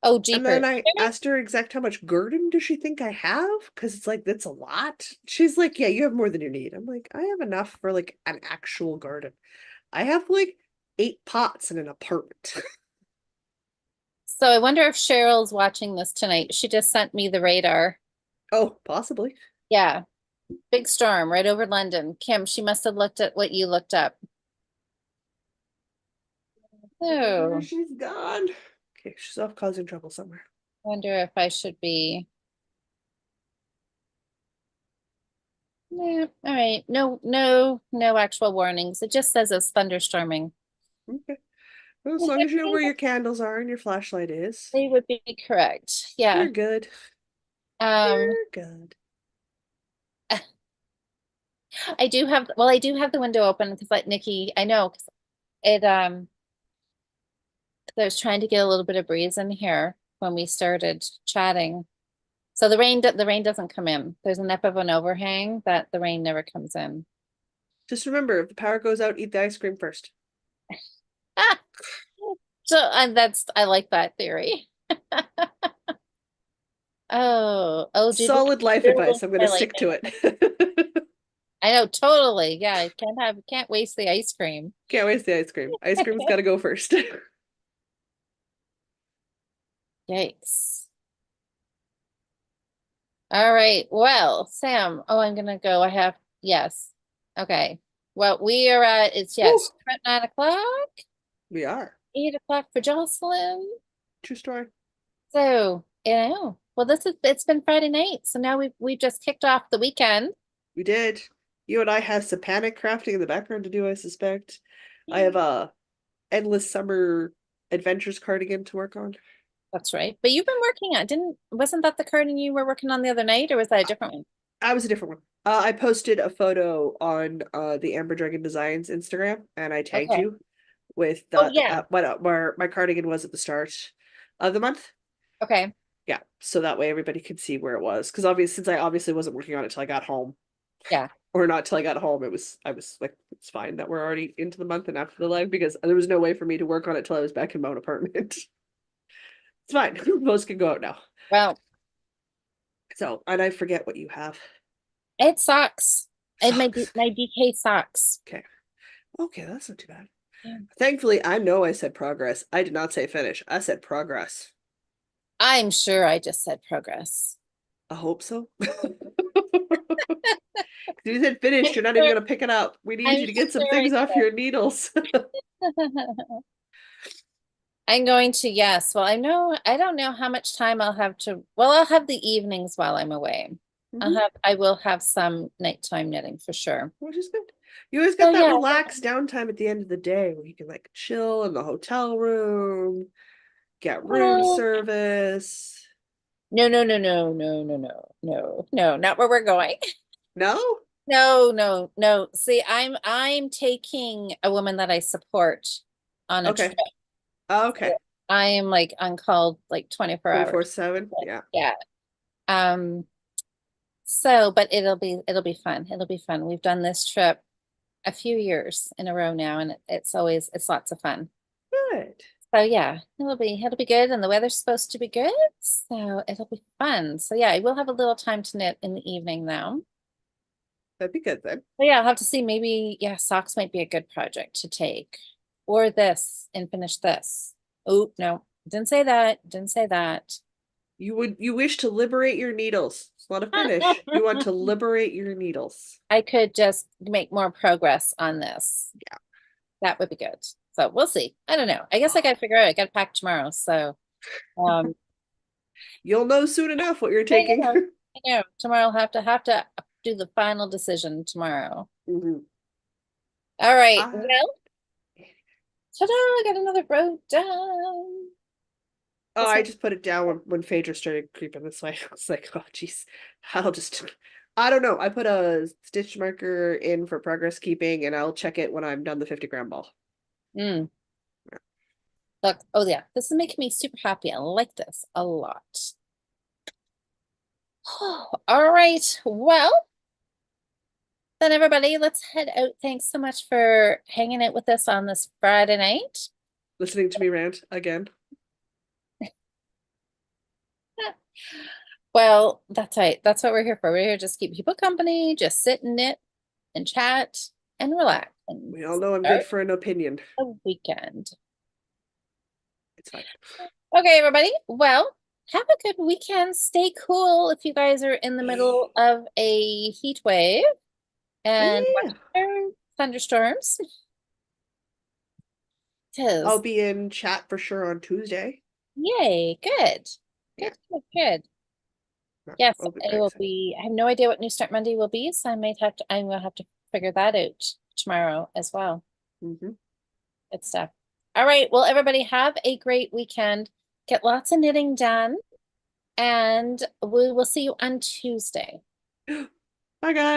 [SPEAKER 2] Oh,
[SPEAKER 1] And then
[SPEAKER 2] jeepers.
[SPEAKER 1] I asked her exact how much garden does she think I have? Because it's like, that's a lot. She's like, yeah, you have more than you need. I'm like, I have enough for like an actual garden. I have like 8 pots in an apartment.
[SPEAKER 2] So I wonder if Cheryl's watching this tonight. She just sent me the radar.
[SPEAKER 1] Oh, possibly.
[SPEAKER 2] Yeah, big storm right over London. Kim, she must have looked at what you looked up.
[SPEAKER 1] There
[SPEAKER 2] Oh,
[SPEAKER 1] she's gone. Okay, she's off causing trouble somewhere.
[SPEAKER 2] wonder if I should be. Yeah, all right. No, no, no actual warnings. It just says it's thunderstorming.
[SPEAKER 1] Okay. Well, as long as you know where your candles are and your flashlight is,
[SPEAKER 2] They would be correct. Yeah.
[SPEAKER 1] you're good.
[SPEAKER 2] Um,
[SPEAKER 1] You're good.
[SPEAKER 2] I do have, well, I do have the window open because like Nikki, I know 'cause it, 'cause I was trying to get a little bit of breeze in here when we started chatting. So the rain doesn't come in. There's enough of an overhang that the rain never comes in.
[SPEAKER 1] Just remember, if the power goes out, eat the ice cream first.
[SPEAKER 2] Ah, so and that's I like that theory. Oh, do the
[SPEAKER 1] Solid life
[SPEAKER 2] thunder
[SPEAKER 1] advice. I'm going to
[SPEAKER 2] by
[SPEAKER 1] stick to
[SPEAKER 2] lightning.
[SPEAKER 1] it.
[SPEAKER 2] I know, totally. Yeah, I can't waste the ice cream.
[SPEAKER 1] Can't waste the ice cream. Ice cream's got to go first.
[SPEAKER 2] Yikes. All right. Well, Sam. Oh, I'm gonna go. I have yes. Okay. Well, we are at it's
[SPEAKER 1] Woo,
[SPEAKER 2] yes, at 9 o'clock,
[SPEAKER 1] we are.
[SPEAKER 2] 8 o'clock for Jocelyn.
[SPEAKER 1] True story.
[SPEAKER 2] So, well, it's been Friday night, so now we've just kicked off the weekend.
[SPEAKER 1] We did. You and I have some panic crafting in the background to do, I suspect. I have a endless summer adventures cardigan to work on.
[SPEAKER 2] That's right. But you've been working on, didn't wasn't that the cardigan you were working on the other night, or was that a different one?
[SPEAKER 1] I was a different one. I posted a photo on the Amber Dragon Designs Instagram, and I tagged
[SPEAKER 2] Okay.
[SPEAKER 1] you with
[SPEAKER 2] Oh
[SPEAKER 1] the
[SPEAKER 2] yeah.
[SPEAKER 1] where my cardigan was at the start of the month.
[SPEAKER 2] Okay.
[SPEAKER 1] Yeah, so that way everybody could see where it was. Because obviously, since I obviously wasn't working on it till I got home,
[SPEAKER 2] Yeah.
[SPEAKER 1] or not till I got home, I was like, it's fine that we're already into the month and after the live because there was no way for me to work on it till I was back in my own apartment. It's fine. Most can go out now.
[SPEAKER 2] Well,
[SPEAKER 1] So, and I forget what you have.
[SPEAKER 2] it sucks. And
[SPEAKER 1] Sucks.
[SPEAKER 2] my DK sucks.
[SPEAKER 1] Okay. Okay, that's not too bad.
[SPEAKER 2] Yeah.
[SPEAKER 1] Thankfully, I know I said progress. I did not say finish. I said progress.
[SPEAKER 2] I'm sure I just said progress.
[SPEAKER 1] I hope so. You said finished. You're not even going to pick it up. We need
[SPEAKER 2] I'm
[SPEAKER 1] you to get some
[SPEAKER 2] sure I
[SPEAKER 1] things off your needles.
[SPEAKER 2] did. I'm going to, yes. Well, I don't know how much time I'll have to, well, I'll have the evenings while I'm away.
[SPEAKER 1] Mhm.
[SPEAKER 2] I will have some nighttime knitting for sure.
[SPEAKER 1] Which is good. You always
[SPEAKER 2] So
[SPEAKER 1] got that
[SPEAKER 2] yeah,
[SPEAKER 1] relaxed downtime at the end of the day where you can like chill in the hotel room, get room
[SPEAKER 2] well,
[SPEAKER 1] service.
[SPEAKER 2] no, no, no, no, no, no, no, no, no, not where we're going.
[SPEAKER 1] No?
[SPEAKER 2] No, no, no. See, I'm taking a woman that I support on a trip.
[SPEAKER 1] Okay. Okay.
[SPEAKER 2] I am like on call like 24 hours.
[SPEAKER 1] 24/7. Yeah.
[SPEAKER 2] Yeah. Um, so, but it'll be fun. It'll be fun. We've done this trip a few years in a row now, and it's lots of fun.
[SPEAKER 1] Good.
[SPEAKER 2] So yeah, it'll be good, and the weather's supposed to be good, so it'll be fun. So yeah, I will have a little time to knit in the evening now.
[SPEAKER 1] That'd be good then.
[SPEAKER 2] But yeah, I'll have to see. Maybe yeah, socks might be a good project to take, or this and finish this. Oh no, didn't say that. Didn't say that.
[SPEAKER 1] You wish to liberate your needles. It's not a finish. You want to liberate your needles.
[SPEAKER 2] I could just make more progress on this.
[SPEAKER 1] Yeah.
[SPEAKER 2] That would be good. So we'll see. I don't know. I guess I gotta figure out. I gotta pack tomorrow. So um
[SPEAKER 1] You'll know soon enough what you're
[SPEAKER 2] I
[SPEAKER 1] taking.
[SPEAKER 2] know. I know. Tomorrow I'll have to do the final decision tomorrow.
[SPEAKER 1] Mhm.
[SPEAKER 2] All right.
[SPEAKER 1] I
[SPEAKER 2] Well, ta-da, I got another row done.
[SPEAKER 1] Oh,
[SPEAKER 2] This
[SPEAKER 1] I
[SPEAKER 2] one.
[SPEAKER 1] just put it down when Phaedra started creeping this way. I was like, oh, geez, I'll just, I don't know. I put a stitch marker in for progress keeping, and I'll check it when I'm done the 50-gram ball.
[SPEAKER 2] Mm. Look, oh yeah, this is making me super happy. I like this a lot. All right. Well, then everybody, let's head out. Thanks so much for hanging out with us on this Friday night.
[SPEAKER 1] Listening to me rant again.
[SPEAKER 2] Well, that's right. That's what we're here for. We're here to just keep people company, just sit and knit and chat and relax and
[SPEAKER 1] We all know I'm good
[SPEAKER 2] start
[SPEAKER 1] for an opinion.
[SPEAKER 2] the weekend.
[SPEAKER 1] It's fine.
[SPEAKER 2] Okay, everybody. Well, have a good weekend. Stay cool if you guys are in the middle of a heat wave and watch
[SPEAKER 1] Yeah.
[SPEAKER 2] for thunderstorms.
[SPEAKER 1] I'll
[SPEAKER 2] Tis.
[SPEAKER 1] be in chat for sure on Tuesday.
[SPEAKER 2] Yay. Good.
[SPEAKER 1] Yeah.
[SPEAKER 2] Good, good, good.
[SPEAKER 1] No,
[SPEAKER 2] Yes,
[SPEAKER 1] I'll be
[SPEAKER 2] I
[SPEAKER 1] very
[SPEAKER 2] will
[SPEAKER 1] excited.
[SPEAKER 2] be. I have no idea what New Start Monday will be, so I will have to figure that out tomorrow as well.
[SPEAKER 1] Hmm.
[SPEAKER 2] Good stuff. All right. Well, everybody have a great weekend. Get lots of knitting done, and we will see you on Tuesday.
[SPEAKER 1] Bye, guys.